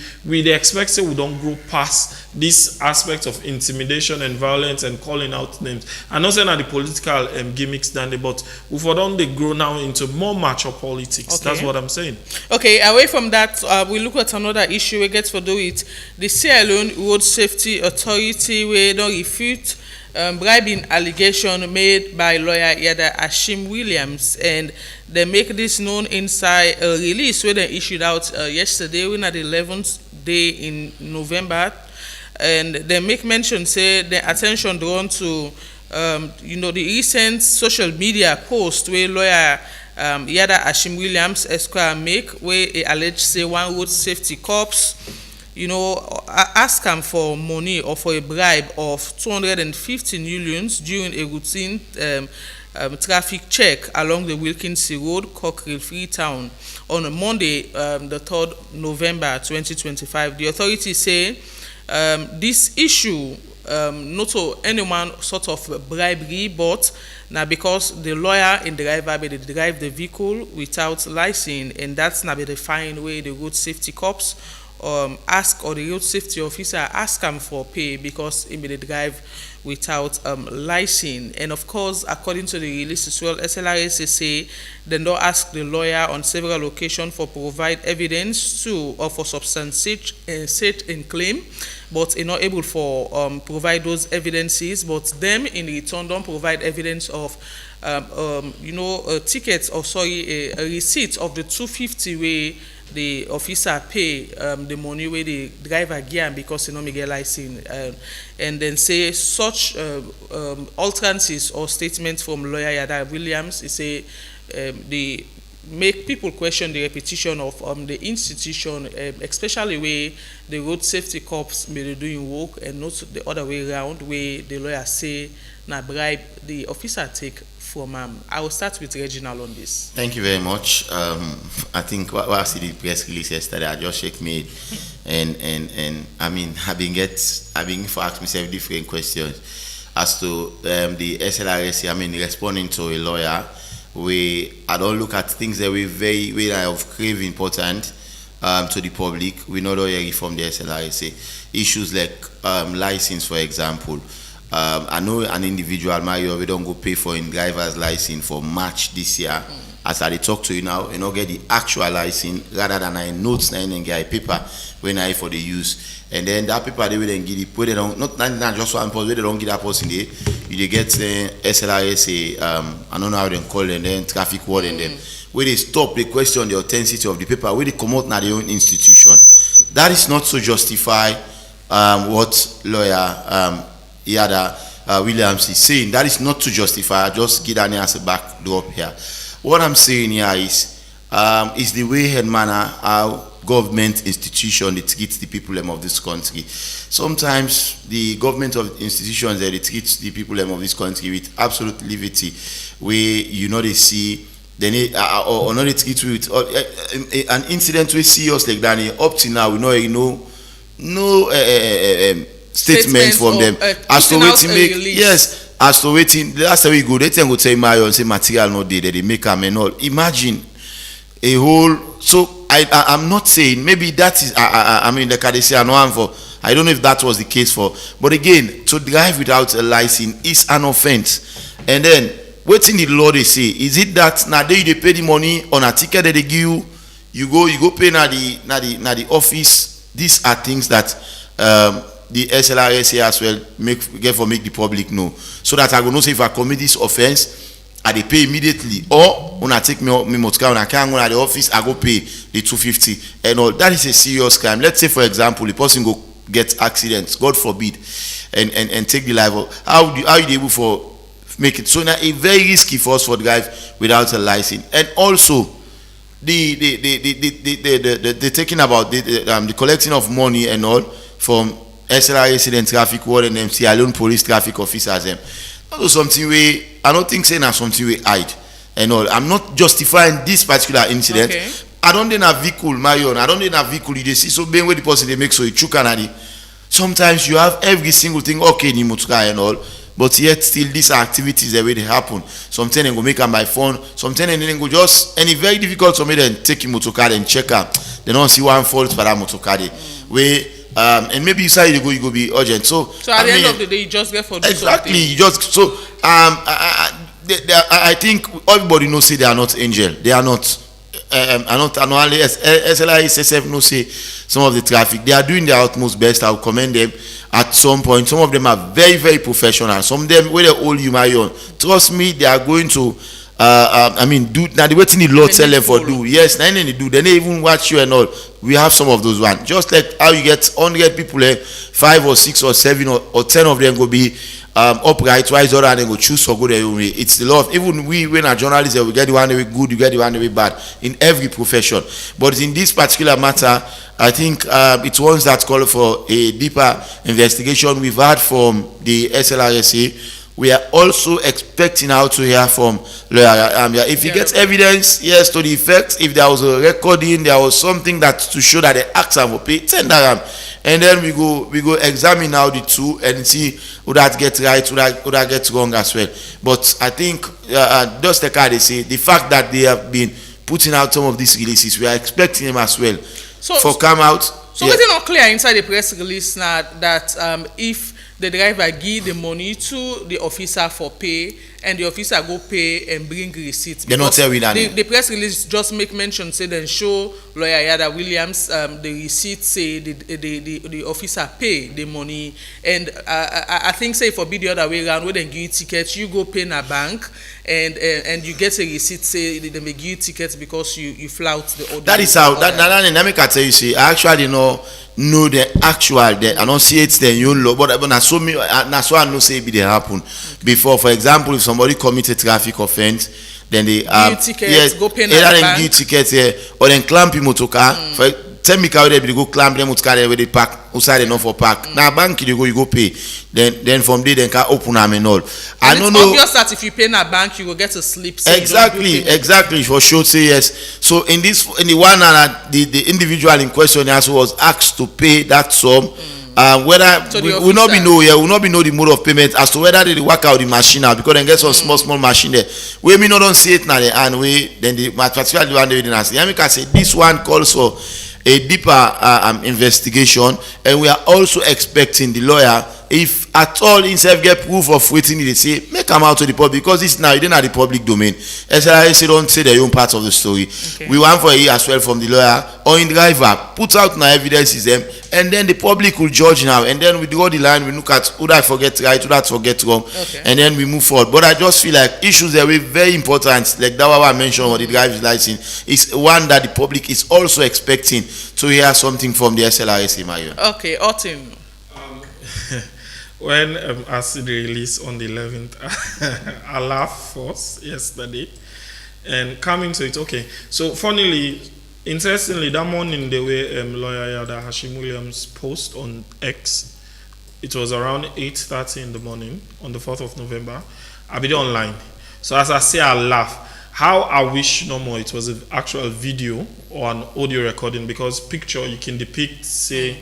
expect we don't go past this aspect of intimidation and violence and calling out names. I'm not saying that the political gimmicks done, but we for don't they grow now into more mature politics. Okay. That's what I'm saying. Okay, away from that, we look at another issue we get to do with the Sierra Leone Road Safety Authority where don't refute bribing allegation made by lawyer Yada Ashim Williams, and they make this known inside a release where they issued out yesterday, when at the 11th day in November, and they make mention, say the attention drawn to the recent social media post where lawyer Yada Ashim Williams Esquire make where he alleged say one road safety corps ask him for money or for a bribe of 250 millions during a routine traffic check along the Wilkinson Road, Cockrell, Freetown on Monday, the 3rd November 2025. The authorities say this issue not to anyone sort of bribery, but now because the lawyer and the driver they drive the vehicle without license, and that's not the fine way the road safety corps ask, or the road safety officer ask them for pay because he may drive without license. And of course, according to the release as well, SLRS say they don't ask the lawyer on several occasions for provide evidence to or for substantiate in claim, but are not able for provide those evidences, but them in return don't provide evidence of a ticket or a receipt of the 250 way the officer pay the money where the driver get because he no get license, and then say such utterances or statements from lawyer Yada Williams. He say they make people question the repetition of the institution, especially where the road safety corps may be doing work and not the other way around where the lawyer say na bribe the officer take from I will start with Reginald on this. Thank you very much. I think what I see the press release yesterday, I just shake me, and I mean I've been for asking myself different questions as to the SLRC. I mean responding to a lawyer, I don't look at things that we very of grave important to the public. We know lawyer from the SLRC issues like license, for example. I know an individual, Mario, we don't go pay for his driver's license for March this year. as I talk to you now, you know, get the actual license rather than I notes and get a paper when I for the use. And then that paper they will then give it, put it on, not just one post, they don't give that post in there. You get SLRSA, I don't know how they call it, and then traffic warden them. Where they stop, they question the authenticity of the paper, where they come out now their own institution. That is not so justify what lawyer Williams is saying. That is not to justify. I just get an answer back door up here. What I'm saying here is the way and manner how government institution they treat the people of this country. Sometimes the government of institutions they treat the people of this country with absolute levity, where you know they see they or not they treat with an incident we see us like that up to now we know no statements from them as to waiting make yes as to waiting last time we go they tell go tell Mario and say material not there they make them and all. Imagine a whole so I'm not saying maybe that is I mean like they say I know for I don't know if that was the case for, but again to drive without a license is an offense. And then waiting the law they say is it that now they pay the money on a ticket that they give you go pay na the office. These are things that the SLRSA as well make the public know, so that I go know say if I commit this offense I dey pay immediately, or when I take me motor when I can't go to the office I go pay the 250 and all. That is a serious crime. Let's say for example the person go get accidents, God forbid, and take the life of how you able for make it so now a very risky for us for drive without a license. And also the taking about the collecting of money and all from SLRSA and traffic warden and Sierra Leone police traffic officers them. That was something we I don't think saying something we hide and all. I'm not justifying this particular incident. Okay. I don't need a vehicle, Marion. I don't need a vehicle. You see so being where the person they make so you canadi. Sometimes you have every single thing okay in motorcar and all, but yet still these are activities the way they happen. Sometimes they go make them by phone, sometimes they go just and it's very difficult for me then take your motorcar and check out. They don't see one fault for that motorcar. Where and maybe you say you go be urgent. So at the end of the day, you just get for exactly. You just so I think everybody knows say they are not angel. They are not. Not only SLRSA no say some of the traffic. They are doing their utmost best. I will commend them. At some point, some of them are very very professional. Some of them where they hold you my own. Trust me, they are going to. I mean, do now the waiting the Lord tell them for do. Yes, now they do. They even watch you and all. We have some of those ones. Just like how you get 100 people, 5 or 6 or 7 or 10 of them go be upright, wise order, and they go choose for good. It's the law. Even we, when a journalist, we get the one way good, you get the one way bad in every profession. But in this particular matter, I think it's ones that call for a deeper investigation. We've heard from the SLRSA. We are also expecting now to hear from lawyer. If he gets evidence, yes, to the effect, if there was a recording, there was something that to show that the acts have paid, send them. And then we go examine now the two and see would that get right, would that get wrong as well. But I think just like they say, the fact that they have been putting out some of these releases, we are expecting them as well for come out. So it's not clear inside the press release now that if the driver give the money to the officer for pay and the officer go pay and bring receipts. They not tell we that. The press release just make mention say then show lawyer Yada Williams the receipt say the officer pay the money and I think say for be the other way around where they give you tickets you go pay in a bank and you get a receipt say they may give you tickets because you flout the order. That is how that make I tell you say I actually know the actual the annunciates the new law but na so I know say be they happen before. For example, if somebody committed traffic offense then they tickets, go pay either then give tickets here or then clamp your motor car for tell me how they go clamp them motor car where they park outside enough for park now bank you go pay then from there they can open them and all. I don't know. It's obvious that if you pay in a bank you will get a slip. Exactly for sure say yes. So in the one the individual in question also was asked to pay that sum. Whether we will not be know the mode of payment as to whether they work out the machine now because then get some small machine there. We may not don't see it now and we then the particularly one they didn't see. I can say this one calls for a deeper investigation and we are also expecting the lawyer if at all himself get proof of wetin they say, make am out to the public, because this now e dey na the public domain. SLRC don't say their own part of the story. We want for hear as well from the lawyer or in driver, put out na evidences them, and then the public will judge now, and then we draw the line, we look at who that forget right, who that forget wrong, and then we move forward. But I just feel like issues that were very important, like that what I mentioned on the driver's license, is one that the public is also expecting to hear something from the SLRC, Mario. Okay, Otim. When ASID released on the 11th, I laughed first yesterday, and coming to it, okay. So funnily, interestingly, that morning the way lawyer Yada Hashim Williams post on X, it was around 8:30 in the morning on the 4th of November. I'll be online. So as I say, I laugh. How I wish no more it was an actual video or an audio recording, because picture you can depict, say,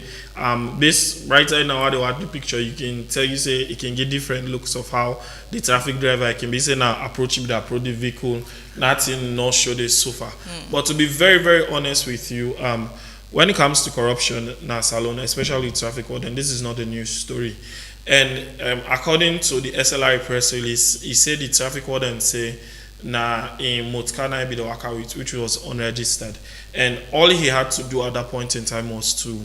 this right now how they watch the picture, you can tell you say it can get different looks of how the traffic driver can be saying now approach the vehicle, nothing not show this so far. But to be very, very honest with you, when it comes to corruption in Salon, especially traffic warden, this is not a news story. And according to the SLRA press release, he said the traffic warden say na in Motkana be the Wakawit, which was unregistered, and all he had to do at that point in time was to,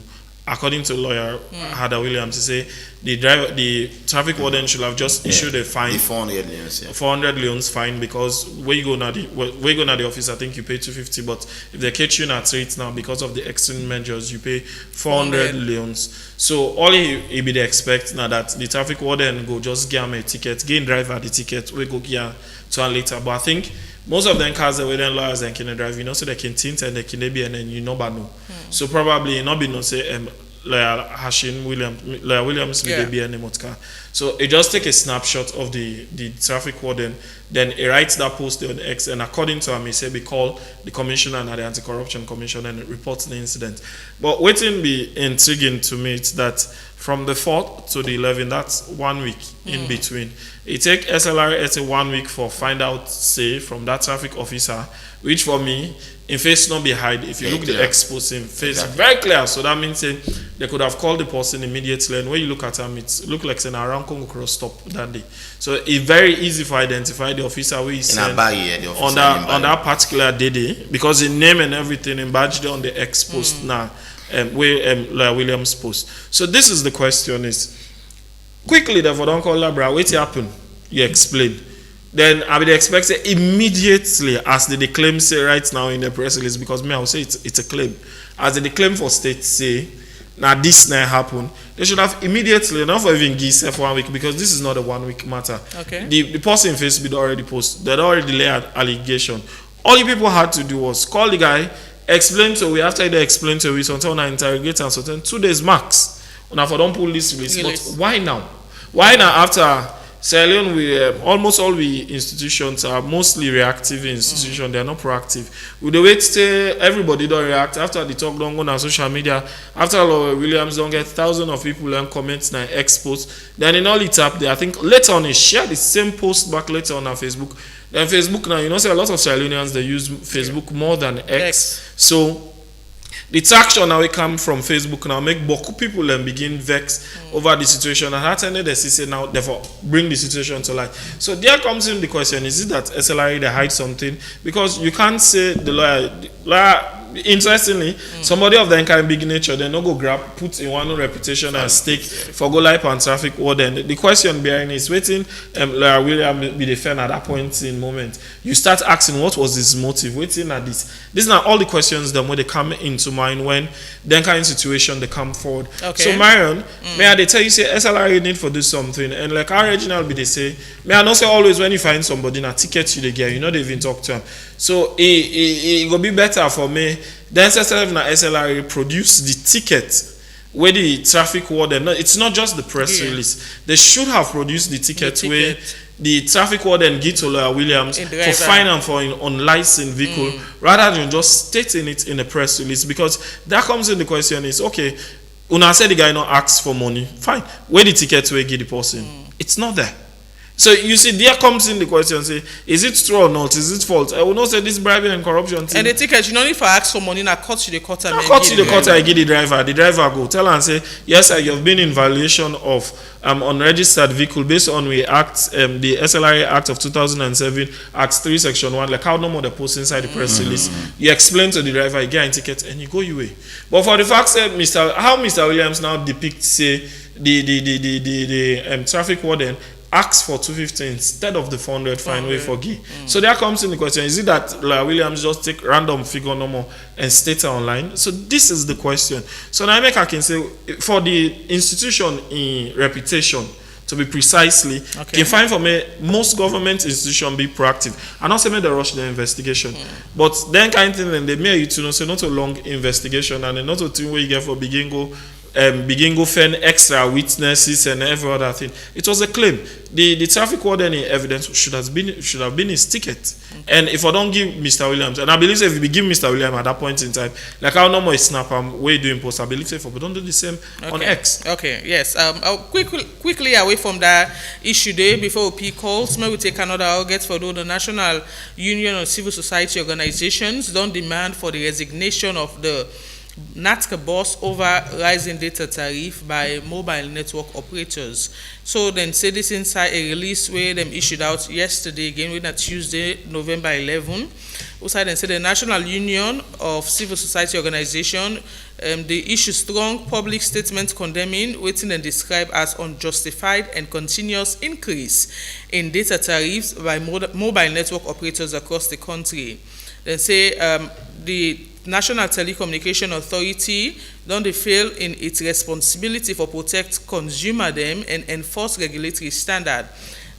according to lawyer Hada Williams, to say the traffic warden should have just issued a fine, 400 leons, 400 leons fine, because where you go now the office, I think you pay 250, but if they catch you in a street now because of the extreme measures, you pay 400 leons. So all he be expect now that the traffic warden go just give him a ticket, gain driver the ticket, we go give to and later. But I think most of them cars that were then lawyers and can drive, so they can tint and they can be, and then you know but no. So probably not be no say lawyer Williams will be any motka. So it just take a snapshot of the traffic warden, then he writes that post on X, and according to him, he say we call the commissioner and the anti-corruption commission and reports the incident. But waiting be intriguing to me is that from the 4th to the 11th, that's 1 week in between. It take SLRA 1 week for find out, say, from that traffic officer, which for me, in face not be hide. If you look the expose in face, very clear. So that means they could have called the person immediately. And when you look at him, it look like an around Congo cross stop that day. So it's very easy for identify the officer who is on that particular day, because the name and everything and badged on the expose now. Where Williams post. So this is the question: is quickly therefore don't call Labra. What happen? You explain. Then I would expect say immediately, as the claim say right now in the press release, because me I will say it's a claim. As the claim for state say now this now happen, they should have immediately, not for even give for 1 week, because this is not a 1 week matter. Okay. The person in Facebook already post, they already laid allegation. All the people had to do was call the guy, explain to we, after they explain to we, so until now interrogate and so then 2 days max. Now for don't pull this release. But why now? Why now after Sierra Leone, we almost all we institutions are mostly reactive institutions. They are not proactive. We the wait till everybody don't react after the talk don't go on social media. After Williams don't get thousands of people and comments and expos. Then in all it up there, I think later on they share the same post back later on our Facebook. Then Facebook now, say a lot of Sierra Leoneans they use Facebook more than X. So the traction now we come from Facebook now make Boku people and begin vex over the situation, and at end they say now therefore bring the situation to light. So there comes in the question: is it that SLRA they hide something? Because you can't say the lawyer. Interestingly, somebody of them kind of big nature, they no go grab, put in one reputation and stake for go life and traffic warden. The question behind is waiting. Lawyer William be the fan at that point in moment. You start asking what was his motive. Waiting at this. These are all the questions that when they come into mind when then kind of situation they come forward. Okay. So Marion, may I they tell you say SLRA need for do something, and like our original be they say, may I not say always when you find somebody in a ticket you they get, you know they even talk to them. So it will be better for me. Then SLRA produce the ticket where the traffic warden. It's not just the press release. They should have produced the ticket where the traffic warden get to Lawyer Williams for fine and for an unlicensed vehicle, rather than just stating it in the press release. Because that comes in the question is okay. Una said the guy not ask for money. Fine. Where the ticket where get the person? It's not there. So you see, there comes in the question: say, is it true or not? Is it false? I will not say this bribery and corruption thing. And the ticket, you know, if I ask for money, I cut you the cutter. I cut you the cutter. I give the driver. The driver go tell and say, yes, sir, you have been in violation of unregistered vehicle based on the act, the SLRA Act of 2007, Act 3, Section 1. Like how no more the post inside the press release. You explain to the driver, you get a ticket, and you go your way. But for the fact that Mr. Williams now depicts, say, the traffic warden asks for 250 instead of the 400 fine way for Guy. So there comes in the question: is it that Williams just take random figure number and state it online? So this is the question. So now I can say for the institution in reputation, to be precisely, you find for me most government institutions be proactive. I not say they rush the investigation, but then kind of thing then they may you to know say not a long investigation and not a thing where you get for begin go find extra witnesses and every other thing. It was a claim. The traffic warden in evidence should have been his ticket. And if I don't give Mr. Williams, and I believe if we give Mr. Williams at that point in time, like how normal is snap way doing possibility for, but don't do the same on X. Okay, yes. I'll quickly away from that issue there before we pick calls. Maybe we take another August for the National Union of Civil Society Organizations don't demand for the resignation of the NATCA boss over rising data tariff by mobile network operators. So then say this inside a release where them issued out yesterday again, when that Tuesday, November 11. Also then say the National Union of Civil Society Organization they issue strong public statement condemning what they describe as unjustified and continuous increase in data tariffs by mobile network operators across the country. Then say the National Telecommunication Authority don't they fail in its responsibility for protect consumer them and enforce regulatory standard.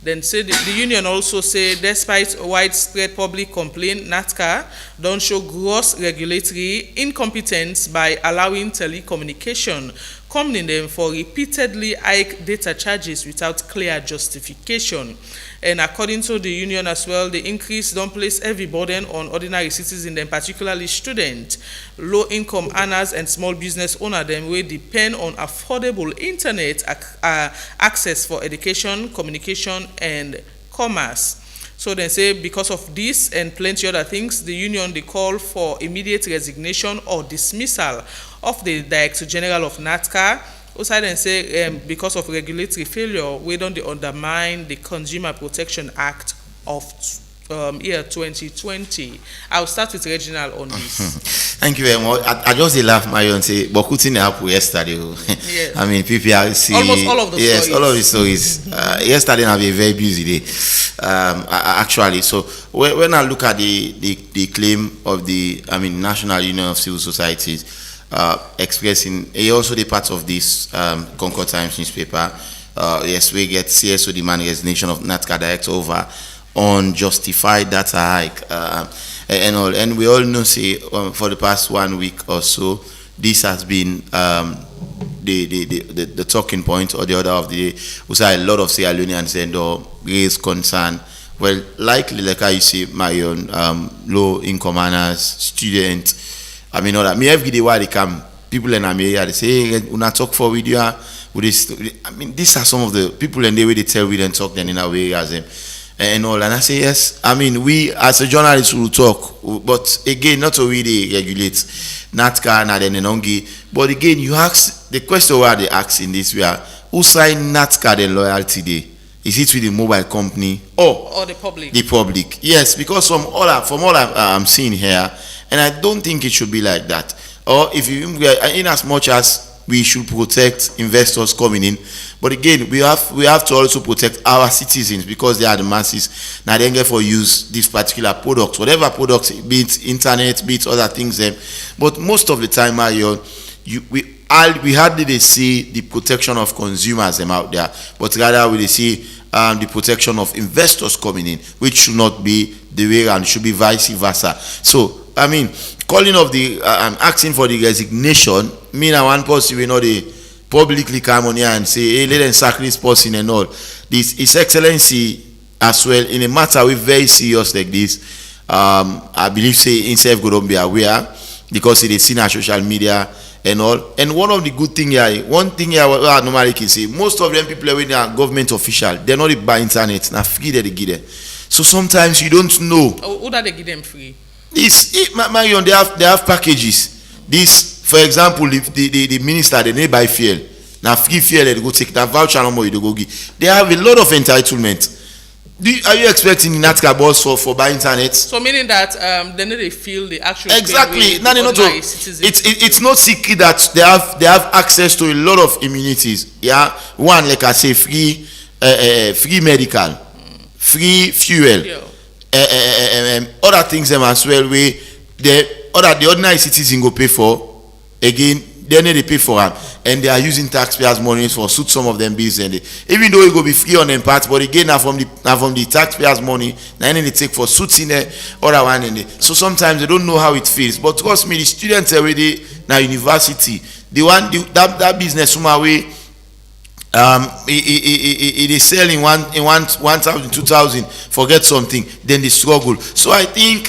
Then say the union also say despite widespread public complaint, NATCA don't show gross regulatory incompetence by allowing telecommunication company them for repeatedly hike data charges without clear justification. And according to the union as well, the increase don't place heavy burden on ordinary citizens, and particularly students, low-income earners, and small business owners, them will depend on affordable internet access for education, communication, and commerce. So they say because of this and plenty other things, the union they call for immediate resignation or dismissal of the Director General of NATCA. Also, then say because of regulatory failure, we don't undermine the Consumer Protection Act of year 2020. I'll start with Reginald on this. Thank you very much. I just laugh my own say, but couldn't happen yesterday. Yes. I mean, PPRC. Almost all of the stories. Yes, all of the stories. Yesterday, I had a very busy day. Actually, so when I look at the claim of the National Union of Civil Societies. Expressing also the part of this Concord Times newspaper. Yes, we get CSO demand resignation of NATCA director over unjustified data hike and all. And we all know, say, for the past 1 week or so, this has been the talking point or the order of the day. We saw a lot of Sierra Leoneans and raise concern. Well, likely, like I say, my own low-income earners, students. I mean, all that. Me every day while they come, people in America, they say, hey, when I talk for with you, with this. I mean, these are some of the people in the way they tell we and talk then in our way as them and all. And I say, yes. I mean, we as a journalist will talk, but again, not to really regulate NATCA and then Enongi. But again, you ask the question why they ask in this way: who signed NATCA the loyalty day? Is it with the mobile company or the public? The public, yes, because from all I'm seeing here. And I don't think it should be like that. Or if you, in as much as we should protect investors coming in, but again, we have to also protect our citizens because they are the masses. Now they get for use this particular product, whatever products, be it internet, be it other things. But most of the time, we hardly see the protection of consumers out there, but rather we see the protection of investors coming in, which should not be the way around. It should be vice versa. So. I mean, calling of the asking for the resignation, mean one person will not publicly come on here and say, hey, let them sack this person and all. This His Excellency as well, in a matter we very serious like this, I believe say himself couldn't be aware because he seen our social media and all. And one of the good thing here, one thing here what I normally can say, most of them people when they are government official, they're not by internet, now free that they give them. So sometimes you don't know. Oh, who that they give them free? This Marion, they have packages. This, for example, if the minister they need buy fuel. Now free fuel they go take that voucher number you go give. They have a lot of entitlement. Are you expecting NATCA boss for by internet? So meaning that they need to feel the actual exactly. No, it's not secret that they have access to a lot of immunities. Yeah, one like I say free medical, free fuel, other things them as well. Where the ordinary citizen go pay for again. They need to pay for them, and they are using taxpayers' money for suit some of them bills. And even though it will be free on them part, but again, now from the taxpayers' money, now they take for suits in there, other one in there. So sometimes they don't know how it feels. But trust me, the students already now university, that business somehow way. It is selling in 1,000, 2,000, forget something, then they struggle. So I think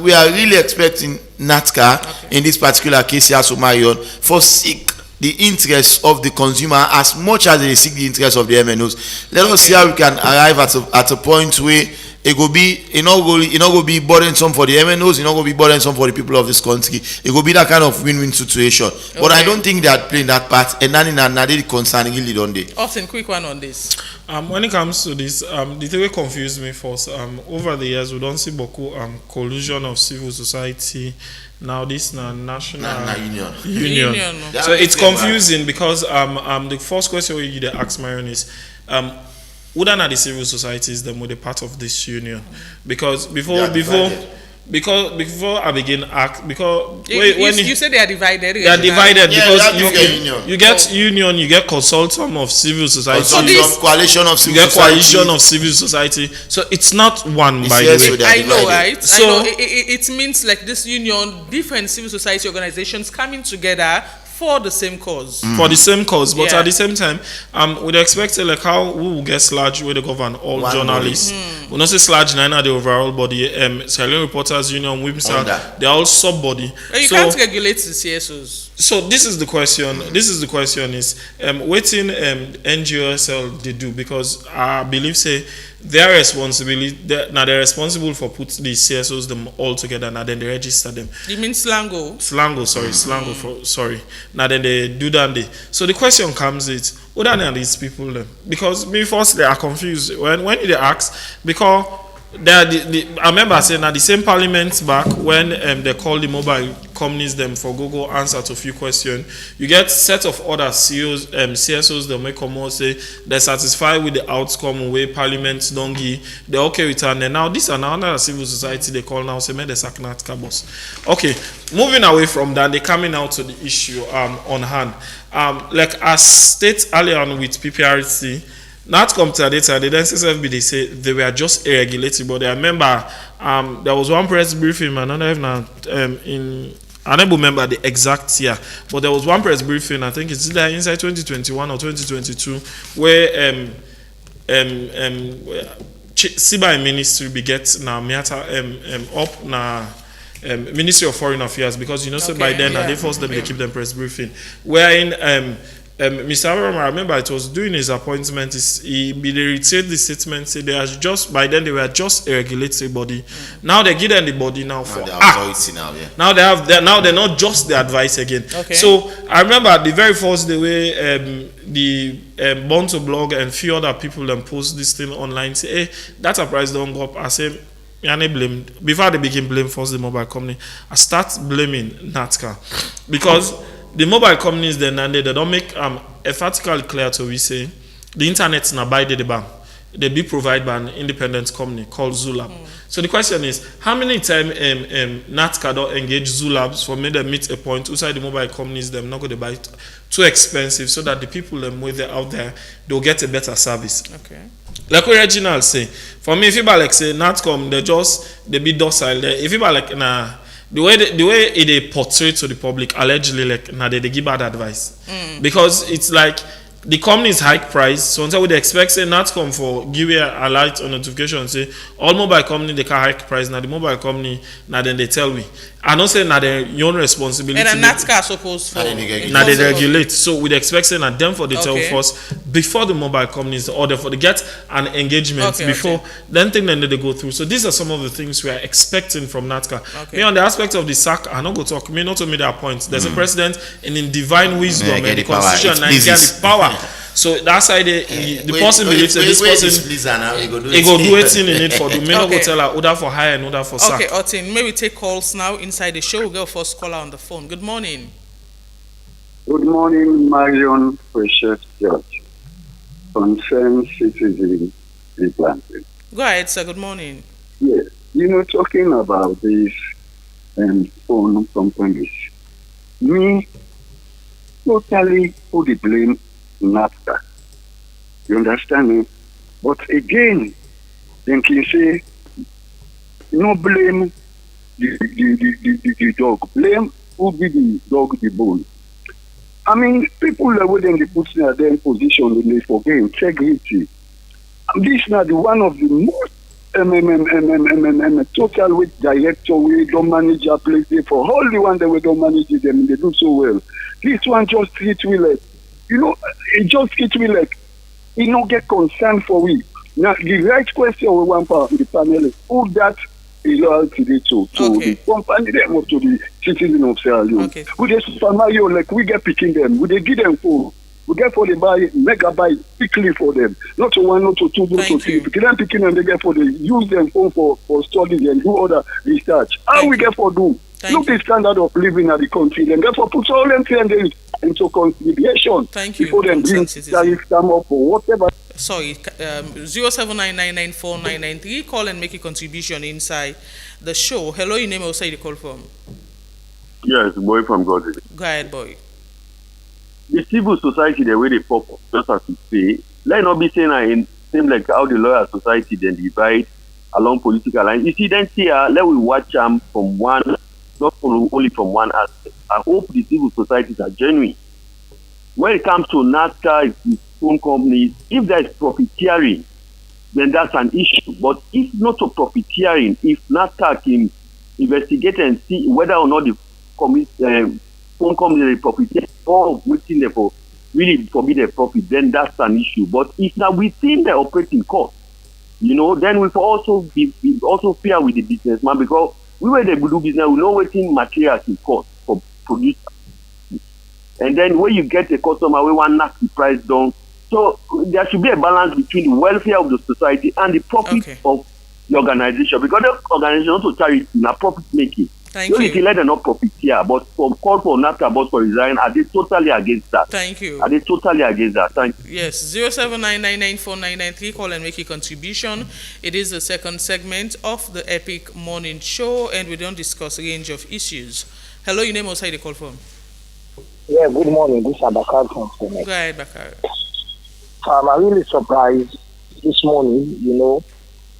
we are really expecting NATCA in this particular case here, Marion, for seek the interest of the consumer as much as they seek the interest of the MNOs. Let us see how we can arrive at a point where it will be, it not go be burdensome for the MNOs, it not go be burdensome for the people of this country. It will be that kind of win-win situation. Okay. But I don't think they are playing that part, and none they concern really don't they. Austin, quick one on this. When it comes to this, the thing that confused me first, over the years we don't see beaucoup collusion of civil society. Now this national union. So it's confusing because the first question you ask Marion is whether or not the civil society is them with a part of this union, because before I begin act, because you say they are divided. They are divided because you get union, you get consortium of civil society, coalition of civil society. Coalition of civil society. So it's not one by the way. I know, right? So I know. It means like this union, different civil society organizations coming together for the same cause. For the same cause, but at the same time, we'd expect like how we will get sludge where they govern all one journalists. We not say sludge nine the overall body. Silent Reporters Union, WIMSA, they're all sub body. You can't regulate the CSOs. So this is the question. Is waiting NGOSL they do, because I believe say their responsibility. Now they're responsible for put the CSOs them all together. Now then they register them. You mean Slango? Sorry. Now then they do that. So the question comes is, what are these people then? Because me first they are confused when they ask, because they are I remember saying that the same parliament back when they call the mobile companies them for Google answer to a few questions, you get set of other CSOs that may come out say they're satisfied with the outcome where parliament don't give, they're okay with it. And now this are another civil society they call now say may they sack NATCA boss. Okay, moving away from that, they coming out to the issue on hand. Like as stated earlier on with PPRC, not come to data, the NCSFB they say they were just a regulatory body. I remember there was one press briefing, and I don't know I don't remember the exact year, but there was one press briefing, I think it's either inside 2021 or 2022, where Sibai Ministry begets now up now Ministry of Foreign Affairs, because so by then they forced them to keep them press briefing, wherein Mr. Abraham, I remember it was during his appointment, he reiterated the statement, say they are just, by then they were just a regulatory body. Now they give them the body now for act. Now they're not just the advice again. Okay. So I remember the very first day where the Bonto blog and few other people then post this thing online, say, hey, data price don't go up. I say, blame before they begin blame first the mobile company. I start blaming NATCA because the mobile companies then and they don't make emphatically clear to we say the internet na by the bank. They be provided by an independent company called Zulab. So the question is, how many times NATCA don't engage Zulabs for me them meet a point outside the mobile companies them not going to buy it too expensive so that the people them where they're out there they'll get a better service. Okay. Like what Reginald say, for me if you like say NATCOM they be docile there. If you like the way it portray to the public allegedly like they give bad advice because it's like the company is high price, so until they expect say NATCOM for give you a light or notification say all mobile company they can high price now the mobile company now then they tell me I'm not saying that your own responsibility. And a NATCA supposed for. Now they regulate. So we'd expect saying that them for the tell Okay. first before the mobile companies order for the get an engagement before then thing then they go through. So these are some of the things we are expecting from NATCA. Me on the aspect of the SAC, I not go talk. Me not to me that point. There's a president and in divine wisdom and the constitution and get the power. So that's why the person believes that this person he go do it in it for the me not go tell her order for hire and order for SAC. Okay, Otin, maybe take calls now inside the show. We'll go first caller on the phone. Good morning. Good morning, Marion Precious George. Concerned citizen replanting. Go ahead, sir. Good morning. Yes, talking about these phone companies, me totally put the blame NAFTA. You understand me? But again, then can say, no blame the dog. Blame who be the dog the bone. I mean, people that wouldn't be put in their position when they forget integrity. And this is not the one of the most total with director we don't manage our place there for all the one that we don't manage them, they do so well. This one just treat me like, it just treat me like he don't get concern for we. Now the right question we want for the panel is who that is loyalty to the company them or to the citizen of Sierra Leone. We just Super Mario like we get picking them, we they give them phone. We get for the buy megabyte quickly for them. Not to one, not to two, not to three. Picking them, they get for the use them phone for studies and do other research. How we get for do? Look the standard of living at the country. Then therefore put all them things into consideration before them bring tariff them up or whatever. Sorry, 0799949993. Call and make a contribution inside the show. Hello, your name outside the call from. Yes, boy from God. Go ahead, boy. The civil society, the way they pop up, just as you say, let not be saying same like how the lawyer society then divide along political lines. You see, then here, let we watch from one, not only from one aspect. I hope the civil societies are genuine. When it comes to NATCA, its own companies, if there is profiteering, then that's an issue. But if not a profiteering, if NATCA can investigate and see whether or not the phone companies profiteering or waiting there for really forbid their profit, then that's an issue. But if now within the operating cost, then we also fair with the businessman because we were able to do business, we know waiting materials in cost for producer. And then when you get a customer, we want to knock the price down. So there should be a balance between the welfare of the society and the profit of the organization. Because the organization also charity in a profit making. Thank you. If you let them not profit here, but for call for NAFTA, but for resign, are they totally against that? Thank you. Are they totally against that? Thank you. Yes, 0799949993. Call and make a contribution. It is the second segment of the Epic Morning Show, and we don't discuss a range of issues. Hello, your name outside the call from. Yeah, good morning. This is Abakar from Senegal. Go ahead, Bakar. I'm really surprised this morning,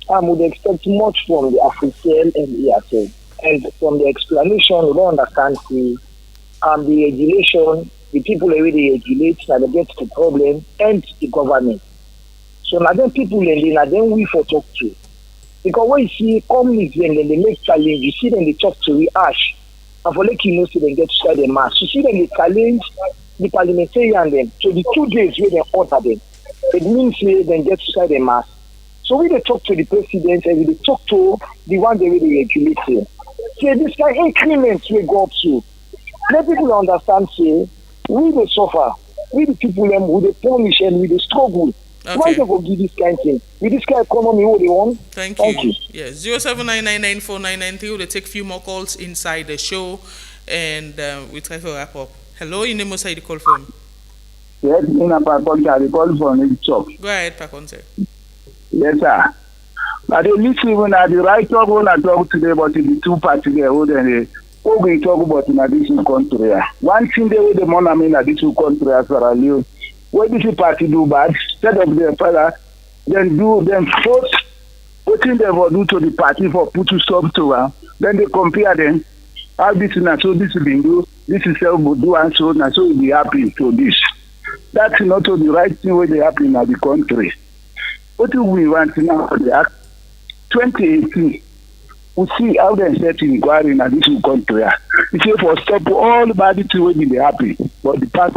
I would expect much from the Africell and ESL. And from the explanation, we don't understand the regulation, the people already regulate, now they get the problem, and the government. So now then people, and then we for talk to. Because when you see companies, when they make challenge, you see them, they talk to we ash. And for like see them get to start the mass. You see them, they challenge the parliamentarian them. So the 2 days where they order them, it means they then get to start the mass. So we they talk to the president and we they talk to the one they really regulate here. Say this kind of increments will go up to. Let people understand, say, we they suffer. We the people them who they punish and we they struggle. Why they go give this kind of thing? With this kind of economy, what they want? Thank you. Yes, 0799949993. We'll take a few more calls inside the show and we try to wrap up. Hello, your name outside the call from. Yes, I call from the shop. Go ahead, Pakon, sir. Yes, sir. But they listen even at the right talk when I talk today about the two parties there, who we talk about in addition country. One thing they with the money I mean addition country as Sierra Leone. What this party do bad, instead of their father, then do them first, what thing they will do to the party for put to stop to then they compare them. How this is not so this is being do, this is self do and so now so it be happy to this. That's not the right thing where they happen in the country. What do we want now for the act 2018? we see how they set inquiry in this country. He say for stop all the bad things will be happy, but the bad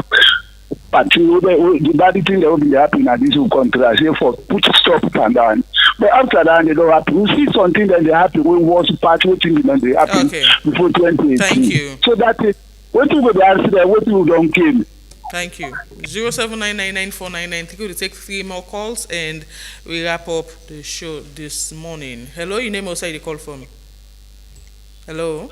thing that will be happy in this country. I say for put stop and down. But after that, they don't happen. We see something that they happen when was part waiting and they happen before 2018. Thank you. So that is what you would answer that what you don't kill. Thank you. 079999499. We'll take 3 more calls and we wrap up the show this morning. Hello, your name outside the call from. Hello.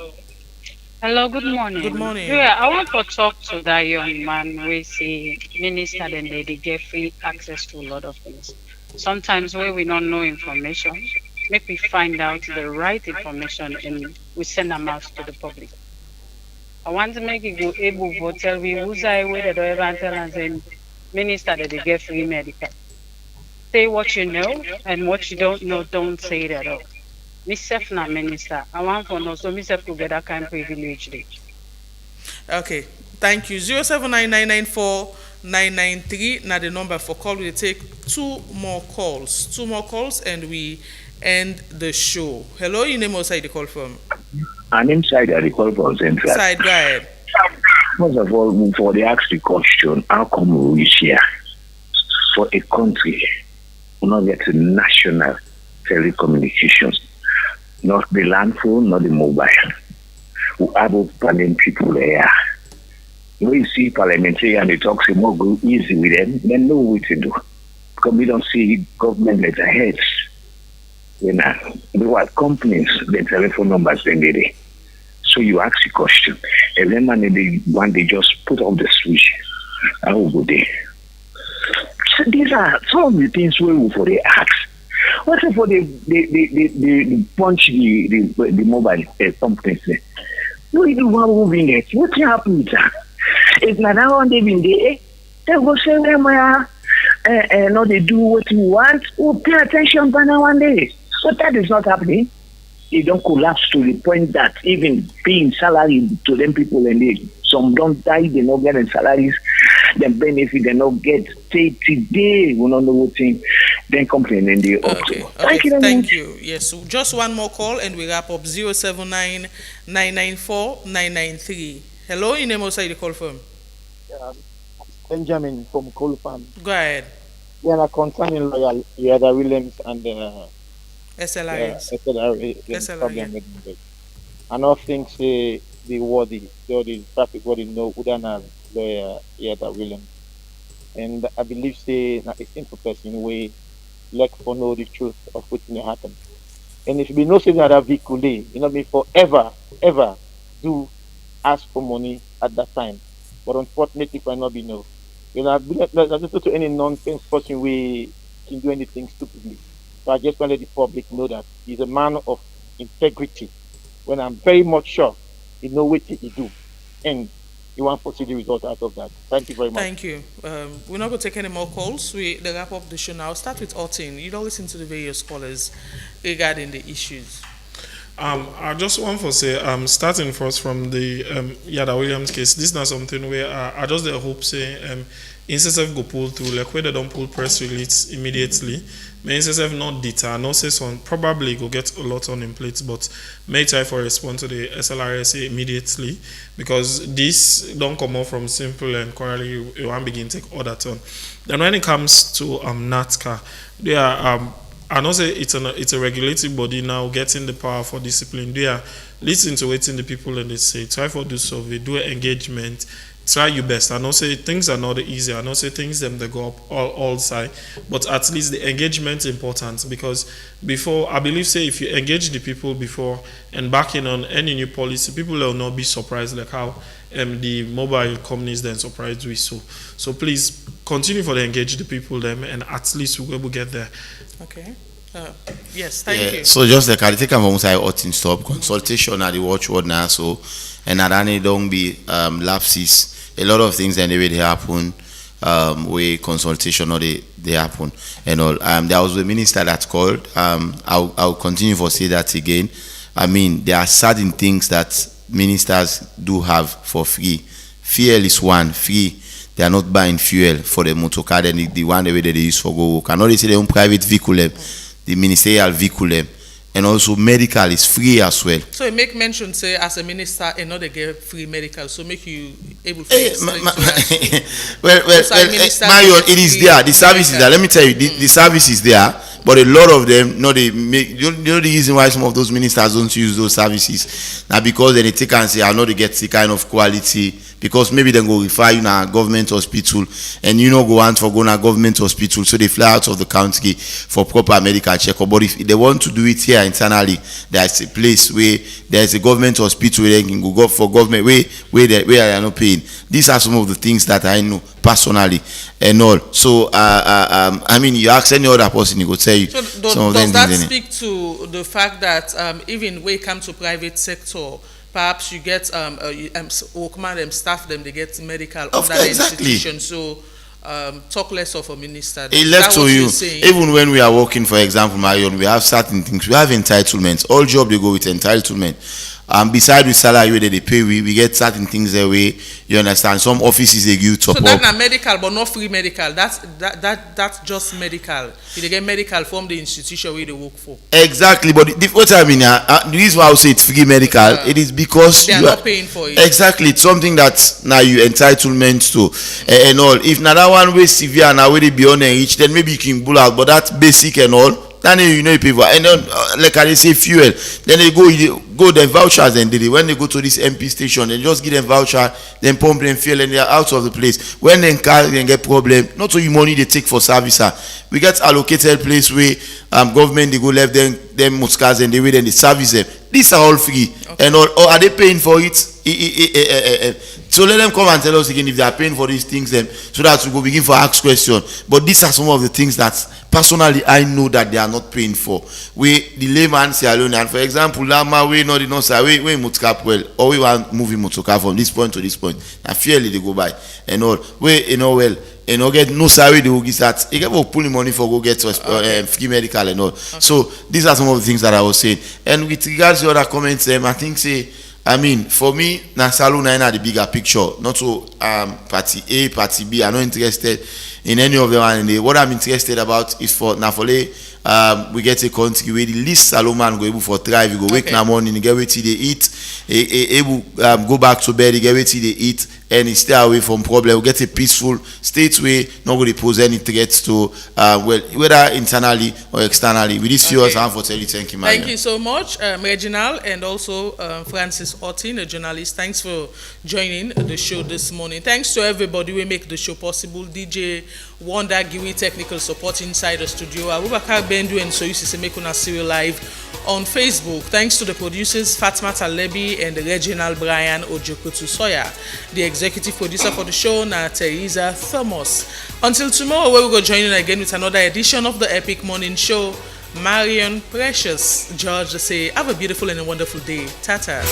Hello, good morning. Good morning. Yeah, I want to talk to that young man who is a minister and they get free access to a lot of things. Sometimes when we don't know information, make we find out the right information and we send them out to the public. I want to make it go able to tell me who's I way that ever tell us and minister that they get free medical. Say what you know and what you don't know, don't say it at all. Myself not minister. I want to know so myself to get that kind of privilege. Okay, thank you. 079994993. Now the number for call. We'll take 2 more calls. 2 more calls and we end the show. Hello, your name outside the call from. I'm inside the call from Central. Side, go ahead. First of all, before they ask the question, how come we reach here for a country who not get national telecommunications, not the land phone, not the mobile. We have parliament people there. When you see parliamentarians and they talk say more go easy with them, they know what to do. Because we don't see government letterheads. When they were companies, the telephone numbers they get it. So you ask the question. And then when they just put on the switch, I will go there. So these are some of the things we for the ask. What if they punch the mobile companies? What do one moving it? What happens with that? If not that one they been there, they go say them no they do what you want. Oh, pay attention by now one day. But that is not happening. They don't collapse to the point that even paying salary to them people and some don't die, they don't get any salaries, then benefit, they don't get. Say today, we don't know what thing, then complain and they okay. Thank you. Thank you. Yes, so just 1 more call and we wrap up. 079994993. Hello, your name outside the call from. Benjamin from Coal Farm. Go ahead. We are concerning lawyer Yada Williams and SLRS. Problem with them. I don't think the traffic wardy know who than lawyer Yada Williams. And I believe say a simple person way like for know the truth of what may happen. And if we know say that vehicle, me forever, ever do ask for money at that time. But unfortunately, it not be no. I've been to any nonsense person we can do anything stupidly. So I just want to let the public know that he's a man of integrity. When I'm very much sure he knows what he do. And you want to see the result out of that. Thank you very much. Thank you. We're not going to take any more calls. We wrap up the show now. I'll start with Ortin. You don't listen to the various callers regarding the issues. I just want to say, starting first from the Yada Williams case, this is not something where I just hope say NCSF go pull through, like where they don't pull press release immediately. May NCSF not deter, not say some probably go get a lot on in plates, but may try for respond to the SLRSA immediately because this don't come out from simple and quarterly you want begin take order turn. Then when it comes to NATCA, they are I know say it's a regulatory body now getting the power for discipline. They are listening to waiting the people and they say try for do survey, do engagement, try your best. I know say things are not easy. I know say things them they go up all side, but at least the engagement is important because before I believe say if you engage the people before and backing on any new policy, people will not be surprised like how the mobile companies then surprised we so please continue for the engage the people them and at least we will get there. Okay. Yes, thank you. So just like I take them from side outing stop consultation at the watchword now so and at any don't be lapses. A lot of things anyway they happen where consultation or they happen and all. There was a minister that called. I'll continue for say that again. I mean there are certain things that ministers do have for free. Fuel is one free. They are not buying fuel for the motor car and the one way that they use for go work. And all they say their own private vehicle, the ministerial vehicle, and also medical is free as well. So you make mention say as a minister and not they get free medical, so make you able to well, Marion, it is there. The service is there. Let me tell you, the service is there. But a lot of them, they make. You know the reason why some of those ministers don't use those services now, because then they take and say, I know they get the kind of quality, because maybe they go refer you na government hospital and you know go want for go na government hospital, so they fly out of the country for proper medical checkup. But if they want to do it here internally, there's a place where there's a government hospital where they can go for government where they are not paying. These are some of the things that I know personally and all. So I mean, you ask any other person, he will tell you. So some of them does that things speak to the fact that even when it comes to private sector, perhaps you get workman staff them, they get medical under the institution. So talk less of a minister. It left to you. Even when we are working, for example, Marion, we have certain things. We have entitlements. All job they go with entitlement. Beside with salary where they pay, we get certain things that way. You understand? Some offices they give top so up. that's not medical, but not free medical. That's just medical. They get medical from the institution where they work for. Exactly, but what I mean, the reason why I say it's free medical, it is because they are not paying for it. Exactly, it's something that now you entitlement to and all. If now that one way severe and already beyond reach, then maybe you can pull out. But that's basic and all. Then you know people, and then like I say fuel, then they go the vouchers, and when they go to this MP station, they just give them voucher, then pump them fuel, and they are out of the place. When they car then get problem, not only money they take for service, we get allocated place where government they go left them muscars and they wait and they service them. These are all free, and all, or are they paying for it? So let them come and tell us again if they are paying for these things, then so that we go begin to ask questions. But these are some of the things that personally I know that they are not paying for. We the layman say alone, and for example, Lama we know the no say we mutkap well, or we want moving motoka from this point to this point. And fairly they go by and all. We well. And no get no salary they will get that. You get pulling money for go get free medical and all. So these are some of the things that I was saying. And with regards to other comments, I think for me, na salon I the bigger picture. Not so party A, party B. I'm not interested in any of them. And what I'm interested about is for we get a country where the least Salomon go able for thrive. You go wake in the morning, you get where they eat, able go back to bed, you get where they eat, and stay away from problem. We get a peaceful state where not going to pose any threats to whether internally or externally. With this yours, I'm for telling you, thank you, Maria. Thank you so much, Reginald, and also Francis Ortin, a journalist. Thanks for joining the show this morning. Thanks to everybody who make the show possible. DJ Wonder Giwi technical support inside the studio. Abubakar Bendu and Soyusi Semekuna Serial Live on Facebook. Thanks to the producers Fatma Talebi and Reginald Brian Ojokutu Soya. The executive producer for the show, na Teresa Thomas. Until tomorrow, we will go join in again with another edition of the Epic Morning Show. Marion Precious George say, have a beautiful and a wonderful day. Tata.